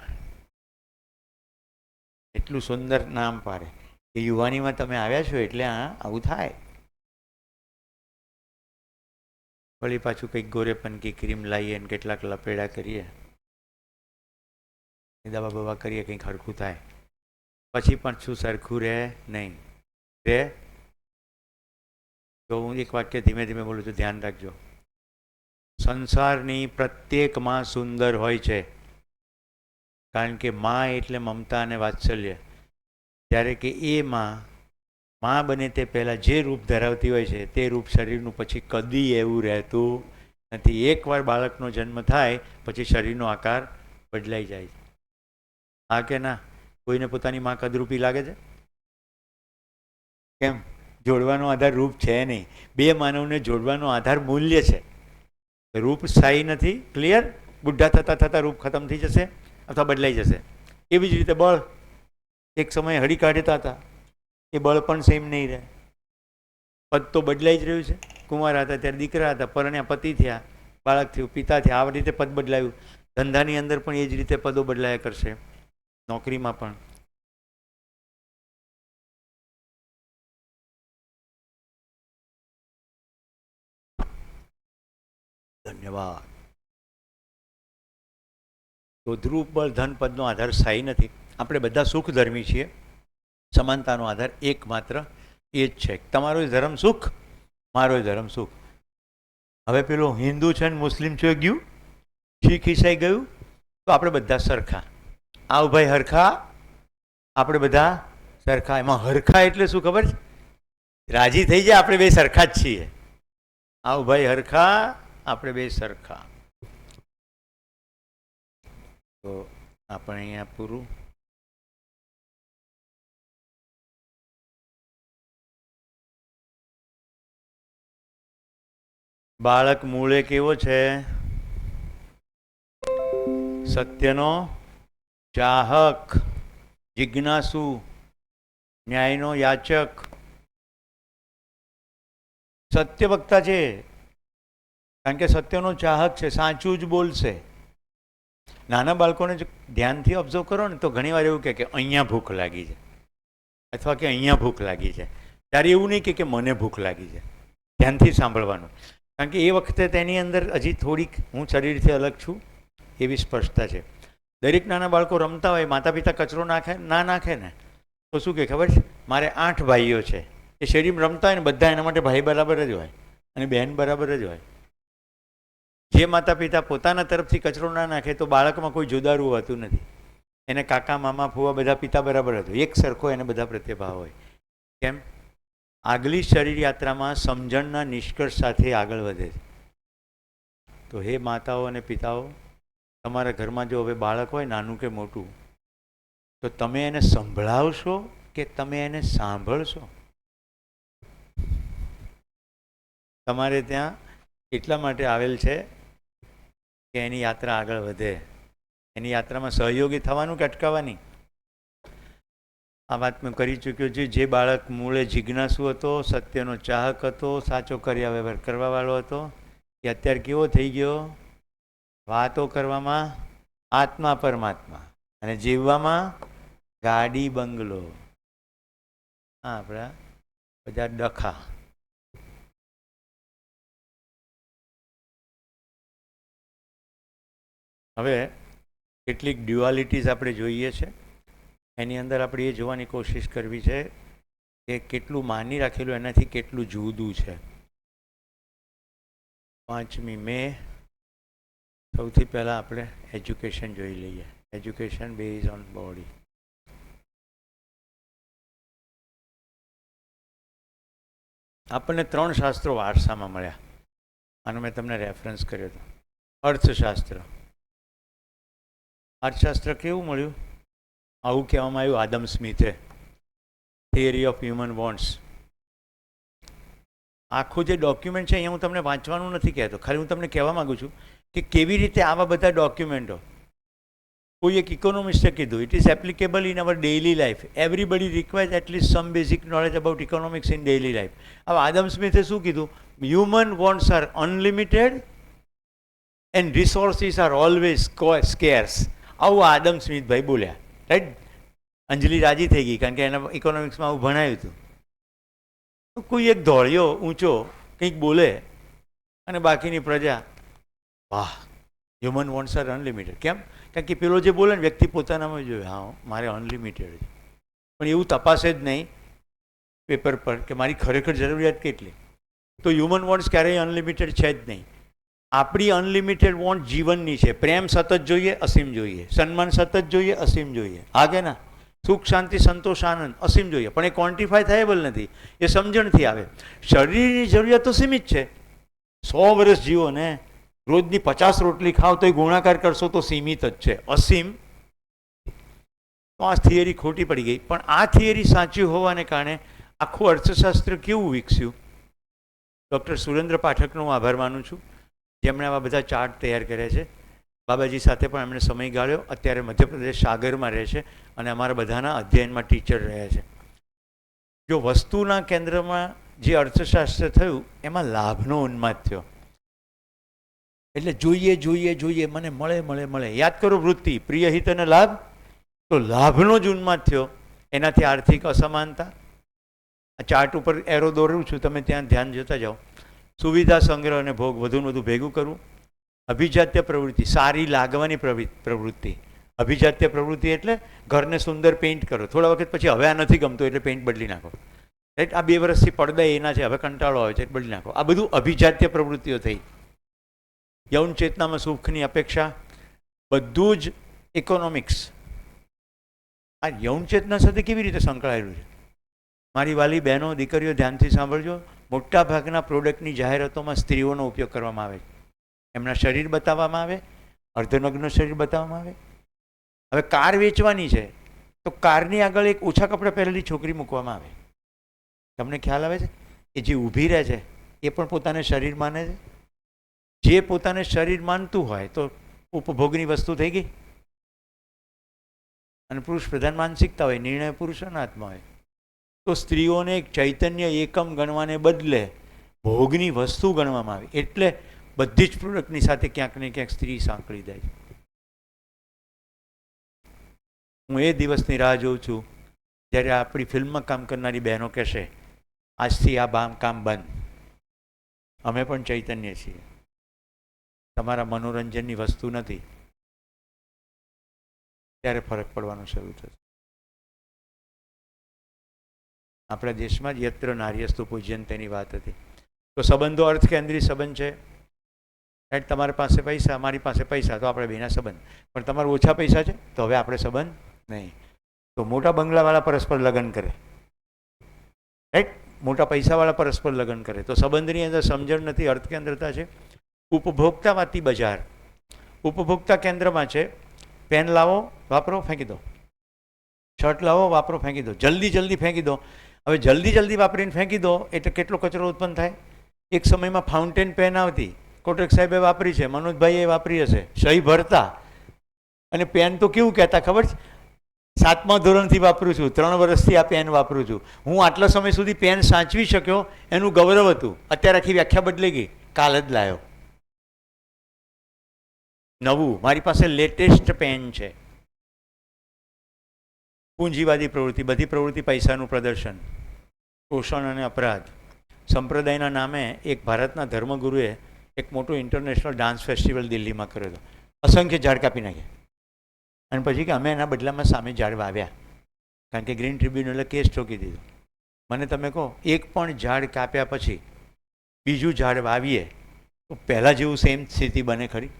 A: એટલું સુંદર નામ પાડે કે યુવાનીમાં તમે આવ્યા છો એટલે આવું થાય. વળી પાછું કંઈક ગોરેપનકી ક્રીમ લાવીએ ને કેટલાક લપેડા કરીએ, દવા બવા કરીએ, કંઈક હરખું થાય. પછી પણ શું સરખું રહે નહીં રે. તો હું એક વાક્ય ધીમે ધીમે બોલું છું, ધ્યાન રાખજો. સંસારની પ્રત્યેક માં સુંદર હોય છે, કારણ કે માં એટલે મમતા અને વાત્સલ્ય. જ્યારે કે એ માં બને તે પહેલાં જે રૂપ ધરાવતી હોય છે તે રૂપ શરીરનું પછી કદી એવું રહેતું નથી. એકવાર બાળકનો જન્મ થાય પછી શરીરનો આકાર બદલાઈ જાય છે. હા કે ના? કોઈને પોતાની માં કદરૂપી લાગે છે? કેમ? જોડવાનો આધાર રૂપ છે નહીં. બે માનવને જોડવાનો આધાર મૂલ્ય છે. રૂપ સ્થાયી નથી. ક્લિયર? બુઢા થતાં થતાં રૂપ ખતમ થઈ જશે અથવા બદલાઈ જશે. એવી જ રીતે બળ, એક સમયે હળી કાઢતા હતા એ બળ પણ સેમ નહીં રહે. પદ તો બદલાઈ જ રહ્યું છે. કુંવાર હતા ત્યારે દીકરા હતા, પરણ્યા પતિ થયા, બાળક થયું, પિતા થયા. આ રીતે પદ બદલાયું. ધંધાની અંદર પણ એ જ રીતે પદો બદલાયા કરશે, નોકરીમાં પણ. ધન્યવાદ. તો ધ્રુવ, બળ, ધન, પદનો આધાર સ્થાયી નથી. આપણે બધા સુખ ધર્મી છીએ. સમાનતાનો આધાર એકમાત્ર એ જ છે. તમારો ધર્મ સુખ, મારો ધર્મ સુખ. હવે પેલો હિન્દુ છે ને મુસ્લિમ છે ગયું, શીખ ઈસાઈ ગયું, તો આપણે બધા સરખા. આવ ભાઈ હરખા, આપણે બધા સરખા. એમાં હરખા એટલે શું ખબર છે? રાજી થઈ જાય, આપણે બે સરખા જ છીએ. આવ ભાઈ હરખા, આપણે બે સરખા. તો આપણે અહીંયા પૂરું. બાળક મૂળે કેવો છે? સત્યનો ચાહક, જિજ્ઞાસુ, ન્યાયનો યાચક, સત્ય વક્તા છે. કારણ કે સત્યનો ચાહક છે, સાચું જ બોલશે. નાના બાળકોને જો ધ્યાનથી ઓબ્ઝર્વ કરો ને તો ઘણીવાર એવું કહે કે અહીંયા ભૂખ લાગી છે અથવા કે અહીંયા ભૂખ લાગી છે. ત્યારે એવું નહીં કે મને ભૂખ લાગી છે. ધ્યાનથી સાંભળવાનું. કારણ કે એ વખતે તેની અંદર હજી થોડીક હું શરીરથી અલગ છું એવી સ્પષ્ટતા છે. દરેક નાના બાળકો રમતા હોય, માતા પિતા કચરો ના નાખે ને તો શું કહે ખબર છે? મારે 8 ભાઈઓ છે. એ શેરીમાં રમતા હોય ને બધા એના માટે ભાઈ બરાબર જ હોય અને બહેન બરાબર જ હોય. જે માતા પિતા પોતાના તરફથી કચરો ના નાખે તો બાળકમાં કોઈ જુદારું હોતું નથી. એને કાકા મામા ફુવા બધા પિતા બરાબર હતું, એક સરખો એને બધા પ્રત્યે ભાવ હોય. કેમ? આગલી શરીર યાત્રામાં સમજણના નિષ્કર્ષ સાથે આગળ વધે છે. તો હે માતાઓ અને પિતાઓ, તમારા ઘરમાં જો હવે બાળક હોય નાનું કે મોટું, તો તમે એને સંભળાવશો કે તમે એને સાંભળશો? તમારે ત્યાં એટલા માટે આવેલ છે કે એની યાત્રા આગળ વધે, એની યાત્રામાં સહયોગી થવાનું કે અટકાવવાની. આ વાત મેં કરી ચૂક્યો છું. જે બાળક મૂળે જિજ્ઞાસુ હતો, સત્યનો ચાહક હતો, સાચો કર્યા વ્યવહાર કરવાવાળો હતો, એ અત્યારે કેવો થઈ ગયો? વાતો કરવામાં આત્મા પરમાત્મા અને જીવવામાં ગાડી બંગલો. હા, આપણા બધા ડખા. હવે કેટલીક ડ્યુઆલિટીઝ આપણે જોઈએ છે. એની અંદર આપણે એ જોવાની કોશિશ કરવી છે કે કેટલું માની રાખેલું એનાથી કેટલું જુદું છે. 5મી મે સૌથી પહેલાં આપણે એજ્યુકેશન જોઈ લઈએ. Education base on body. આપણને 3 શાસ્ત્રો વારસામાં મળ્યા. આનો મેં તમને રેફરન્સ કર્યો હતો. અર્થશાસ્ત્ર. અર્થશાસ્ત્ર કેવું મળ્યું? આવું કહેવામાં આવ્યું આદમ સ્મિથે, થિયરી ઓફ હ્યુમન વોન્ટ્સ. આખું જે ડોક્યુમેન્ટ છે અહીંયા હું તમને વાંચવાનું નથી કહેતો, ખાલી હું તમને કહેવા માગું છું કે કેવી રીતે આવા બધા ડોક્યુમેન્ટો. કોઈ એક ઇકોનોમિસ્ટે કીધું, it is applicable in our daily life. Everybody requires at least some basic knowledge about economics in daily life. હવે આદમ સ્મિથે શું કીધું? Human wants are unlimited and resources are always scarce. આવું આદમ સ્મિથભાઈ બોલ્યા. રાઈટ? અંજલિ રાજી થઈ ગઈ કારણ કે એના ઇકોનોમિક્સમાં આવું ભણાવ્યું હતું. કોઈ એક ધોળિયો ઊંચો કંઈક બોલે અને બાકીની પ્રજા વાહ, હ્યુમન વોન્ટ્સ આર અનલિમિટેડ. કેમ? કારણ કે પેલો જે બોલે ને વ્યક્તિ પોતાનામાં જોઈએ, હા મારે અનલિમિટેડ છે, પણ એવું તપાસે જ નહીં પેપર પર કે મારી ખરેખર જરૂરિયાત કેટલી. તો હ્યુમન વોન્ટ્સ ક્યારેય અનલિમિટેડ છે જ નહીં. આપણી અનલિમિટેડ વોન્ટ જીવનની છે. પ્રેમ સતત જોઈએ, અસીમ જોઈએ. સન્માન સતત જોઈએ, અસીમ જોઈએ. આગે ના સુખ શાંતિ સંતોષ આનંદ અસીમ જોઈએ, પણ એ ક્વોન્ટિફાય થયેબલ નથી. એ સમજણથી આવે. શરીરની જરૂરિયાતો સીમિત છે. 100 વર્ષ જીવો ને રોજની 50 રોટલી ખાવ તો એ ગુણાકાર કરશો તો સીમિત જ છે. અસીમ તો આ થિયરી ખોટી પડી ગઈ. પણ આ થિયરી સાચી હોવાને કારણે આખું અર્થશાસ્ત્ર કેવું વિકસ્યું? ડૉક્ટર સુરેન્દ્ર પાઠકનો હું આભાર માનું છું, જેમણે આવા બધા ચાર્ટ તૈયાર કર્યા છે. બાબાજી સાથે પણ એમણે સમય ગાળ્યો. અત્યારે મધ્યપ્રદેશ સાગરમાં રહે છે અને અમારા બધાના અધ્યયનમાં ટીચર રહ્યા છે. જો વસ્તુના કેન્દ્રમાં જે અર્થશાસ્ત્ર થયું એમાં લાભનો ઉન્માદ થયો. એટલે જોઈએ જોઈએ જોઈએ, મને મળે મળે મળે. યાદ કરો વૃત્તિ, પ્રિય હિત અને લાભ. તો લાભનો જ ઉન્માદ થયો. એનાથી આર્થિક અસમાનતા. આ ચાર્ટ ઉપર એરો દોરું છું, તમે ત્યાં ધ્યાન જતા જાઓ. સુવિધા સંગ્રહ અને ભોગ વધુ વધુ ભેગું કરવું. અભિજાત્ય પ્રવૃત્તિ, સારી લાગવાની પ્રવૃત્તિ. અભિજાત્ય પ્રવૃત્તિ એટલે ઘરને સુંદર પેઇન્ટ કરો. થોડા વખત પછી હવે આ નથી ગમતું એટલે પેઇન્ટ બદલી નાખો. રાઈટ? આ 2 વર્ષથી પડદા એના છે, હવે કંટાળો આવે છે એટલે બદલી નાખો. આ બધું અભિજાત્ય પ્રવૃત્તિઓ થઈ. યૌન ચેતનામાં સુખની અપેક્ષા, બધું જ ઇકોનોમિક્સ. આ યૌન ચેતના સાથે કેવી રીતે સંકળાયેલું છે? મારી વાલી બહેનો, દીકરીઓ ધ્યાનથી સાંભળજો. મોટા ભાગના પ્રોડક્ટની જાહેરાતોમાં સ્ત્રીઓનો ઉપયોગ કરવામાં આવે છે. એમના શરીર બતાવવામાં આવે, અર્ધનગ્ન શરીર બતાવવામાં આવે. હવે કાર વેચવાની છે તો કારની આગળ એક ઓછા કપડાં પહેરેલી છોકરી મૂકવામાં આવે. તમને ખ્યાલ આવે છે? એ જે ઊભી રહે છે એ પણ પોતાને શરીર માને છે. જે પોતાને શરીર માનતું હોય તો ઉપભોગની વસ્તુ થઈ ગઈ. અને પુરુષ પ્રધાન માનસિકતા હોય, નિર્ણય પુરુષોના હાથમાં હોય. તો સ્ત્રીઓને એક ચૈતન્ય એકમ ગણવાને બદલે ભોગની વસ્તુ ગણવામાં આવે. એટલે બધી જ પ્રોડક્ટની સાથે ક્યાંક ને ક્યાંક સ્ત્રી સાંકળી જાય છે. હું એ દિવસની રાહ જોઉં છું જ્યારે આપણી ફિલ્મમાં કામ કરનારી બહેનો કહેશે આજથી આ કામ બંધ, અમે પણ ચૈતન્ય છીએ, તમારા મનોરંજનની વસ્તુ નથી. ત્યારે ફરક પડવાનો શરૂ થશે. આપણા દેશમાં જ યત્ર નાર્યસ્તુ પૂજ્યંતેની વાત હતી. તો સંબંધો અર્થ કેન્દ્રિત સંબંધ છે. રાઈટ? તમારી પાસે પૈસા, મારી પાસે પૈસા, તો આપણે બેના સંબંધ. પણ તમારે ઓછા પૈસા છે તો હવે આપણે સંબંધ નહીં. તો મોટા બંગલાવાળા પરસ્પર લગ્ન કરે, રાઈટ? મોટા પૈસાવાળા પરસ્પર લગ્ન કરે તો સંબંધની અંદર સમજણ નથી, અર્થ કેન્દ્રતા છે. ઉપભોક્તાવાદી બજાર. ઉપભોક્તા કેન્દ્રમાં છે પેન લાવો, વાપરો, ફેંકી દો. શર્ટ લાવો, વાપરો, ફેંકી દો. જલ્દી જલ્દી ફેંકી દો. હવે જલ્દી જલ્દી વાપરીને ફેંકી દો એટલે કેટલો કચરો ઉત્પન્ન થાય. એક સમયમાં ફાઉન્ટેન પેન આવતી, કોટક સાહેબે વાપરી છે, મનોજભાઈએ વાપરી હશે, સહી ભરતા. અને પેન તો કેવું કહેતા ખબર છે? 7મા ધોરણથી વાપરું છું, 3 વર્ષથી આ પેન વાપરું છું. હું આટલા સમય સુધી પેન સાચવી શક્યો એનું ગૌરવ હતું. અત્યારે આખી વ્યાખ્યા બદલી ગઈ, કાલ જ લાવ્યો નવું, મારી પાસે લેટેસ્ટ પેન છે. પૂંજીવાદી પ્રવૃત્તિ, બધી પ્રવૃત્તિ પૈસાનું પ્રદર્શન, શોષણ અને અપરાધ. સંપ્રદાયના નામે એક ભારતના ધર્મગુરુએ એક મોટો ઇન્ટરનેશનલ ડાન્સ ફેસ્ટિવલ દિલ્હીમાં કર્યો હતો. અસંખ્ય ઝાડ કાપી નાખ્યા અને પછી કે અમે એના બદલામાં સામે ઝાડ વાવ્યા, કારણ કે ગ્રીન ટ્રિબ્યુનલે કેસ ઠોકી દીધો. મને તમે કહો, એક પણ ઝાડ કાપ્યા પછી બીજું ઝાડ વાવીએ તો પહેલાં જેવું સેમ સ્થિતિ બને ખરી?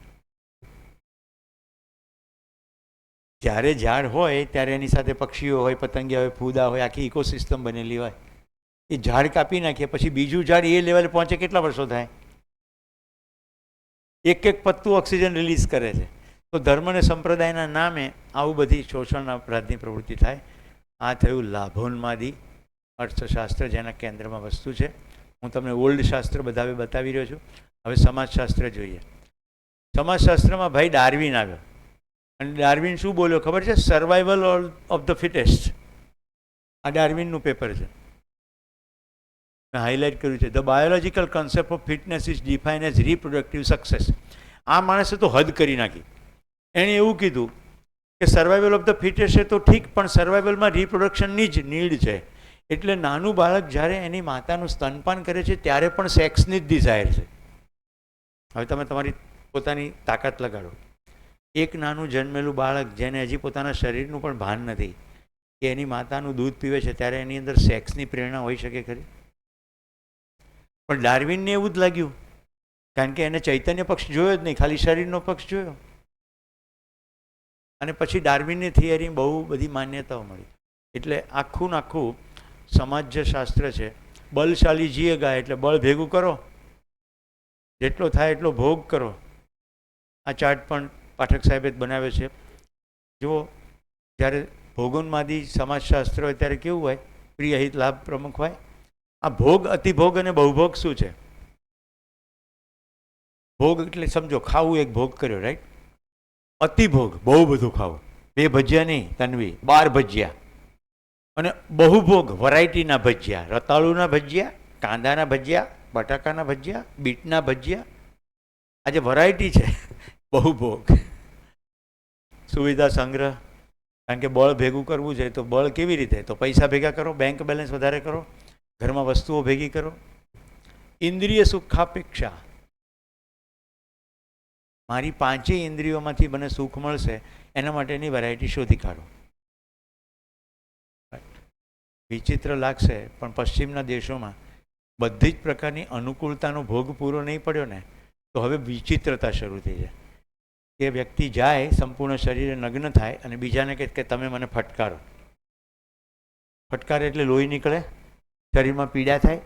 A: જ્યારે ઝાડ હોય ત્યારે એની સાથે પક્ષીઓ હોય, પતંગિયા હોય, ફૂદા હોય, આખી ઇકોસિસ્ટમ બનેલી હોય. એ ઝાડ કાપી નાખીએ પછી બીજું ઝાડ એ લેવલે પહોંચે કેટલા વર્ષો થાય? એક એક પત્તું ઓક્સિજન રિલીઝ કરે છે. તો ધર્મ અને સંપ્રદાયના નામે આવું બધી શોષણ અપરાધની પ્રવૃત્તિ થાય. આ થયું લાભોન્માદી અર્થશાસ્ત્ર, જેના કેન્દ્રમાં વસ્તુ છે. હું તમને ઓલ્ડ શાસ્ત્ર બતાવી રહ્યો છું. હવે સમાજશાસ્ત્ર જોઈએ. સમાજશાસ્ત્રમાં ભાઈ ડાર્વિન આવ્યો અને ડાર્વિન શું બોલ્યો ખબર છે? Survival of the fittest. આ ડાર્વિનનું પેપર છે, મેં હાઇલાઇટ કર્યું છે. The biological concept of fitness is define as reproductive success. આ માણસે તો હદ કરી નાખી. એણે એવું કીધું કે સર્વાઈવલ ઓફ ધ ફિટેસ્ટ છે તો ઠીક, પણ સર્વાઈવલમાં રિપ્રોડક્શનની જ નીડ છે. એટલે નાનું બાળક જ્યારે એની માતાનું સ્તનપાન કરે છે ત્યારે પણ સેક્સની જ ડિઝાયર છે. હવે તમે તમારી પોતાની તાકાત લગાડો. એક નાનું જન્મેલું બાળક જેને હજી પોતાના શરીરનું પણ ભાન નથી, કે એની માતાનું દૂધ પીવે છે, ત્યારે એની અંદર સેક્સની પ્રેરણા હોઈ શકે ખરી? પણ ડાર્વિનને એવું જ લાગ્યું, કારણ કે એને ચૈતન્ય પક્ષ જોયો જ નહીં, ખાલી શરીરનો પક્ષ જોયો. અને પછી ડાર્વિનની થિયરી બહુ બધી માન્યતાઓ મળી. એટલે આખું સમાજશાસ્ત્ર છે. બલશાલી જીએગા, એટલે બળ ભેગું કરો, જેટલો થાય એટલો ભોગ કરો. આ ચાર્ટ પણ પાઠક સાહેબે જ બનાવ્યો છે. જુઓ, જ્યારે ભોગોન્માદી સમાજશાસ્ત્ર હોય ત્યારે કેવું હોય? પ્રિય હિત લાભ પ્રમુખ હોય. આ ભોગ, અતિભોગ અને બહુભોગ શું છે? ભોગ એટલે સમજો ખાવું, એક ભોગ કર્યો, રાઈટ? અતિભોગ, બહુ બધું ખાવું, 2 ભજીયા નહીં તનવી, 12 ભજીયા. અને બહુભોગ, વેરાયટીના ભજીયા, રતાળુના ભજીયા, કાંદાના ભજીયા, બટાકાના ભજીયા, બીટના ભજીયા. આજે વેરાયટી છે. બહુભોગ. સુવિધા સંગ્રહ, કારણ કે બળ ભેગું કરવું છે તો બળ કેવી રીતે? તો પૈસા ભેગા કરો, બેંક બેલેન્સ વધારે કરો, ઘરમાં વસ્તુઓ ભેગી કરો. ઇન્દ્રિય સુખાપેક્ષા, મારી 5 ઇન્દ્રિયોમાંથી મને સુખ મળશે એના માટેની વેરાયટી શોધી કાઢો. વિચિત્ર લાગશે પણ પશ્ચિમના દેશોમાં બધી જ પ્રકારની અનુકૂળતાનો ભોગ પૂરો નહીં પડ્યો ને તો હવે વિચિત્રતા શરૂ થઈ જાય. એ વ્યક્તિ જાય, સંપૂર્ણ શરીરે નગ્ન થાય અને બીજાને કહે કે તમે મને ફટકારો. ફટકાર એટલે લોહી નીકળે, શરીરમાં પીડા થાય.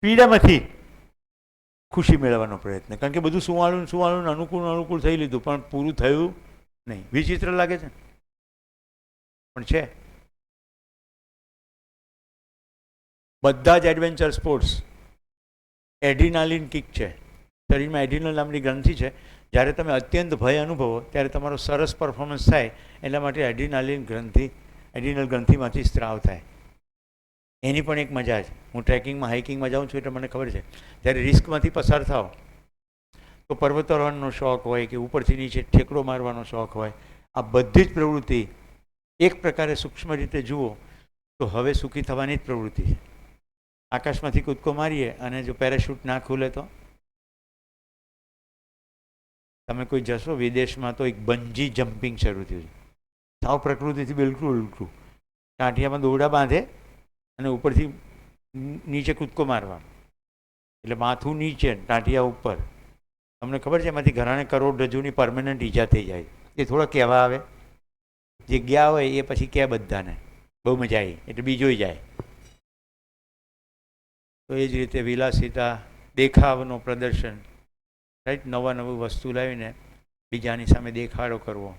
A: પીડામાંથી ખુશી મેળવવાનો પ્રયત્ન, કારણ કે બધું સુવાળું અનુકૂળ થઈ લીધું પણ પૂરું થયું નહીં. વિચિત્ર લાગે છે પણ છે. બધા જ એડવેન્ચર સ્પોર્ટ્સ એડ્રીનાલિન કિક છે. શરીરમાં એડ્રીનલ નામની ગ્રંથિ છે. જ્યારે તમે અત્યંત ભય અનુભવો ત્યારે તમારો સરસ પરફોર્મન્સ થાય એટલા માટે એડ્રીનલ ગ્રંથિમાંથી સ્ત્રાવ થાય. એની પણ એક મજા છે. હું ટ્રેકિંગમાં, હાઇકિંગમાં જાઉં છું એટલે મને ખબર છે. જ્યારે રિસ્કમાંથી પસાર થાવ તો પર્વતારોહણનો શોખ હોય કે ઉપરથી નીચે ઠેકડો મારવાનો શોખ હોય, આ બધી જ પ્રવૃત્તિ એક પ્રકારે સૂક્ષ્મ રીતે જુઓ તો હવે સુખી થવાની જ પ્રવૃત્તિ છે. આકાશમાંથી કૂદકો મારીએ અને જો પેરાશૂટ ના ખુલે તો તમે કોઈ જશો વિદેશમાં તો એક બંજી જમ્પિંગ શરૂ થયું છે. સાવ પ્રકૃતિથી બિલકુલ ઉલટું. ટાંટિયામાં દોરડા બાંધે અને ઉપરથી નીચે કૂદકો મારવાનો, એટલે માથું નીચે, ટાંટિયા ઉપર. તમને ખબર છે એમાંથી ઘણાને કરોડરજ્જુની પરમેનન્ટ ઈજા થઈ જાય. એ થોડા કહેવા આવે, જે ગયા હોય એ પછી કહે બધાને બહુ મજા આવી એટલે બીજોય જાય. તો એ જ રીતે વિલાસિતા, દેખાવનું પ્રદર્શન, રાઈટ, નવા નવું વસ્તુ લાવીને બીજાની સામે દેખાડો કરવો,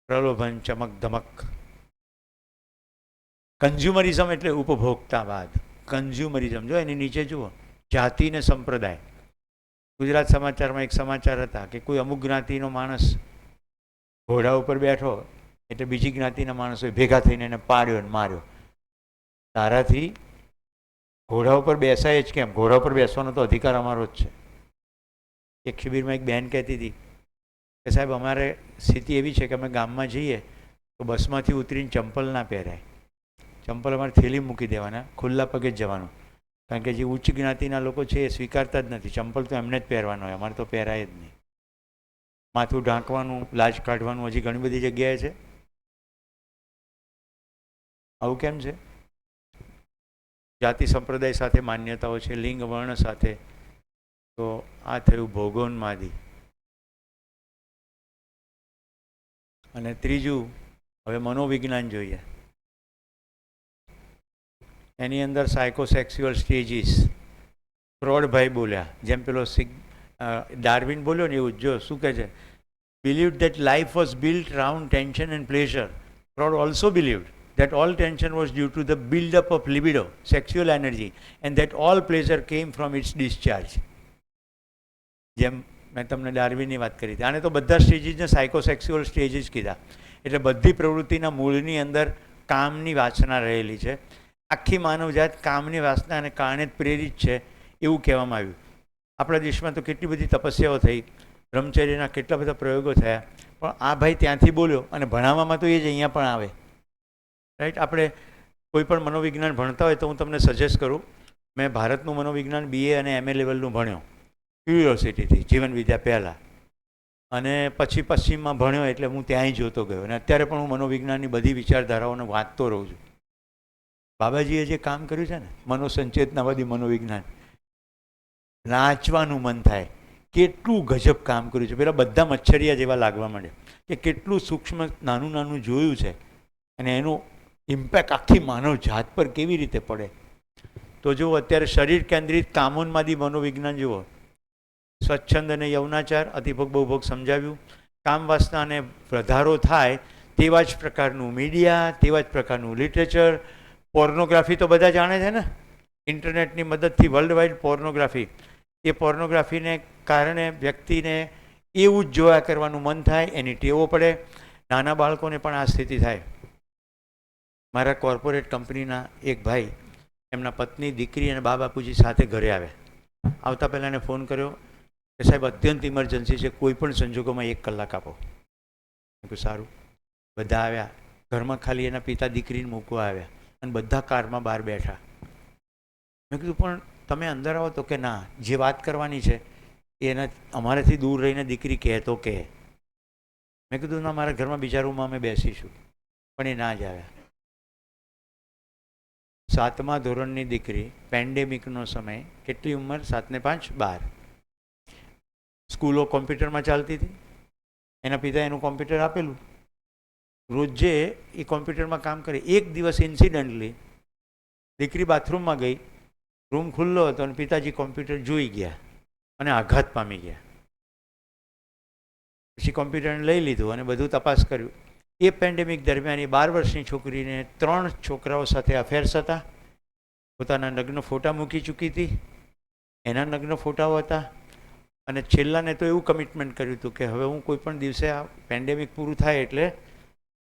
A: પ્રલોભન, ચમક ધમક. કન્ઝ્યુમરિઝમ એટલે ઉપભોક્તાવાદ. કન્ઝ્યુમરિઝમ જો એની નીચે જુઓ, જાતિ ને સંપ્રદાય. ગુજરાત સમાચારમાં એક સમાચાર હતા કે કોઈ અમુક જ્ઞાતિનો માણસ ઘોડા ઉપર બેઠો એટલે બીજી જ્ઞાતિના માણસોએ ભેગા થઈને એને પાડ્યો ને માર્યો. તારાથી ઘોડા ઉપર બેસાય જ કેમ? ઘોડા ઉપર બેસવાનો તો અધિકાર અમારો જ છે. એક શિબિરમાં એક બહેન કહેતી હતી કે સાહેબ અમારે સ્થિતિ એવી છે કે અમે ગામમાં જઈએ તો બસમાંથી ઉતરીને ચંપલ ના પહેરાય. ચંપલ અમારે થેલી મૂકી દેવાના, ખુલ્લા પગે જ જવાનું. કારણ કે જે ઉચ્ચ જ્ઞાતિના લોકો છે એ સ્વીકારતા જ નથી. ચંપલ તો એમને જ પહેરવાનો હોય, અમારે તો પહેરાય જ નહીં. માથું ઢાંકવાનું, લાજ કાઢવાનું હજી ઘણી બધી જગ્યાએ છે. આવું કેમ છે? જાતિ સંપ્રદાય સાથે માન્યતાઓ છે, લિંગ વર્ણ સાથે. તો આ થયું ભોગોન્માદી. અને ત્રીજું હવે મનોવિજ્ઞાન જોઈએ. એની અંદર સાયકોસેક્સ્યુઅલ સ્ટેજીસ. ફ્રોડભાઈ બોલ્યા, જેમ પેલો ડાર્વિન બોલ્યો ને એવું. જો શું કહે છે? believed that life was built around tension and pleasure. Freud also believed that all tension was due to the build-up of libido, sexual energy, and that all pleasure came from its discharge. જેમ મેં તમને ડાર્વિનની વાત કરી હતી, આને તો બધા સ્ટેજીસને સાયકોસેક્સ્યુઅલ stages કીધા. એટલે બધી પ્રવૃત્તિના મૂળની અંદર કામની વાસના રહેલી છે. આખી માનવજાત કામની વાસનાને કારણે જ પ્રેરિત છે એવું કહેવામાં આવ્યું. આપણા દેશમાં તો કેટલી બધી તપસ્યાઓ થઈ, બ્રહ્મચર્યના કેટલા બધા પ્રયોગો થયા, પણ આ ભાઈ ત્યાંથી બોલ્યો અને ભણાવવામાં તો એ જ અહીંયા પણ આવે. રાઈટ. આપણે કોઈ પણ મનોવિજ્ઞાન ભણતા હોય તો હું તમને સજેસ્ટ કરું. મેં ભારતનું મનોવિજ્ઞાન BA અને MA લેવલનું ભણ્યો યુનિવર્સિટીથી, જીવન વિદ્યા પહેલાં, અને પછી પશ્ચિમમાં ભણ્યો એટલે હું ત્યાંય જોતો ગયો. અને અત્યારે પણ હું મનોવિજ્ઞાનની બધી વિચારધારાઓને વાંચતો રહું છું. બાબાજીએ જે કામ કર્યું છે ને, મનોસંચેતનાવાદી મનોવિજ્ઞાન, નાચવાનું મન થાય. કેટલું ગજબ કામ કર્યું છે. પેલા બધા મચ્છરિયા જેવા લાગવા માંડે કે કેટલું સૂક્ષ્મ નાનું નાનું જોયું છે અને એનું ઇમ્પેક્ટ આખી માનવ જાત પર કેવી રીતે પડે. તો જુઓ, અત્યારે શરીર કેન્દ્રિત કામોન્માદી મનોવિજ્ઞાન જુઓ. સ્વચ્છંદ અને યૌનાચાર, અતિભોગ બહુભોગ સમજાવ્યું. કામ વાસનાને વધારો થાય તેવા જ પ્રકારનું મીડિયા, તેવા જ પ્રકારનું લિટરેચર. પોર્નોગ્રાફી તો બધા જાણે છે ને, ઇન્ટરનેટની મદદથી વર્લ્ડ વાઇડ પોર્નોગ્રાફી. એ પોર્નોગ્રાફીને કારણે વ્યક્તિને એવું જ જોયા કરવાનું મન થાય, એની ટેવો પડે. નાના બાળકોને પણ આ સ્થિતિ થાય. મારા કોર્પોરેટ કંપનીના એક ભાઈ એમના પત્ની, દીકરી અને બા બાપુજી સાથે ઘરે આવે. આવતા પહેલાં એને ફોન કર્યો કે સાહેબ અત્યંત ઇમરજન્સી છે, કોઈ પણ સંજોગોમાં 1 કલાક આપો. મેં કહ્યું સારું. બધા આવ્યા. ઘરમાં ખાલી એના પિતા દીકરીને મૂકવા આવ્યા અને બધા કારમાં બહાર બેઠા. મેં કીધું પણ તમે અંદર આવો. તો કે ના, જે વાત કરવાની છે એના અમારાથી દૂર રહીને દીકરી કહે તો કહે. મેં કીધું ના, મારા ઘરમાં બીજા રૂમમાં અમે બેસીશું. પણ એ ના જ આવ્યા. 7મા ધોરણની દીકરી, પેન્ડેમિકનો સમય, કેટલી ઉંમર? 7 ને 5 12. સ્કૂલો કોમ્પ્યુટરમાં ચાલતી હતી. એના પિતા એનું કોમ્પ્યુટર આપેલું, રોજે એ કોમ્પ્યુટરમાં કામ કરે. એક દિવસ ઇન્સિડન્ટલી દીકરી બાથરૂમમાં ગઈ, રૂમ ખુલ્લો હતો અને પિતાજી કોમ્પ્યુટર જોઈ ગયા અને આઘાત પામી ગયા. પછી કોમ્પ્યુટરને લઈ લીધું અને બધું તપાસ કર્યું. એ પેન્ડેમિક દરમિયાન એ 12 વર્ષની છોકરીને 3 છોકરાઓ સાથે અફેર્સ હતા. પોતાના નગ્ન ફોટા મૂકી ચૂકી હતી, એના નગ્ન ફોટાઓ હતા. અને છેલ્લાને તો એવું કમિટમેન્ટ કર્યું હતું કે હવે હું કોઈ પણ દિવસે આ પેન્ડેમિક પૂરું થાય એટલે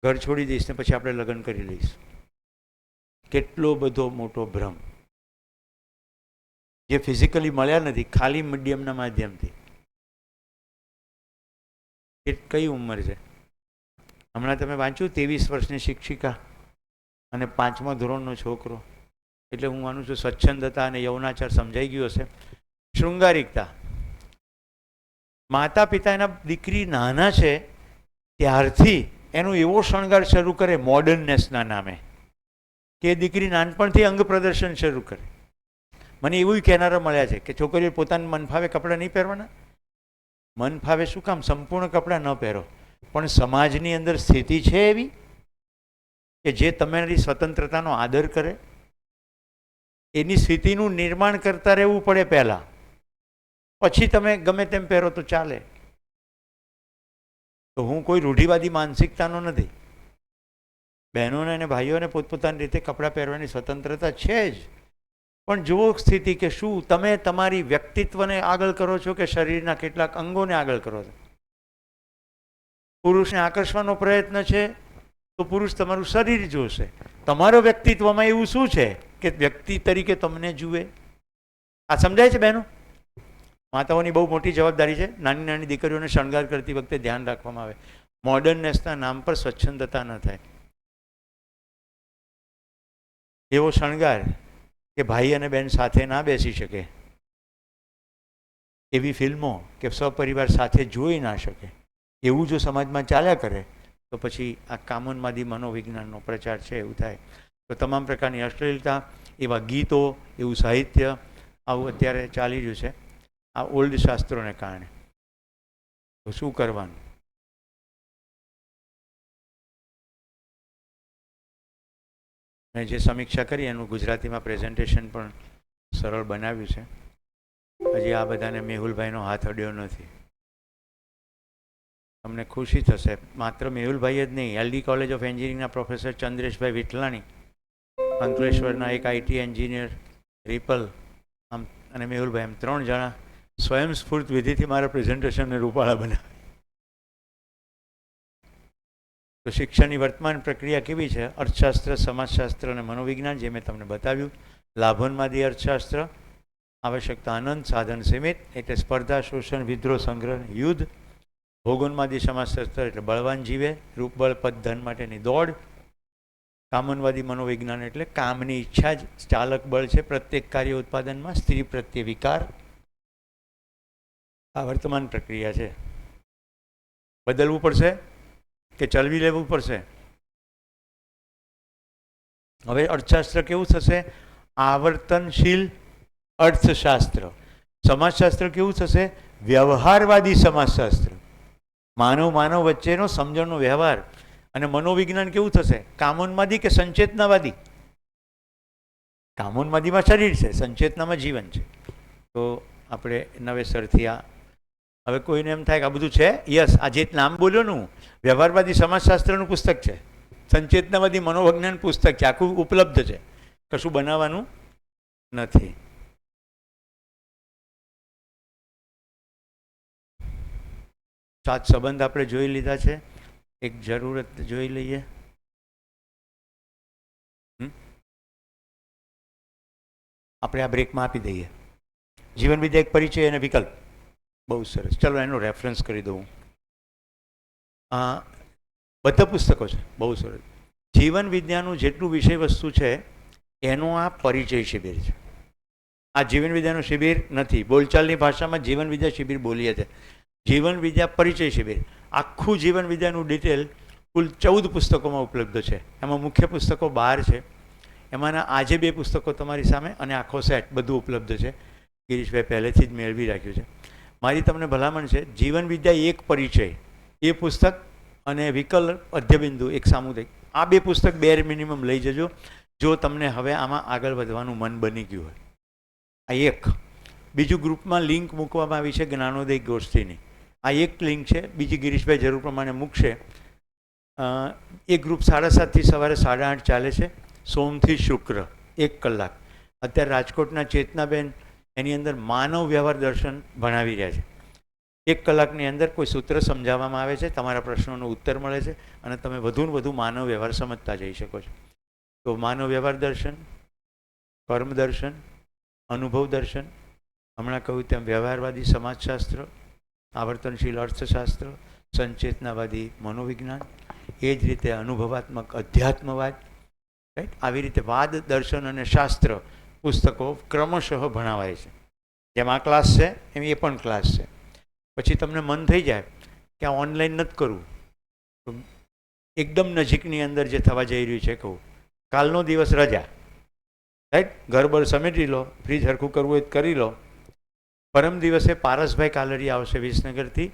A: ઘર છોડી દઈશ ને પછી આપણે લગ્ન કરી લઈશ. કેટલો બધો મોટો ભ્રમ, જે ફિઝિકલી મળ્યા નથી, ખાલી મીડિયમના માધ્યમથી. એ કઈ ઉંમર છે? હમણાં તમે વાંચ્યું 23 વર્ષની શિક્ષિકા અને 5મા ધોરણનો છોકરો. એટલે હું માનું છું સ્વચ્છંદતા અને યૌનાચાર સમજાઈ ગયું હશે. શૃંગારિકતા. માતા પિતા એના દીકરી નાના છે ત્યારથી એનો એવો શણગાર શરૂ કરે મોડર્નનેસના નામે કે દીકરી નાનપણથી અંગ પ્રદર્શન શરૂ કરે. મને એવું કહેનારા મળ્યા છે કે છોકરીઓ પોતાના મન ફાવે કપડાં નહીં પહેરવાના, મન ફાવે શું કામ? સંપૂર્ણ કપડાં ન પહેરો, પણ સમાજની અંદર સ્થિતિ છે એવી કે જે તમારી સ્વતંત્રતાનો આદર કરે. એની સ્થિતિનું નિર્માણ કરતા રહેવું પડે પહેલાં, પછી તમે ગમે તેમ પહેરો તો ચાલે. તો હું કોઈ રૂઢિવાદી માનસિકતાનો નથી. બહેનોને અને ભાઈઓને પોતપોતાની રીતે કપડાં પહેરવાની સ્વતંત્રતા છે જ, પણ જુઓ સ્થિતિ કે શું તમે તમારી વ્યક્તિત્વને આગળ કરો છો કે શરીરના કેટલાક અંગોને આગળ કરો છો. પુરુષને આકર્ષવાનો પ્રયત્ન છે તો પુરુષ તમારું શરીર જોશે. તમારો વ્યક્તિત્વમાં એવું શું છે કે વ્યક્તિ તરીકે તમને જુએ? આ સમજાય છે બહેનો? માતાઓની બહુ મોટી જવાબદારી છે. નાની નાની દીકરીઓને શણગાર કરતી વખતે ધ્યાન રાખવામાં આવે, મોડર્નનેસના નામ પર સ્વચ્છંદતા ન થાય. એવો શણગાર કે ભાઈ અને બહેન સાથે ના બેસી શકે, એવી ફિલ્મો કે સપરિવાર સાથે જોઈ ના શકે, એવું જો સમાજમાં ચાલ્યા કરે તો પછી આ કામોન્માદી મનોવિજ્ઞાનનો પ્રચાર છે એવું થાય. તો તમામ પ્રકારની અશ્લીલતા, એવા ગીતો, એવું સાહિત્ય આવું અત્યારે ચાલી રહ્યું છે આ ઓલ્ડ શાસ્ત્રોને કારણે. તો શું કરવાનું? મેં જે સમીક્ષા કરી એનું ગુજરાતીમાં પ્રેઝન્ટેશન પણ સરળ બનાવ્યું છે. હજી આ બધાને મેહુલભાઈનો હાથ અડ્યો નથી. તમને ખુશી થશે, માત્ર મેહુલભાઈ જ નહીં, એલડી કોલેજ ઓફ એન્જિનિયરિંગના પ્રોફેસર ચંદ્રેશભાઈ વિઠલાણી, અંકલેશ્વરના એક આઈટી એન્જિનિયર રિપલ, આમ અને મેહુલભાઈ, એમ 3 જણા સ્વયંસ્ફૂર્ત વિધિથી મારા પ્રેઝન્ટેશનને રૂપાળા બનાવે. તો શિક્ષણની વર્તમાન પ્રક્રિયા કેવી છે? અર્થશાસ્ત્ર, સમાજશાસ્ત્ર અને મનોવિજ્ઞાન, જે મેં તમને બતાવ્યું. લાભોન્માદી અર્થશાસ્ત્ર, આવશ્યકતા અનંત, સાધન સીમિત, એટલે સ્પર્ધા, શોષણ, વિદ્રોહ, સંગ્રહ, યુદ્ધ. ભોગોન્માદી સમાજશાસ્ત્ર એટલે બળવાન જીવે, રૂપબળ, પદ, ધન માટેની દોડ. કામોન્વાદી મનોવિજ્ઞાન એટલે કામની ઈચ્છા જ ચાલક બળ છે પ્રત્યેક કાર્ય ઉત્પાદનમાં. સ્ત્રી પ્રત્યે વિકાર. આ વર્તમાન પ્રક્રિયા છે. બદલવું પડશે કે ચલવી લેવું પડશે? હવે અર્થશાસ્ત્ર કેવું થશે? આવર્તનશીલ અર્થશાસ્ત્ર. સમાજશાસ્ત્ર કેવું થશે? વ્યવહારવાદી સમાજશાસ્ત્ર. માનવ વચ્ચેનો સમજણનો વ્યવહાર. અને મનોવિજ્ઞાન કેવું થશે? કામોન્માદી કે સંચેતનાવાદી? કામોન્માદીમાં શરીર છે, સંચેતનામાં જીવન છે. તો આપણે નવેસરથી આ, હવે કોઈને એમ થાય કે આ બધું છે, યસ, આ જે નામ બોલ્યો ને હું, વ્યવહારવાદી સમાજશાસ્ત્રનું પુસ્તક છે, સંચેતનાવાદી મનોવિજ્ઞાન પુસ્તક છે, આખું ઉપલબ્ધ છે, કશું બનાવવાનું નથી. સાત સંબંધ આપણે જોઈ લીધા છે. એક જરૂરત જોઈ લઈએ. આપણે આ બ્રેકમાં આપી દઈએ. જીવન વિદ્યા એક પરિચય અને વિકલ્પ. બહુ સરસ. ચલો એનો રેફરન્સ કરી દઉં. બધા પુસ્તકો છે, બહુ સરસ. જીવન વિદ્યાનું જેટલું વિષય વસ્તુ છે એનો આ પરિચય શિબિર છે. આ જીવન વિદ્યાનું શિબિર નથી. બોલચાલની ભાષામાં જીવન વિદ્યા શિબિર બોલીએ છીએ. જીવન વિદ્યા પરિચય શિબિર. આખું જીવન વિદ્યાનું ડિટેલ કુલ 14 પુસ્તકોમાં ઉપલબ્ધ છે. એમાં મુખ્ય પુસ્તકો 12 છે. એમાંના આજે 2 પુસ્તકો તમારી સામે અને આખો સેટ બધું ઉપલબ્ધ છે. ગિરીશભાઈ પહેલેથી જ મેળવી રાખ્યું છે. મારી તમને ભલામણ છે, જીવન વિદ્યા એક પરિચય એ પુસ્તક અને વિકલ્પ અધ્યબિંદુ એક સામુદાયિક, આ 2 પુસ્તક બેર મિનિમમ લઈ જજો જો તમને હવે આમાં આગળ વધવાનું મન બની ગયું હોય. આ એક. બીજું ગ્રુપમાં લિંક મૂકવામાં આવી છે જ્ઞાનોદય ગોષ્ઠીની. આ એક લિંક છે. બીજી ગિરીશભાઈ જરૂર પ્રમાણે મૂકશે. એ ગ્રુપ 7:30 સવારે 8:30 ચાલે છે, સોમથી શુક્ર 1 કલાક. અત્યારે રાજકોટના ચેતનાબેન એની અંદર માનવ વ્યવહાર દર્શન ભણાવી રહ્યા છે. 1 કલાકની અંદર કોઈ સૂત્ર સમજાવવામાં આવે છે, તમારા પ્રશ્નોનો ઉત્તર મળે છે અને તમે વધુને વધુ માનવ વ્યવહાર સમજતા જઈ શકો છો. તો માનવ વ્યવહાર દર્શન, કર્મ દર્શન, અનુભવ દર્શન, હમણાં કહ્યું તેમ વ્યવહારવાદી સમાજશાસ્ત્ર, આવર્તનશીલ અર્થશાસ્ત્ર, સંચેતનાવાદી મનોવિજ્ઞાન, એ જ રીતે અનુભવાત્મક અધ્યાત્મવાદ, રાઈટ, આવી રીતે વાદ, દર્શન અને શાસ્ત્ર પુસ્તકો ક્રમશઃ ભણાવાય છે. જેમ આ ક્લાસ છે એમ એ પણ ક્લાસ છે. પછી તમને મન થઈ જાય કે આ ઓનલાઈન નથી કરવું, તો એકદમ નજીકની અંદર જે થવા જઈ રહ્યું છે કહું, કાલનો દિવસ રજા, રાઈટ, ઘર બર સમેટી લો, ફ્રીજ હરખું કરવું હોય કરી લો, પરમ દિવસે પારસભાઈ કાલરિયા આવશે વિસનગરથી,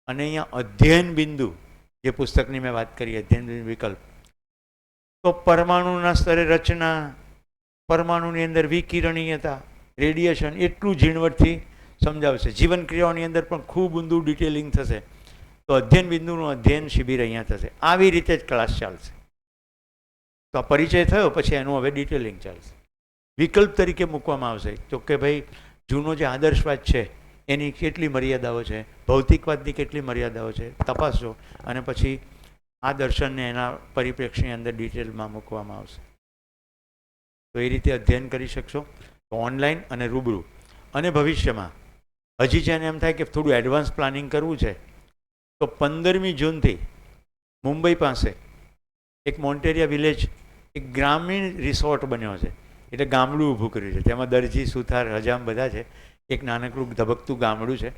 A: અને અહીંયા અધ્યયન બિંદુ જે પુસ્તકની મેં વાત કરી, અધ્યયન બિંદુ વિકલ્પ, તો પરમાણુના સ્તરે રચના, પરમાણુની અંદર વિકિરણીયતા, રેડિયેશન, એટલું ઝીણવટથી સમજાવશે. જીવન ક્રિયાઓની અંદર પણ ખૂબ ઊંડું ડિટેલિંગ થશે. તો અધ્યયન બિંદુનું અધ્યયન શિબિર અહીંયા થશે. આવી રીતે જ ક્લાસ ચાલશે. તો આ પરિચય થયો પછી એનું હવે ડિટેલિંગ ચાલશે. વિકલ્પ તરીકે મૂકવામાં આવશે તો કે ભાઈ જૂનો જે આદર્શવાદ છે એની કેટલી મર્યાદાઓ છે, ભૌતિકવાદની કેટલી મર્યાદાઓ છે, તપાસજો અને પછી આ દર્શનને એના પરિપ્રેક્ષ્યની અંદર ડિટેલમાં મૂકવામાં આવશે. તો એ રીતે અધ્યયન કરી શકશો. તો ઓનલાઈન અને રૂબરૂ. અને ભવિષ્યમાં હજી જેને એમ થાય કે થોડું એડવાન્સ પ્લાનિંગ કરવું છે તો 15મી જૂનથી મુંબઈ પાસે એક મોન્ટેરિયા વિલેજ, એક ગ્રામીણ રિસોર્ટ બન્યો છે. એટલે ગામડું ઊભું કર્યું છે. તેમાં દરજી, સુથાર, હજામ બધા છે. એક નાનકડું ધબકતું ગામડું છે.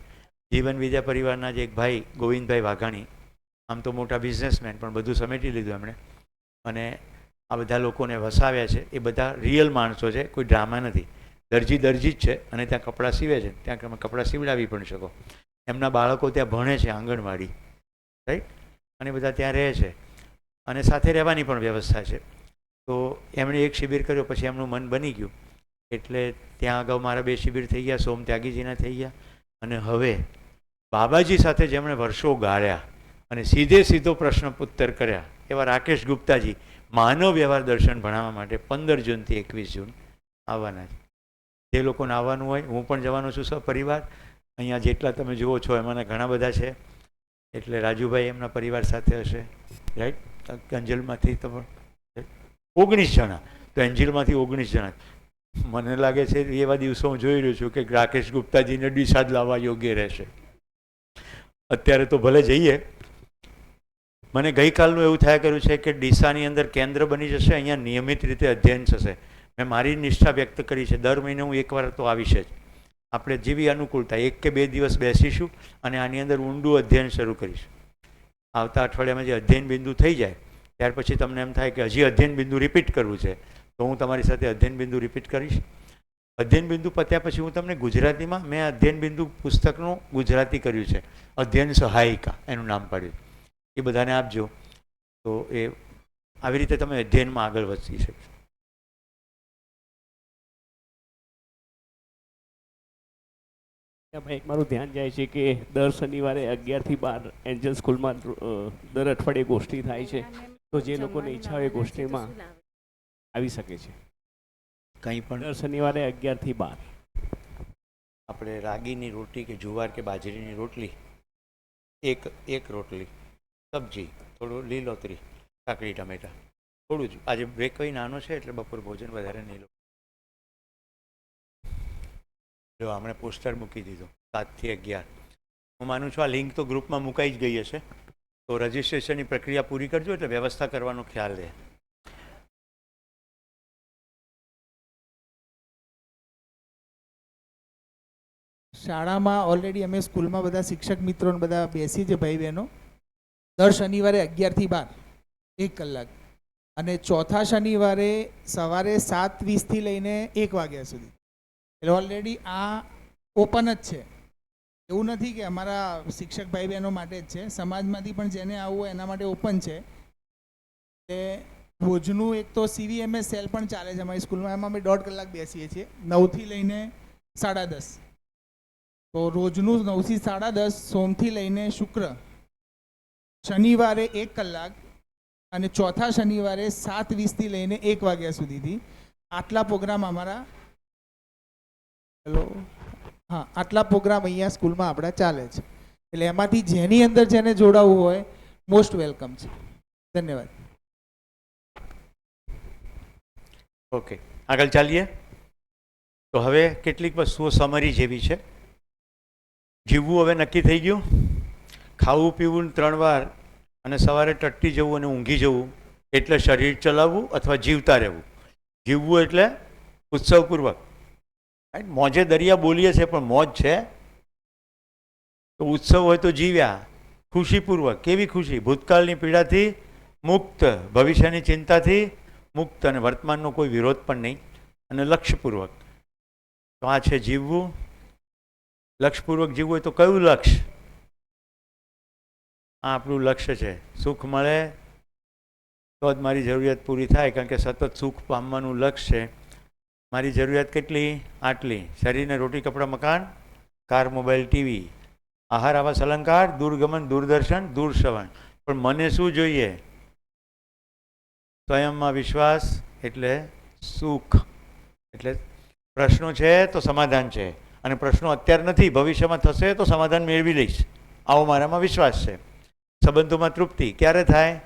A: જીવન વિદ્યા પરિવારના જ એક ભાઈ ગોવિંદભાઈ વાઘાણી, આમ તો મોટા બિઝનેસમેન, પણ બધું સમેટી લીધું એમણે, અને આ બધા લોકોને વસાવ્યા છે. એ બધા રિયલ માણસો છે, કોઈ ડ્રામા નથી. દરજી જ છે અને ત્યાં કપડાં સીવે છે. ત્યાં તમે કપડાં સીવડાવી પણ શકો. એમના બાળકો ત્યાં ભણે છે આંગણવાડી, રાઈટ, અને બધા ત્યાં રહે છે અને સાથે રહેવાની પણ વ્યવસ્થા છે. તો એમણે એક શિબિર કર્યો, પછી એમનું મન બની ગયું. એટલે ત્યાં અગાઉ મારા 2 શિબિર થઈ ગયા, સોમ ત્યાગીજીના થઈ ગયા, અને હવે બાબાજી સાથે જેમણે વર્ષો ગાળ્યા અને સીધો પ્રશ્ન ઉત્તર કર્યા એવા રાકેશ ગુપ્તાજી માનવ વ્યવહાર દર્શન ભણાવવા માટે 15 જૂનથી 21 જૂન આવવાના છે. જે લોકોને આવવાનું હોય, હું પણ જવાનો છું સપરિવાર. અહીંયા જેટલા તમે જુઓ છો એમાંના ઘણા બધા છે. એટલે રાજુભાઈ એમના પરિવાર સાથે હશે, રાઈટ. અંજલમાંથી તો 19 જણા, તો એન્જિલમાંથી 19 જણા. મને લાગે છે એવા દિવસો હું જોઈ રહ્યો છું કે રાકેશ ગુપ્તાજીને ડીસા જ લાવવા યોગ્ય રહેશે. અત્યારે તો ભલે જઈએ. મને ગઈકાલનું એવું થયા કર્યું છે કે ડીસાની અંદર કેન્દ્ર બની જશે, અહીંયા નિયમિત રીતે અધ્યયન થશે. મેં મારી નિષ્ઠા વ્યક્ત કરી છે. દર મહિને હું એકવાર તો આવીશ જ. આપણે જેવી અનુકૂળતા 1 કે 2 દિવસ બેસીશું અને આની અંદર ઊંડું અધ્યયન શરૂ કરીશું. આવતા અઠવાડિયામાં જે અધ્યયન બિંદુ થઈ જાય ત્યાર પછી તમને એમ થાય કે હજી અધ્યયન બિંદુ રિપીટ કરવું છે તો હું તમારી સાથે અધ્યયન બિંદુ રિપીટ કરીશ. અધ્યયન બિંદુ પત્યા પછી હું તમને ગુજરાતીમાં, મેં અધ્યયન બિંદુ પુસ્તકનું ગુજરાતી કર્યું છે, અધ્યયન સહાયિકા એનું નામ પાડ્યું. એ બધાને આપજો. તો એ આવી રીતે તમે અધ્યયનમાં આગળ વધી શકશો.
B: ભાઈ, મારું ધ્યાન જાય છે કે દર શનિવારે 11 થી 12 એન્જલ સ્કૂલમાં દર અઠવાડિયે ગોષ્ઠી થાય છે. તો જે લોકોને ઈચ્છા હોય ગોષ્ઠીમાં આવી શકે છે.
A: કંઈ પણ
B: દર શનિવારે 11 થી 12
A: આપણે રાગીની રોટલી કે જુવાર કે બાજરીની રોટલી, એક રોટલી, સબ્જી, થોડું લીલોતરી, કાકડી ટમેટા, થોડું જ. આજે બ્રેક કઈ નાનો છે એટલે બપોર ભોજન વધારે નહીં લો. જો હમણાં પોસ્ટર મૂકી દીધું 7 થી 11. હું માનું છું આ લિંક તો ગ્રુપમાં મુકાઈ જ ગઈ હશે. તો રજિસ્ટ્રેશનની પ્રક્રિયા પૂરી કરજો એટલે વ્યવસ્થા કરવાનો ખ્યાલ રહે.
C: શાળામાં ઓલરેડી અમે સ્કૂલમાં બધા શિક્ષક મિત્રોને બધા બેસી છે ભાઈ બહેનો. દર શનિવારે 11 થી 12 1 કલાક, અને ચોથા શનિવારે સવારે 7:20 થી લઈને 1 વાગ્યા સુધી. એટલે ઓલરેડી આ ઓપન જ છે. એવું નથી કે અમારા શિક્ષક ભાઈ બહેનો માટે જ છે, સમાજમાંથી પણ જેને આવવું હોય એના માટે ઓપન છે. એ રોજનું એક તો CVMS સેલ પણ ચાલે છે અમારી સ્કૂલમાં. એમાં અમે 1.5 કલાક બેસીએ છીએ, 9 થી લઈને 10:30. તો રોજનું 9 થી 10:30, સોમથી લઈને શુક્ર. શનિવારે 1 કલાક અને ચોથા શનિવારે 7:20 થી લઈને 1 વાગ્યા સુધીથી. આટલા પ્રોગ્રામ અમારા આટલા પ્રોગ્રામ અહીંયા સ્કૂલમાં આપણા ચાલે છે. એટલે એમાંથી જેની અંદર જેને જોડાવવું હોય મોસ્ટ વેલકમ છે. ધન્યવાદ.
A: ઓકે, આગળ ચાલીએ. તો હવે કેટલીક વસ્તુઓ સમરી જેવી છે. જીવવું હવે નક્કી થઈ ગયું. ખાવું પીવું 3 વાર અને સવારે ટટ્ટી જવું અને ઊંઘી જવું એટલે શરીર ચલાવવું અથવા જીવતા રહેવું. જીવવું એટલે ઉત્સવપૂર્વક, મોજે દરિયા બોલીએ છે પણ મોજ છે તો ઉત્સવ હોય તો જીવ્યા ખુશીપૂર્વક. કેવી ખુશી? ભૂતકાળની પીડાથી મુક્ત, ભવિષ્યની ચિંતાથી મુક્ત, અને વર્તમાનનો કોઈ વિરોધ પણ નહીં, અને લક્ષ્યપૂર્વક. તો આ છે જીવવું. લક્ષપૂર્વક જીવવું હોય તો કયું લક્ષ્ય? આ આપણું લક્ષ્ય છે. સુખ મળે તો જ મારી જરૂરિયાત પૂરી થાય, કારણ કે સતત સુખ પામવાનું લક્ષ્ય છે. મારી જરૂરિયાત કેટલી? આટલી. શરીરને રોટી કપડાં મકાન, કાર મોબાઈલ ટીવી, આહાર આવાસ અલંકાર, દૂરગમન દૂરદર્શન દૂરશ્રવણ. પણ મને શું જોઈએ? સ્વયંમાં વિશ્વાસ એટલે સુખ. એટલે પ્રશ્નો છે તો સમાધાન છે, અને પ્રશ્નો અત્યારે નથી, ભવિષ્યમાં થશે તો સમાધાન મેળવી લઈશ, આવો મારામાં વિશ્વાસ છે. સંબંધોમાં તૃપ્તિ ક્યારે થાય?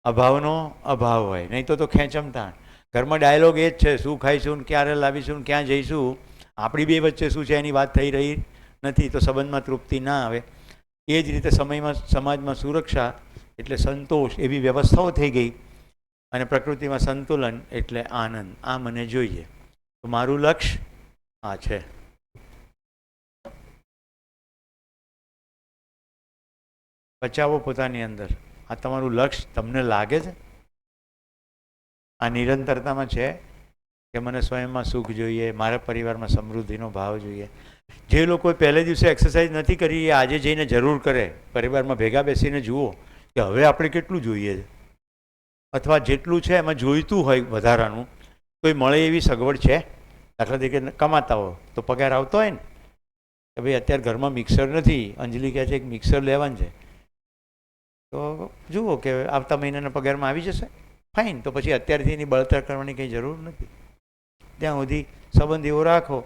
A: અભાવનો અભાવ હોય, નહીં તો ખેંચમતાણ. ઘરમાં ડાયલોગ એ જ છે, શું ખાઈશું, ક્યારે લાવીશું, ક્યાં જઈશું, આપણી બે વચ્ચે શું છે એની વાત થઈ રહી નથી, તો સંબંધમાં તૃપ્તિ ના આવે. એ જ રીતે સમાજમાં સુરક્ષા એટલે સંતોષ, એવી વ્યવસ્થાઓ થઈ ગઈ, અને પ્રકૃતિમાં સંતુલન એટલે આનંદ. આ મને જોઈએ. તો મારું લક્ષ્ય આ છે. બચાવો પોતાની અંદર. આ તમારું લક્ષ્ય તમને લાગે છે? આ નિરંતરતામાં છે કે મને સ્વયંમાં સુખ જોઈએ, મારા પરિવારમાં સમૃદ્ધિનો ભાવ જોઈએ. જે લોકોએ પહેલે દિવસે એક્સરસાઇઝ નથી કરી એ આજે જઈને જરૂર કરે. પરિવારમાં ભેગા બેસીને જુઓ કે હવે આપણે કેટલું જોઈએ છે, અથવા જેટલું છે એમાં જોઈતું હોય વધારાનું તો એ મળે એવી સગવડ છે. દાખલા તરીકે કમાતા હો તો પગાર આવતો હોય ને કે ભાઈ અત્યારે ઘરમાં મિક્સર નથી, અંજલિ કહે છે એક મિક્સર લેવાનું છે, તો જુઓ કે આવતા મહિનાના પગારમાં આવી જશે, ફાઇન. તો પછી અત્યારથી એની બળતર કરવાની કંઈ જરૂર નથી. ત્યાં સુધી સંબંધ એવો રાખો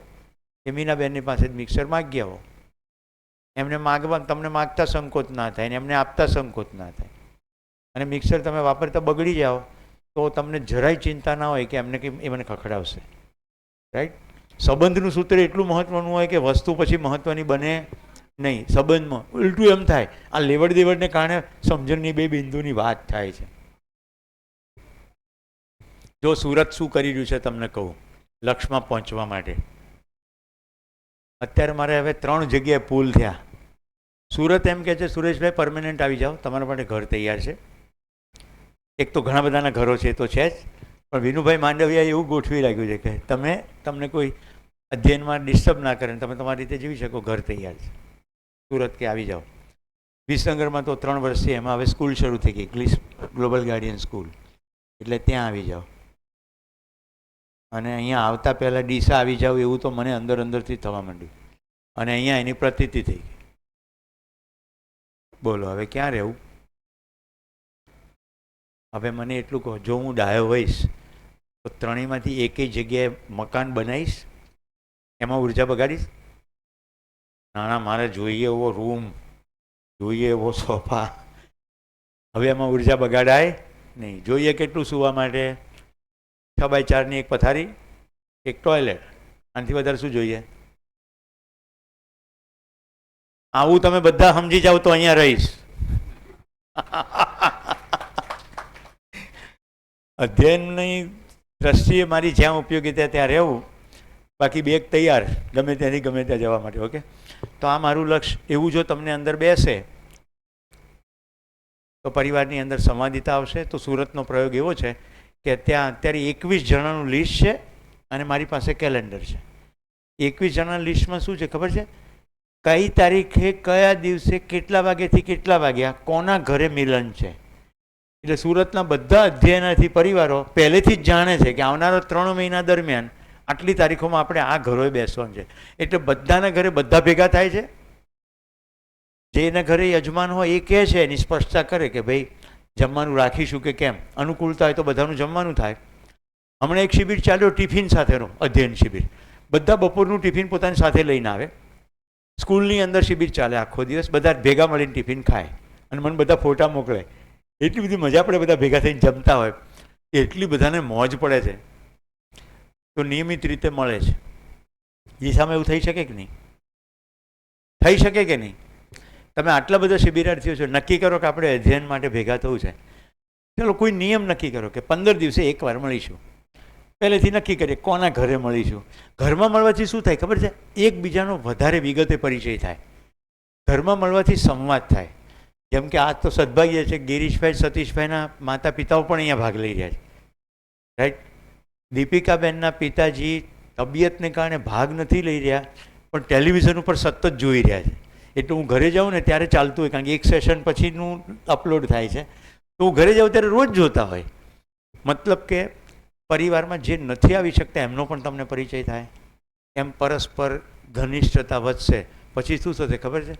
A: કે મીનાબેનની પાસે જ મિક્સર માગી આવો. એમને માગવા, તમને માગતા સંકોચ ના થાય, ને એમને આપતા સંકોચ ના થાય. અને મિક્સર તમે વાપરતા બગડી જાઓ તો તમને જરાય ચિંતા ના હોય કે એમને કંઈ એ મને ખખડાવશે. રાઈટ? સંબંધનું સૂત્ર એટલું મહત્વનું હોય કે વસ્તુ પછી મહત્વની બને નહીં. સંબંધમાં ઉલટું એમ થાય, આ લેવડ દેવડને કારણે સમજણની બે બિંદુની વાત થાય છે. જો સુરત શું કરી રહ્યું છે તમને કહું, લક્ષ્યમાં પહોંચવા માટે. અત્યારે મારે હવે 3 જગ્યાએ પુલ થયા. સુરત એમ કહે છે સુરેશભાઈ પરમેનન્ટ આવી જાઓ, તમારા માટે ઘર તૈયાર છે. એક તો ઘણા બધાના ઘરો છે એ તો છે જ, પણ વિનુભાઈ માંડવિયાએ એવું ગોઠવી રાખ્યું છે કે તમને કોઈ અધ્યયનમાં ડિસ્ટર્બ ના કરે, તમે તમારી રીતે જીવી શકો, ઘર તૈયાર છે. સુરત કે આવી જાઓ. વિસનગરમાં તો 3 વર્ષથી એમાં હવે સ્કૂલ શરૂ થઈ ગઈ, ઇંગ્લિશ ગ્લોબલ ગાર્ડિયન સ્કૂલ, એટલે ત્યાં આવી જાઓ. અને અહીંયા આવતા પહેલાં ડીસા આવી જાવ એવું તો મને અંદરથી થવા માંડ્યું, અને અહીંયા એની પ્રતીતિ થઈ ગઈ. બોલો હવે ક્યાં રહેવું? હવે મને એટલું કહો, જો હું ડાયો હોઈશ તો ત્રણેયમાંથી એકેય જગ્યાએ મકાન બનાવીશ, એમાં ઉર્જા બગાડીશ? ના, મારે જોઈએ એવો રૂમ, જોઈએ એવો સોફા, હવે એમાં ઉર્જા બગાડાય નહીં. જોઈએ કેટલું સૂવા માટે? 6x4ની એક પથારી, એક ટોયલેટ, આનાથી વધારે શું જોઈએ? આવું તમે બધા સમજી જાઓ તો અહીંયા રહીશ. અધ્યયનની દ્રષ્ટિએ મારી જ્યાં ઉપયોગીતા ત્યાં રહેવું, બાકી બેગ તૈયાર ગમે ત્યાંથી ગમે ત્યાં જવા માટે. ઓકે? તો આ મારું લક્ષ્ય. એવું જો તમને અંદર બેસે તો પરિવારની અંદર સંવાદિતા આવશે. તો સુરતનો પ્રયોગ એવો છે કે ત્યાં અત્યારે 21 જણાનું લિસ્ટ છે, અને મારી પાસે કેલેન્ડર છે. 21 જણાના લિસ્ટમાં શું છે ખબર છે? કઈ તારીખે, કયા દિવસે, કેટલા વાગ્યાથી કેટલા વાગ્યા કોના ઘરે મિલન છે. એટલે સુરતના બધા અધ્યયનાથી પરિવારો પહેલેથી જ જાણે છે કે આવનારા 3 મહિના દરમિયાન આટલી તારીખોમાં આપણે આ ઘરોએ બેસવાનું છે. એટલે બધાના ઘરે બધા ભેગા થાય છે. જેના ઘરે યજમાન હોય એ કહે છે, એની સ્પષ્ટતા કરે કે ભાઈ જમવાનું રાખીશું કે કેમ. અનુકૂળતા હોય તો બધાનું જમવાનું થાય. હમણાં એક શિબિર ચાલ્યો ટિફિન સાથેનો, અધ્યયન શિબિર. બધા બપોરનું ટિફિન પોતાની સાથે લઈને આવે. સ્કૂલની અંદર શિબિર ચાલે આખો દિવસ, બધા ભેગા મળીને ટિફિન ખાય, અને મને બધા ફોટા મોકલે. એટલી બધી મજા પડે બધા ભેગા થઈને જમતા હોય, એટલી બધાને મોજ પડે છે. તો નિયમિત રીતે મળે છે. એ સામે એવું થઈ શકે કે નહીં? થઈ શકે કે નહીં? તમે આટલા બધા શિબિરાર્થીઓ છો, નક્કી કરો કે આપણે અધ્યયન માટે ભેગા થવું છે. ચાલો કોઈ નિયમ નક્કી કરો કે 15 દિવસે એકવાર મળીશું. પહેલેથી નક્કી કરીએ કોના ઘરે મળીશું. ઘરમાં મળવાથી શું થાય ખબર છે? એકબીજાનો વધારે વિગતે પરિચય થાય. ઘરમાં મળવાથી સંવાદ થાય. જેમ કે આ તો સદભાગ્ય છે, ગિરીશભાઈ સતીશભાઈના માતા પિતાઓ પણ અહીંયા ભાગ લઈ રહ્યા છે. રાઈટ? દીપિકાબેનના પિતાજી તબિયતને કારણે ભાગ નથી લઈ રહ્યા, પણ ટેલિવિઝન ઉપર સતત જોઈ રહ્યા છે. એટલે હું ઘરે જાઉં ને ત્યારે ચાલતું હોય, કારણ કે એક સેશન પછીનું અપલોડ થાય છે, તો હું ઘરે જાઉં ત્યારે રોજ જોતા હોય. મતલબ કે પરિવારમાં જે નથી આવી શકતા એમનો પણ તમને પરિચય થાય, એમ પરસ્પર ઘનિષ્ઠતા વધશે. પછી શું થશે ખબર છે?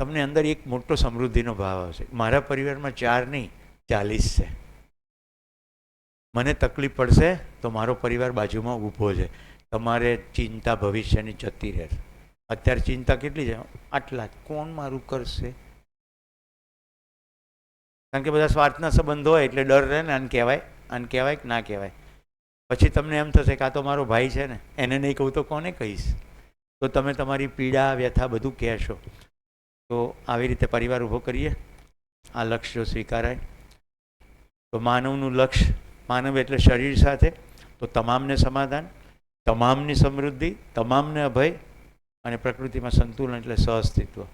A: તમને અંદર એક મોટો સમૃદ્ધિનો ભાવ આવશે. મારા પરિવારમાં 4 નહીં 40 છે. મને તકલીફ પડશે તો મારો પરિવાર બાજુમાં ઊભો છે. તમારે ચિંતા ભવિષ્યની જતી રહેશે. અત્યારે ચિંતા કેટલી છે? આટલા જ. કોણ મારું કરશે? કારણ કે બધા સ્વાર્થના સંબંધો હોય એટલે ડર રહે ને, આને કહેવાય કે ના કહેવાય. પછી તમને એમ થશે કે આ તો મારો ભાઈ છે ને, એને નહીં કહું તો કોને કહીશ? તો તમે તમારી પીડા વ્યથા બધું કહેશો. તો આવી રીતે પરિવાર ઊભો કરીએ. આ લક્ષ્ય સ્વીકારાય તો માનવનું લક્ષ્ય, માનવ એટલે શરીર સાથે, તો તમામને સમાધાન, તમામની સમૃદ્ધિ, તમામને અભય અને પ્રકૃતિમાં સંતુલન એટલે સહઅસ્તિત્વ.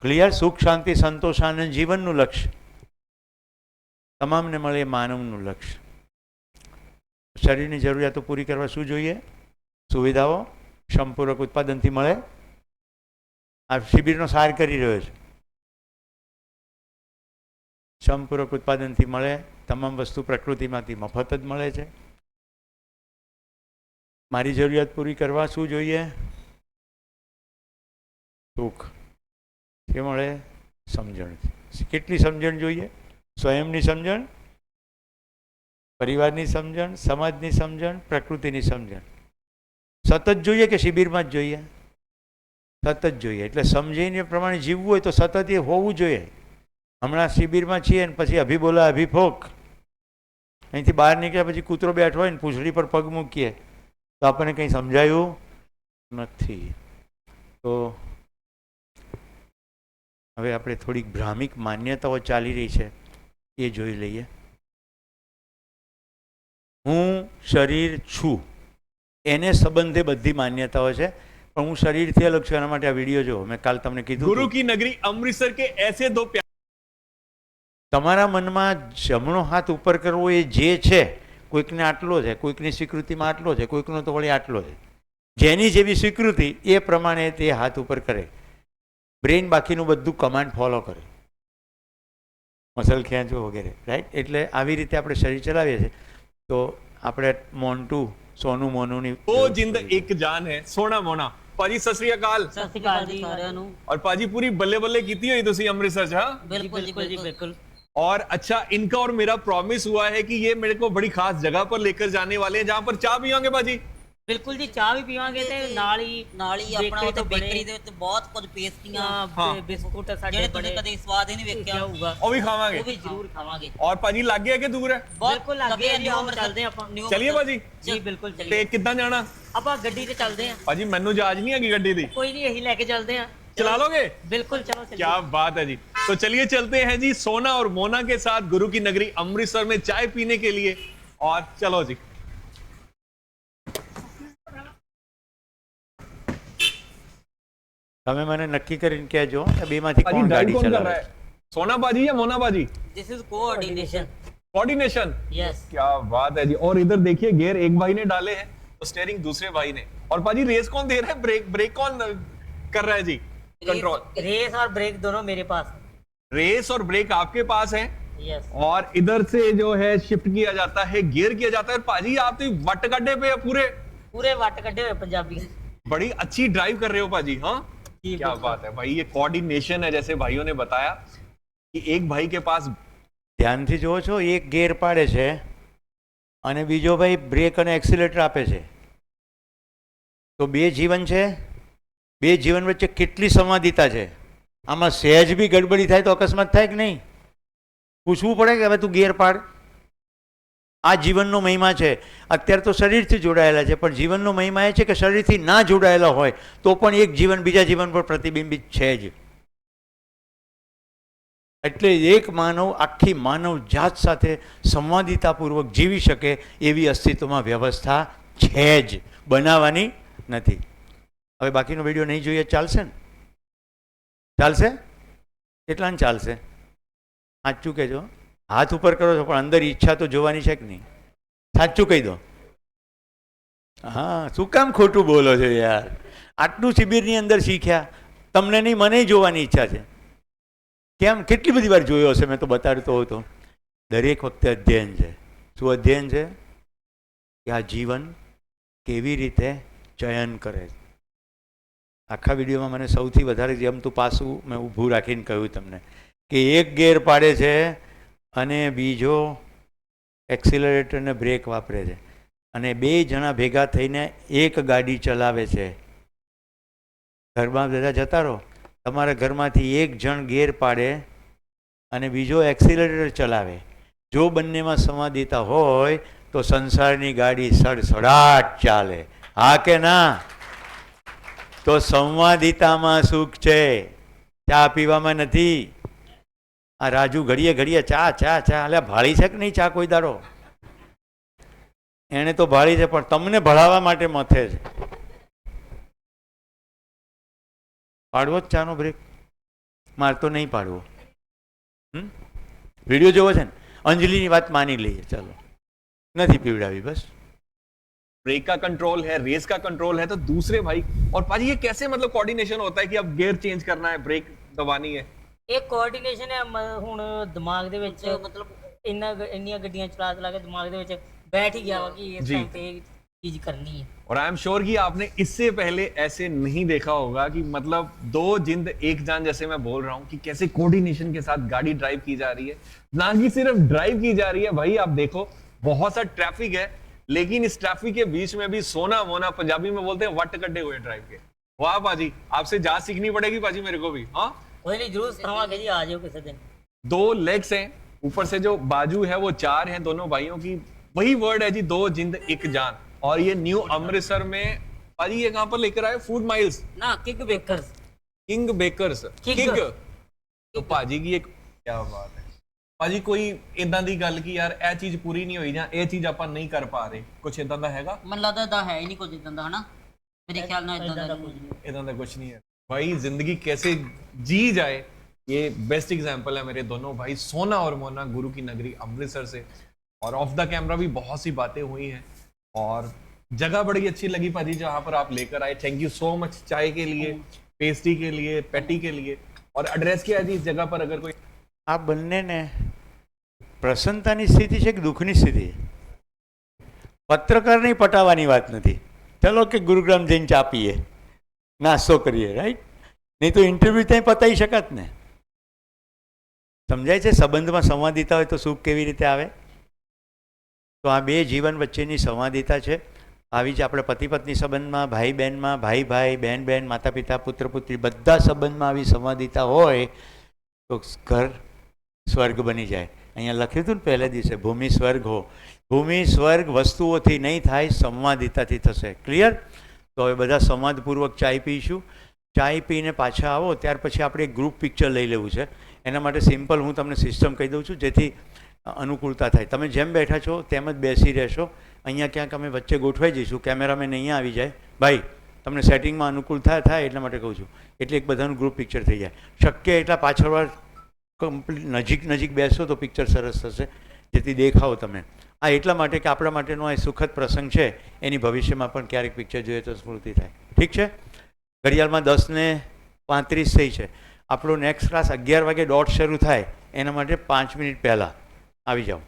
A: ક્લિયર? સુખ શાંતિ સંતોષ આનંદ જીવનનું લક્ષ્ય તમામને મળે એ માનવનું લક્ષ્ય. શરીરની જરૂરિયાતો પૂરી કરવા શું જોઈએ? સુવિધાઓ સંપૂર્વક ઉત્પાદનથી મળે. આ શિબિરનો સાર કરી રહ્યો છે. સંપૂર્વક ઉત્પાદનથી મળે. તમામ વસ્તુ પ્રકૃતિમાંથી મફત જ મળે છે. મારી જરૂરિયાત પૂરી કરવા શું જોઈએ? સુખ. એ મળે સમજણ. કેટલી સમજણ જોઈએ? સ્વયંની સમજણ, પરિવારની સમજણ, સમાજની સમજણ, પ્રકૃતિની સમજણ. સતત જોઈએ કે શિબિરમાં જ જોઈએ? સતત જોઈએ. એટલે સમજીને પ્રમાણે જીવવું હોય તો સતત એ હોવું જોઈએ. હમણાં શિબિરમાં છીએ ને પછી અભિબોલા અભિફોક, અહીંથી બહાર નીકળ્યા પછી કૂતરો બેઠો હોય ને પૂંછડી પર પગ મૂકીએ તો આપણને કંઈ સમજાયું નથી. તો હવે આપણે થોડીક ભ્રામિક માન્યતાઓ ચાલી રહી છે એ જોઈ લઈએ. હું શરીર છું એને સંબંધે બધી માન્યતાઓ છે, પણ હું શરીરથી અલગ છું. એના માટે આ વિડીયો જો મેં કાલ તમને કીધું.
D: गुरु की नगरी अमृतसर के ऐसे दो
A: તમારા મનમાં જમણો હાથ ઉપર કરવો એ જે છે, કોઈકને આટલો છે, કોઈકની સ્વીકૃતિમાં આટલો છે, કોઈકનો તો વળી આટલો છે. જેની જેવી સ્વીકૃતિ એ પ્રમાણે તે હાથ ઉપર કરે. બ્રેઇન બાકીનું બધું કમાન્ડ ફોલો કરે, મસલ ખેંચવો વગેરે, રાઈટ? એટલે આવી રીતે આપણે શરીર ચલાવીએ છીએ. તો આપણે મોન્ટુ સોનું મોનુની
D: दो जिंद एक जान है सोना मोना पाजी सत श्री अकाल
E: ਸਤਿ ਸ਼੍ਰੀ ਅਕਾਲ ਜੀ ਸਾਰਿਆਂ ਨੂੰ
D: और पाजी पूरी बल्ले बल्ले ਕੀਤੀ ਹੋਈ ਤੁਸੀਂ ਅੰਮ੍ਰਿਤਸਰ 'ਚ ਹਾਂ
E: ਬਿਲकुल जी बिल्कुल
D: और अच्छा इनका और मेरा प्रॉमिस हुआ है कि ये मेरे को बड़ी खास जगह पर लेकर जाने वाले हैं जहां पर चाय पियोगे पाजी
E: ਬਿਲकुਲ ਜੀ ਚਾਹ ਵੀ ਪੀਵਾਂਗੇ ਤੇ ਨਾਲ ਹੀ
F: ਆਪਣਾ
E: bakery
F: ਉੱਥੇ
E: ਤੋਂ ਬਣੇ
F: ਬੇਕਰੀ ਦੇ ਉੱਤੇ ਬਹੁਤ ਕੁਝ ਪੇਸਟਰੀਆਂ
D: ਹਾਂ।
E: ਬਿਸਕੁਟ ਸਾਡੇ
F: ਜਿਹੜੇ
E: ਬੜੇ
F: ਤੁਸੀਂ ਕਦੇ ਸਵਾਦ ਹੀ ਨਹੀਂ ਵੇਖਿਆ
E: ਹੋਊਗਾ
D: और भी खावांगे
F: ਉਹ ਵੀ ਜ਼ਰੂਰ ਖਾਵਾਂਗੇ
D: और पाजी लागे है कि दूर है
E: ਬਿਲਕੁਲ ਲੱਗੇ
F: ਲੱਗੇ
E: ਜੀ
F: ਨਿਊ
E: ਆਓ ਚੱਲਦੇ ਹਾਂ ਆਪਾਂ
F: ਨਿਊ
D: चलिए पाजी
E: ਜੀ ਬਿਲकुल
D: ਤੇ
E: ਚੱਲੀਏ
D: ਕਿੱਦਾਂ ਜਾਣਾ
E: ਆਪਾਂ ਗੱਡੀ ਤੇ ਚੱਲਦੇ ਹਾਂ
D: पाजी ਮੈਨੂੰ ਜਾਜ ਨਹੀਂ ਹੈਗੀ ਗੱਡੀ ਦੀ
E: ਕੋਈ ਨਹੀਂ ਇਹੀ ਲੈ ਕੇ ਚੱਲਦੇ ਹਾਂ
D: चला लोगे
E: ਬਿਲकुल ਚਲੋ ਚੱਲੀਏ
D: क्या बात है जी तो चलिए चलते हैं जी सोना और मोना के साथ गुरु की नगरी अमृतसर में चाय पीने के लिए और चलो जी
A: તમે મને નક્કી કરીને કહેજો કે બેમાંથી
D: पाजी
A: કોણ
D: ड्राइव
A: ગાડી
D: कौन कर
A: ચલાવે
D: रहा
A: છે.
D: है सोना बाजी या मोना बाजी
F: this is coordination
D: coordination
F: yes
D: क्या बात है जी और इधर देखिए गियर एक भाई ने डाले हैं तो स्टीयरिंग दूसरे भाई ने और पाजी रेस कौन दे रहा है ब्रेक ब्रेक कौन कर रहा है जी कंट्रोल
E: रेस और ब्रेक दोनों मेरे पास
D: रेस और ब्रेक आपके पास है
E: यस
D: और इधर से जो है शिफ्ट किया जाता है गियर किया जाता है पाजी आप तो वट गड्ढे पे पूरे
E: पूरे वट ਕੱਢੇ ਹੋਏ ਪੰਜਾਬੀ
D: बड़ी अच्छी ड्राइव कर रहे हो पाजी हाँ
E: जी,
D: क्या
E: बिल्कुल।
D: बात है भाई ये कोऑर्डिनेशन है जैसे भाइयों ने बताया कि एक भाई के पास
A: ધ્યાનથી જુઓ છો, એક ગેર પાડે છે અને બીજો ભાઈ બ્રેક અને એક્સિલેટર આપે છે. તો બે જીવન છે, બે જીવન વચ્ચે કેટલી સંવાદિતા છે. આમાં સહેજ બી ગડબડી થાય તો અકસ્માત થાય કે નહીં? પૂછવું પડે કે હવે તું ગેર પાડ. આ જીવનનો મહિમા છે. અત્યારે તો શરીરથી જોડાયેલા છે, પણ જીવનનો મહિમા એ છે કે શરીરથી ના જોડાયેલા હોય તો પણ એક જીવન બીજા જીવન પર પ્રતિબિંબિત છે જ. એટલે એક માનવ આખી માનવ જાત સાથે સંવાદિતાપૂર્વક જીવી શકે એવી અસ્તિત્વમાં વ્યવસ્થા છે જ, બનાવવાની નથી. હવે બાકીનો વિડીયો નહીં જોઈએ ચાલશે ને? ચાલશે? કેટલાને ચાલશે? સાચું કહેજો. હાથ ઉપર કરો છો પણ અંદર ઈચ્છા તો જોવાની છે કે નહીં? સાચું કહી દો. હા, શું કામ ખોટું બોલો છો યાર? આટલું શિબિરની અંદર શીખ્યા, તમને નહીં મને જોવાની ઈચ્છા છે. કેમ? કેટલી બધી વાર જોયો હશે, મેં તો બતાડતો હતો. દરેક વખતે અધ્યયન છે. શું અધ્યયન છે? કે આ જીવન કેવી રીતે ચયન કરે. આખા વિડીયોમાં મને સૌથી વધારે જેમ તું પાછું મેં ઊભું રાખીને કહ્યું તમને કે એક ગેર પાડે છે અને બીજો એક્સિલરેટર ને બ્રેક વાપરે છે અને બે જણા ભેગા થઈને એક ગાડી ચલાવે છે. ઘરમાં બધા જતા રહો, તમારા ઘરમાંથી એક જણ ગેર પાડે અને બીજો એક્સિલરેટર ચલાવે. જો બંનેમાં સંવાદિતા હોય તો સંસારની ગાડી સડસડાટ ચાલે. હા કે ના? તો સંવાદિતામાં સુખ છે, ચા પીવામાં નથી. આ રાજુ ઘડીએ ઘડીએ ચા ચા ચા અલ્યા ભાળી છે કે નહીં ચા કોઈ દાડો? એણે તો ભાળી છે પણ તમને ભળાવવા માટે મથે છે. પાડવો જ ચાનો બ્રેક? માર તો નહીં પાડવો. વિડીયો જોવો છે ને? અંજલિની વાત માની લઈએ, ચાલો નથી પીવડાવી બસ.
D: ब्रेक का कंट्रोल है, रेस का कंट्रोल है, तो दूसरे भाई और पाजी ये कैसे मतलब कोऑर्डिनेशन होता है कि अब गियर चेंज करना है, ब्रेक दबानी है?
E: ਇਹ ਕੋਆਰਡੀਨੇਸ਼ਨ ਹੈ ਹੁਣ ਦਿਮਾਗ ਦੇ ਵਿੱਚ ਮਤਲਬ ਇੰਨੀਆਂ ਗੱਡੀਆਂ ਚਲਾ ਕੇ ਦਿਮਾਗ ਦੇ ਵਿੱਚ बैठ ही गया वा कि इस
D: जी।
E: टाइम पे चीज करनी है।
D: और आई एम श्योर कि आपने इससे पहले ऐसे नहीं देखा होगा कि मतलब दो जिंद एक जान, जैसे मैं बोल रहा हूँ कि कैसे कोऑर्डिनेशन के साथ गाड़ी ड्राइव की जा रही है। ना कि सिर्फ ड्राइव की जा रही है भाई, आप देखो बहुत सा ट्रैफिक है, लेकिन इस ट्रैफिक के बीच में भी सोना मोना, पंजाबी में बोलते हैं वट कड्डे हुए ड्राइव के। वाह पाजी, आपसे जांच सीखनी पड़ेगी पाजी मेरे को भी। हाँ,
E: कोई नहीं, जरूर सिखावांगे जी, आ जाओ किसी दिन।
D: दो लेग्स हैं, ऊपर से जो बाजू है वो 4 हैं दोनों भाइयों की। वही वर्ड है जी, दो जिंद एक जान। और ये न्यू अमृतसर में पाजी ये कहां पर लेकर आए? फूड माइल्स,
E: ना किक बेकर्स।
D: King bakers, king. तो पाजी की एक क्या बात है पाजी, कोई इदां दी गल की यार ਇਹ ਚੀਜ਼ ਪੂਰੀ ਨਹੀਂ ਹੋਈ ਜਾਂ ਇਹ ਚੀਜ਼ ਆਪਾਂ ਨਹੀਂ ਕਰ ਪਾ ਰਹੇ, ਕੁਝ ਇਦਾਂ ਦਾ ਹੈਗਾ?
F: ਮੈਨੂੰ ਲੱਗਦਾ ਦਾ ਹੈ ਹੀ ਨਹੀਂ ਕੁਝ ਇਦਾਂ ਦਾ, ਹਨਾ? ਮੇਰੇ ਖਿਆਲ ਨਾਲ ਇਦਾਂ ਦਾ ਕੁਝ ਨਹੀਂ।
D: इदां दा कुछ नहीं है भाई। जिंदगी कैसे जी जाए, ये बेस्ट एग्जांपल है मेरे दोनों भाई सोना और मोना, गुरु की नगरी अमृतसर से। और ऑफ द कैमरा भी बहुत सी बातें हुई हैं और जगह बड़ी अच्छी लगी पाजी जहाँ पर आप लेकर आए। थैंक यू सो मच, चाय के लिए, पेस्ट्री के लिए, पैटी के लिए। और एड्रेस क्या है जी इस जगह पर? अगर कोई
A: આ બંનેને પ્રસન્નતાની સ્થિતિ છે કે દુઃખની સ્થિતિ? પત્રકારની પટાવવાની વાત નથી. ચલો કે ગુરુગ્રામ જઈને ચા પીએ, નાસ્તો કરીએ, રાઈટ? નહીં તો ઇન્ટરવ્યૂ ત્યાં પતાવી શકત ને. સમજાય છે? સંબંધમાં સંવાદિતા હોય તો સુખ કેવી રીતે આવે? તો આ બે જીવન વચ્ચેની સંવાદિતા છે. આવી જ આપણે પતિ પત્ની સંબંધમાં, ભાઈ બહેનમાં, ભાઈ ભાઈ, બહેન બહેન, માતા પિતા, પુત્ર પુત્રી, બધા સંબંધમાં આવી સંવાદિતા હોય તો ઘર સ્વર્ગ બની જાય. અહીંયા લખ્યું હતું ને પહેલે દિવસે, ભૂમિ સ્વર્ગ હો. ભૂમિ સ્વર્ગ વસ્તુઓથી નહીં થાય, સંવાદિતાથી થશે. ક્લિયર? તો હવે બધા સંવાદપૂર્વક ચાય પીશું. ચાય પીને પાછા આવો ત્યાર પછી આપણે એક ગ્રુપ પિક્ચર લઈ લેવું છે. એના માટે સિમ્પલ હું તમને સિસ્ટમ કહી દઉં છું જેથી અનુકૂળતા થાય. તમે જેમ બેઠા છો તેમ જ બેસી રહેશો. અહીંયા ક્યાંક અમે વચ્ચે ગોઠવાઈ જઈશું, કેમેરામેન અહીંયા આવી જાય. ભાઈ તમને સેટિંગમાં અનુકૂળ થાય એટલા માટે કહું છું. એટલે એક બધાનું ગ્રુપ પિક્ચર થઈ જાય. શક્ય એટલા પાછળવાર કમ્પ્લીટ નજીક બેસો તો પિક્ચર સરસ થશે, જેથી દેખાઓ તમે. આ એટલા માટે કે આપણા માટેનો આ સુખદ પ્રસંગ છે, એની ભવિષ્યમાં પણ ક્યારેક પિક્ચર જોઈએ તો સ્મૃતિ થાય. ઠીક છે? ઘડિયાળમાં 10:35 થઈ છે. આપણો નેક્સ્ટ ક્લાસ 11 વાગે શરૂ થાય, એના માટે 5 મિનિટ પહેલાં આવી જાઓ.